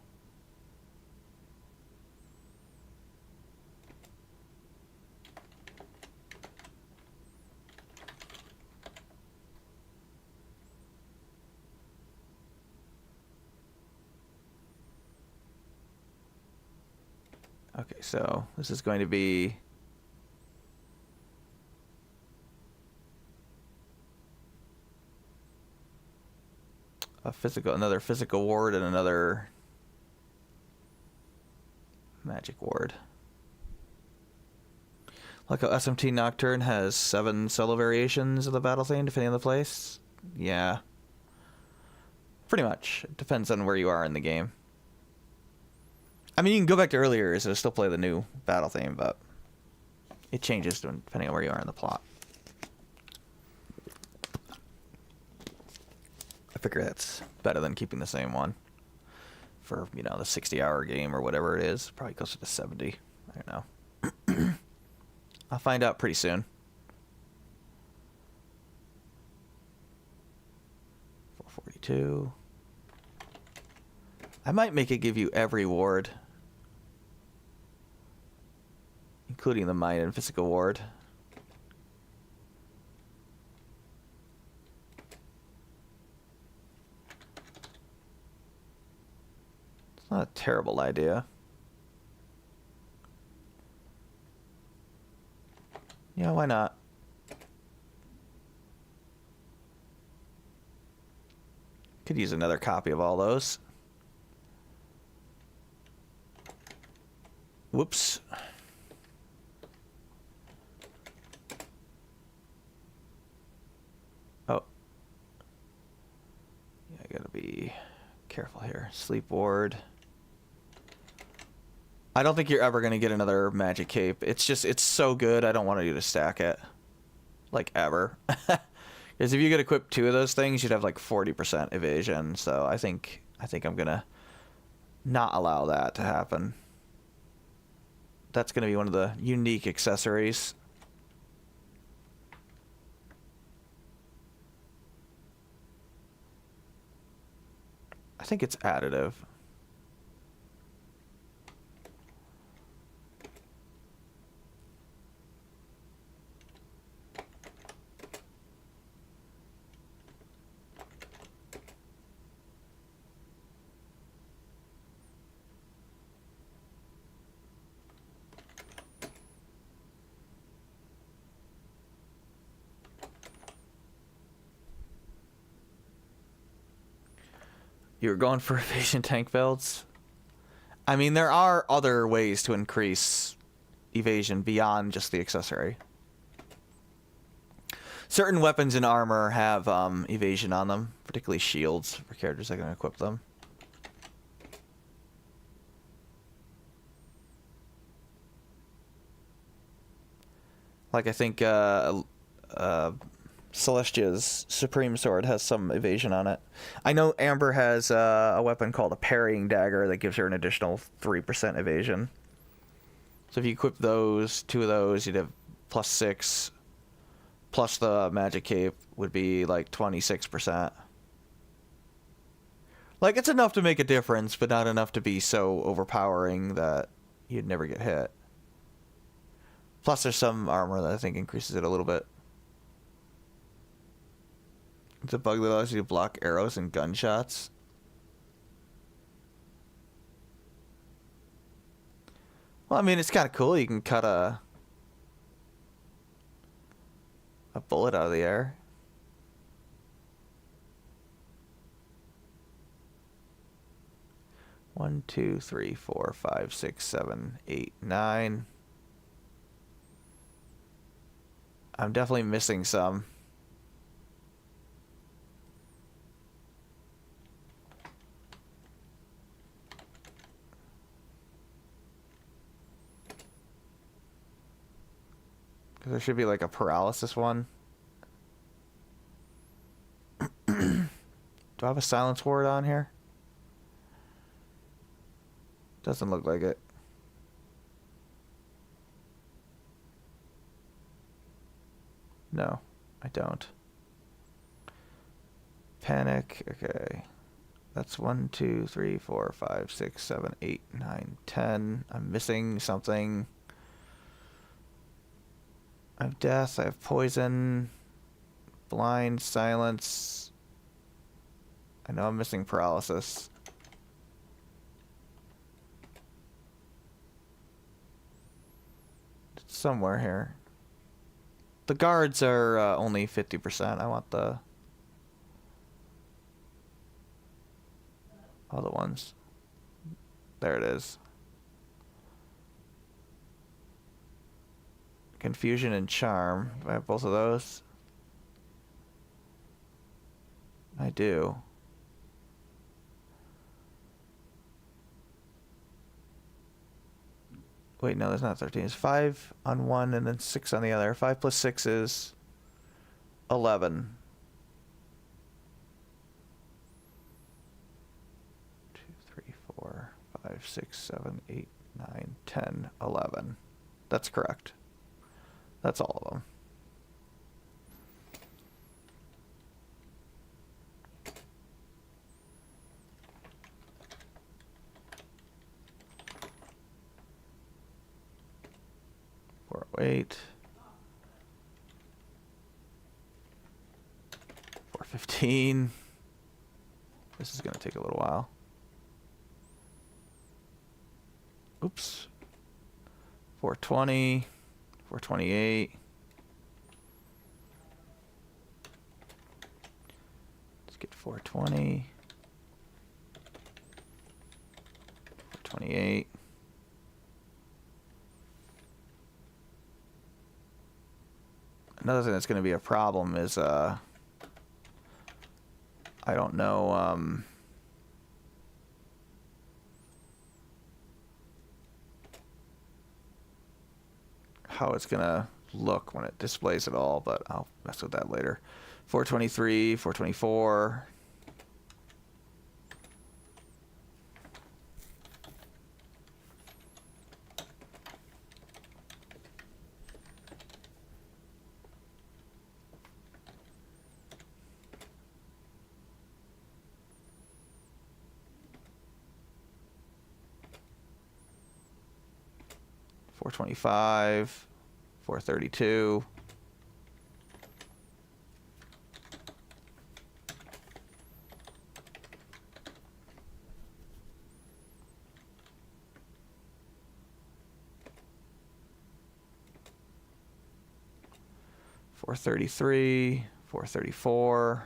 Okay, so this is going to be another physical ward and another magic ward. Like how SMT Nocturne has 7 solo variations of the battle theme depending on the place. Yeah. Pretty much. It depends on where you are in the game. I mean, you can go back to earlier years and still play the new battle theme, but it changes depending on where you are in the plot. I figure that's better than keeping the same one for, you know, the 60-hour game or whatever it is. Probably closer to 70. I don't know. I'll find out pretty soon. 442. I might make it give you every ward, including the mind and physical ward. It's not a terrible idea. Yeah, why not? Could use another copy of all those. Whoops. Oh. Yeah, I gotta be careful here. Sleep ward. I don't think you're ever gonna get another magic cape. It's just, it's so good, I don't want you to stack it. Like, ever. Because if you could equip 2 of those things, you'd have like 40% evasion. So I think I'm gonna not allow that to happen. That's gonna be one of the unique accessories. I think it's additive. You were going for evasion tank belts? I mean, there are other ways to increase evasion beyond just the accessory. Certain weapons and armor have evasion on them, particularly shields for characters that can equip them. Like, I think Celestia's Supreme Sword has some evasion on it. I know Amber has a weapon called a Parrying Dagger that gives her an additional 3% evasion. So if you equip those, 2 of those, you'd have +6. Plus the magic cape would be like 26%. Like, it's enough to make a difference, but not enough to be so overpowering that you'd never get hit. Plus there's some armor that I think increases it a little bit. It's a bug that allows you to block arrows and gunshots. Well, I mean, it's kind of cool. You can cut a bullet out of the air. 1, 2, 3, 4, 5, 6, 7, 8, 9. I'm definitely missing some. Because there should be like a paralysis one. Do I have a silence ward on here? Doesn't look like it. No, I don't. Panic, okay. That's 1, 2, 3, 4, 5, 6, 7, 8, 9, 10. I'm missing something. I have death, I have poison, blind, silence. I know I'm missing paralysis. It's somewhere here. The guards are only 50%. I want the other ones. There it is. Confusion and charm. Do I have both of those? I do. Wait, no, there's not 13. It's 5 on one and then 6 on the other. 5 plus 6 is 11. 2, 3, 4, 5, 6, 7, 8, 9, 10, 11. That's correct. That's all of them. Wait. 415. This is gonna take a little while. Oops. 420. 428. Let's get 420. 428. Another thing that's going to be a problem is I don't know how it's going to look when it displays it all, but I'll mess with that later. 423, 424. $425, $432. $433, $434.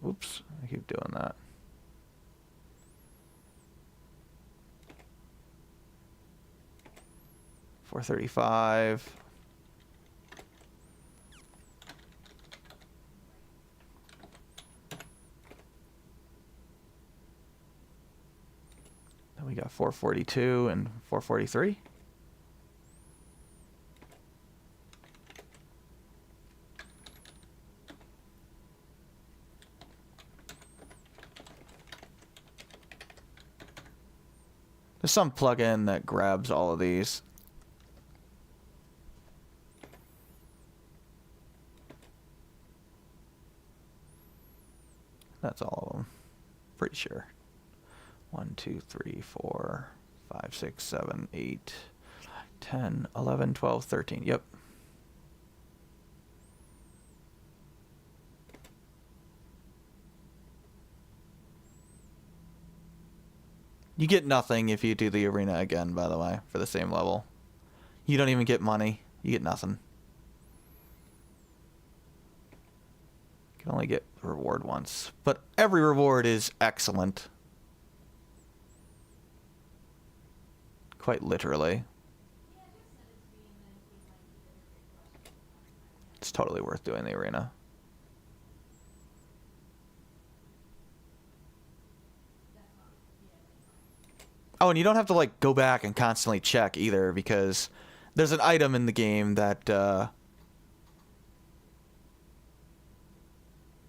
Oops, I keep doing that. $435. Then we got 442 and 443. There's some plugin that grabs all of these. That's all of them. Pretty sure. 1, 2, 3, 4, 5, 6, 7, 8, 10, 11, 12, 13. Yep. You get nothing if you do the arena again, by the way, for the same level. You don't even get money. You get nothing. You can only get the reward once. But every reward is excellent. Quite literally. It's totally worth doing the arena. Oh, and you don't have to like go back and constantly check either, because there's an item in the game that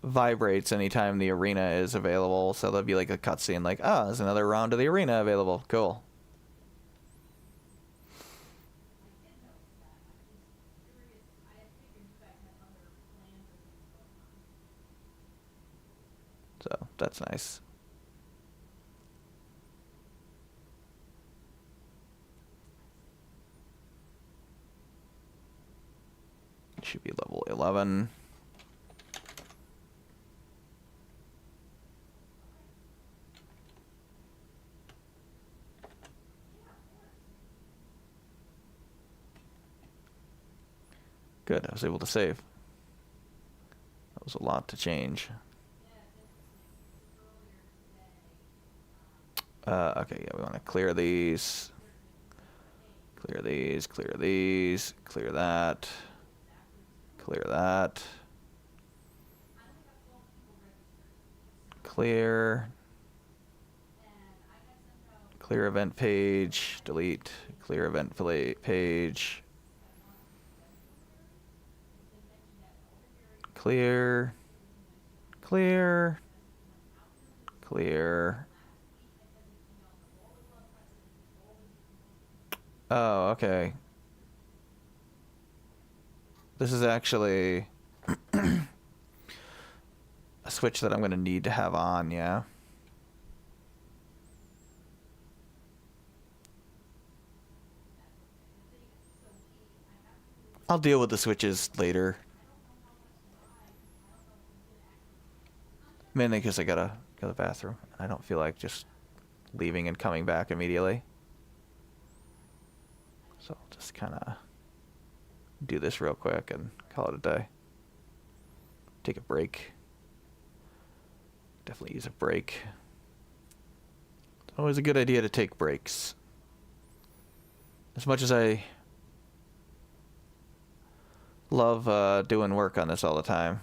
vibrates anytime the arena is available. So there'll be like a cutscene like, oh, there's another round of the arena available. Cool. So that's nice. It should be level 11. Good, I was able to save. That was a lot to change. Okay, yeah, we want to clear these. Clear these, clear these, clear that. Clear that. Clear. Clear event page. Delete. Clear event page. Clear. Clear. Clear. Oh, okay. This is actually a switch that I'm going to need to have on, yeah. I'll deal with the switches later. Mainly because I gotta go to the bathroom. I don't feel like just leaving and coming back immediately. So I'll just kind of do this real quick and call it a day. Take a break. Definitely use a break. It's always a good idea to take breaks. As much as I love doing work on this all the time,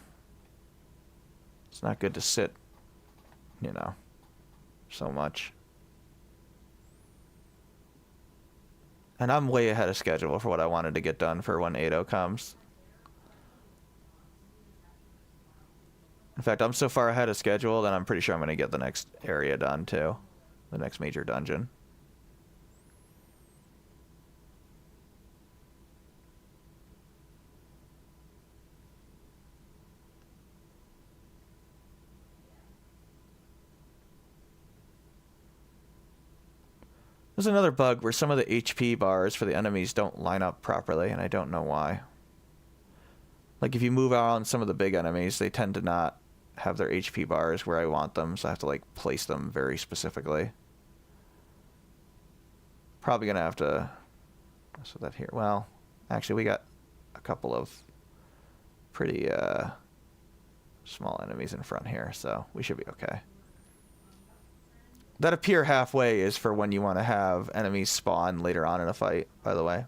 it's not good to sit, you know, so much. And I'm way ahead of schedule for what I wanted to get done for when 8.0 comes. In fact, I'm so far ahead of schedule that I'm pretty sure I'm going to get the next area done too. The next major dungeon. There's another bug where some of the HP bars for the enemies don't line up properly, and I don't know why. Like if you move out on some of the big enemies, they tend to not have their HP bars where I want them, so I have to like place them very specifically. Probably gonna have to so that here. Well, actually we got a couple of pretty small enemies in front here, so we should be okay. That appear halfway is for when you want to have enemies spawn later on in a fight, by the way.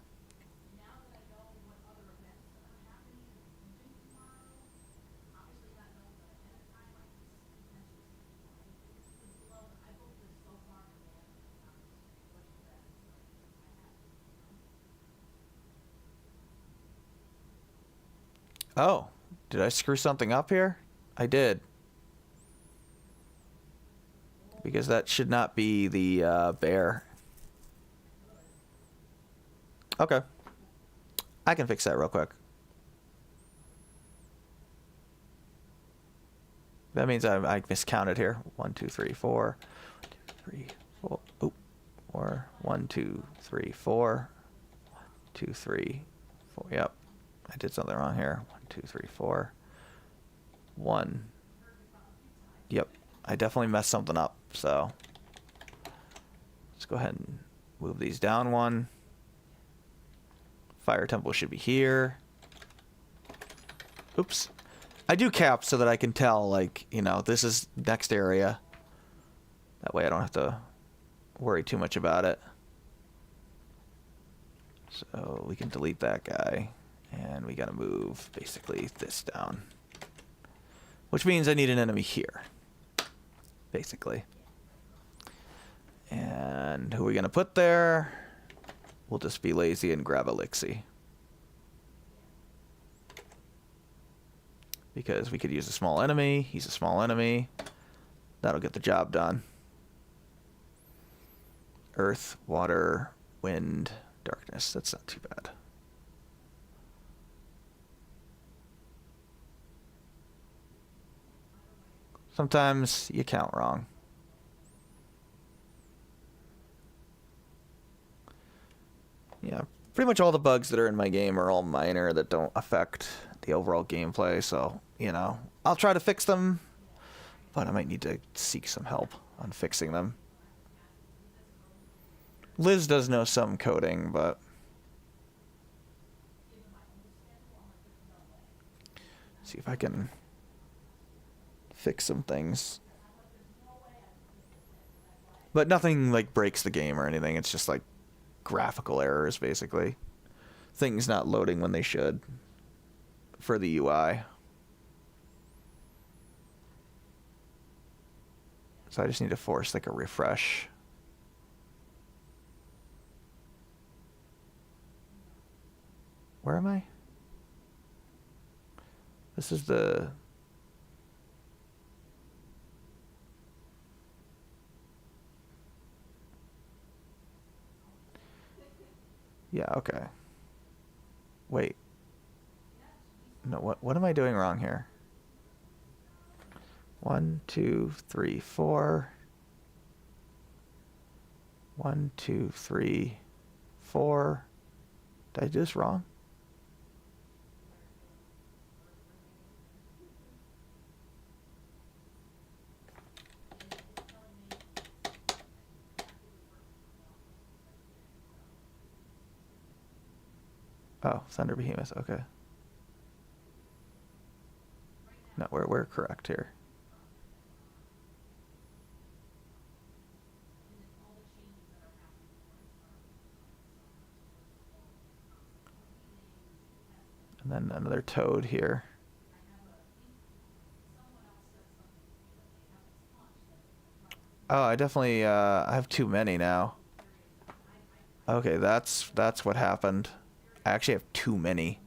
Oh, did I screw something up here? I did. Because that should not be the bear. Okay. I can fix that real quick. That means I miscounted here. 1, 2, 3, 4. 1, 2, 3, 4. Oh. Or 1, 2, 3, 4. 1, 2, 3, 4. Yep. I did something wrong here. 1, 2, 3, 4. 1. Yep. I definitely messed something up, so Let's go ahead and move these down one. Fire temple should be here. Oops. I do cap so that I can tell, like, you know, this is next area. That way I don't have to worry too much about it. So we can delete that guy. And we gotta move, basically, this down. Which means I need an enemy here. Basically. And who are we gonna put there? We'll just be lazy and grab Elixir. Because we could use a small enemy. He's a small enemy. That'll get the job done. Earth, water, wind, darkness. That's not too bad. Sometimes you count wrong. Yeah, pretty much all the bugs that are in my game are all minor that don't affect the overall gameplay, so, you know, I'll try to fix them, but I might need to seek some help on fixing them. Liz does know some coding, but see if I can fix some things. But nothing like breaks the game or anything. It's just like graphical errors, basically. Things not loading when they should for the UI. So I just need to force like a refresh. Where am I? This is the... Yeah, okay. Wait. No, what am I doing wrong here? 1, 2, 3, 4. 1, 2, 3, 4. Did I do this wrong? Oh, Thunder Behemoth, okay. No, we're correct here. And then another toad here. Oh, I definitely I have too many now. Okay, that's what happened. I actually have too many.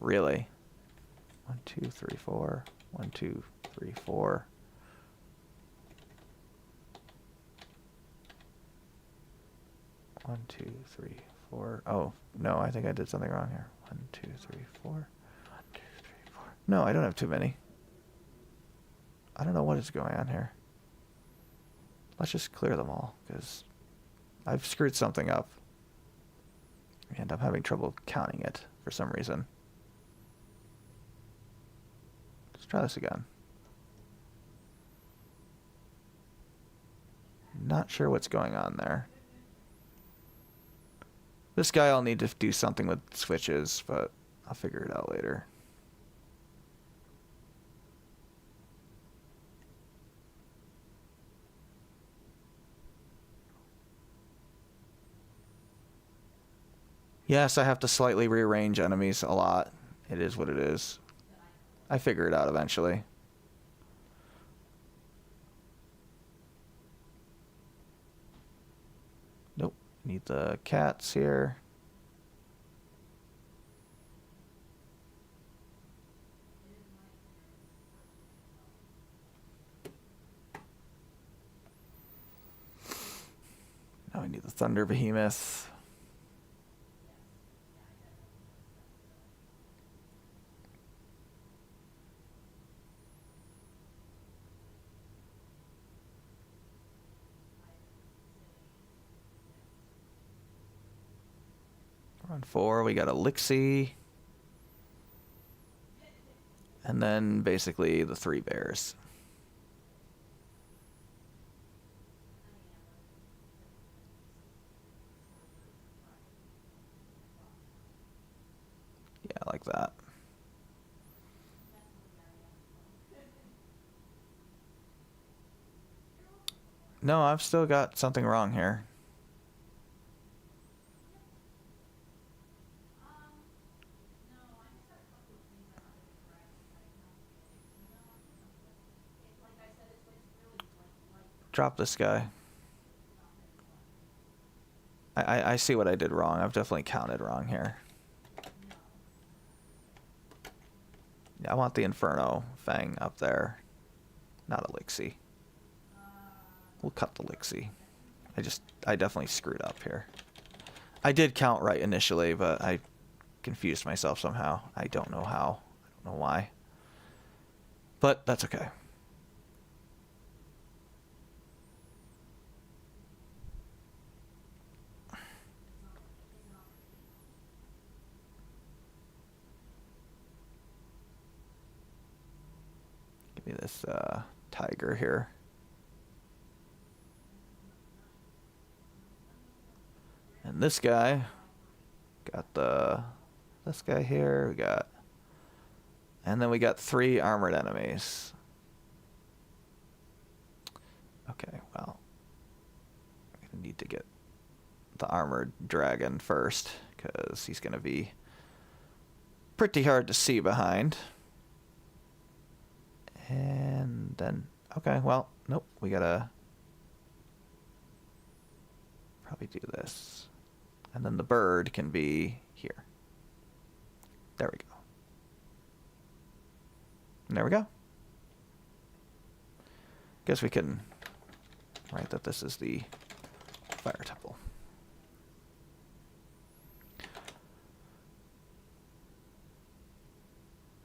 Really? 1, 2, 3, 4. 1, 2, 3, 4. One, 2, 3, 4. Oh, no, I think I did something wrong here. 1, 2, 3, 4. 1, 2, 3, 4. No, I don't have too many. I don't know what is going on here. Let's just clear them all, because I've screwed something up. And I'm having trouble counting it for some reason. Let's try this again. Not sure what's going on there. This guy I'll need to do something with switches, but I'll figure it out later. Yes, I have to slightly rearrange enemies a lot. It is what it is. I figure it out eventually. Nope. Need the cats here. Now I need the Thunder Behemoth. On 4, we got Elixir. And then basically the 3 bears. like that. No, I've still got something wrong here. Drop this guy. I see what I did wrong. I've definitely counted wrong here. Yeah, I want the Inferno Fang up there, not Elixir. We'll cut the Elixir. I definitely screwed up here. I did count right initially, but I confused myself somehow. I don't know how. I don't know why. But that's okay. Give me this tiger here. And this guy got this guy here. We got, and then we got 3 armored enemies. Okay, well, we need to get the armored dragon first because he's gonna be pretty hard to see behind. And then, okay, well, nope, we gotta probably do this. And then the bird can be here. There we go. And there we go. Guess we can write that this is the fire temple.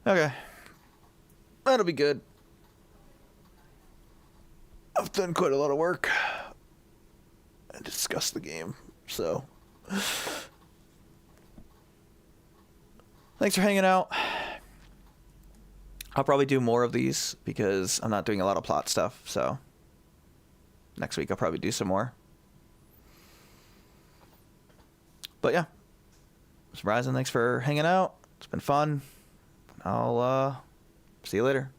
Okay. That'll be good. I've done quite a lot of work and discussed the game, so thanks for hanging out. I'll probably do more of these because I'm not doing a lot of plot stuff, so next week I'll probably do some more. But yeah, it's Ryzen. Thanks for hanging out. It's been fun. I'll see you later.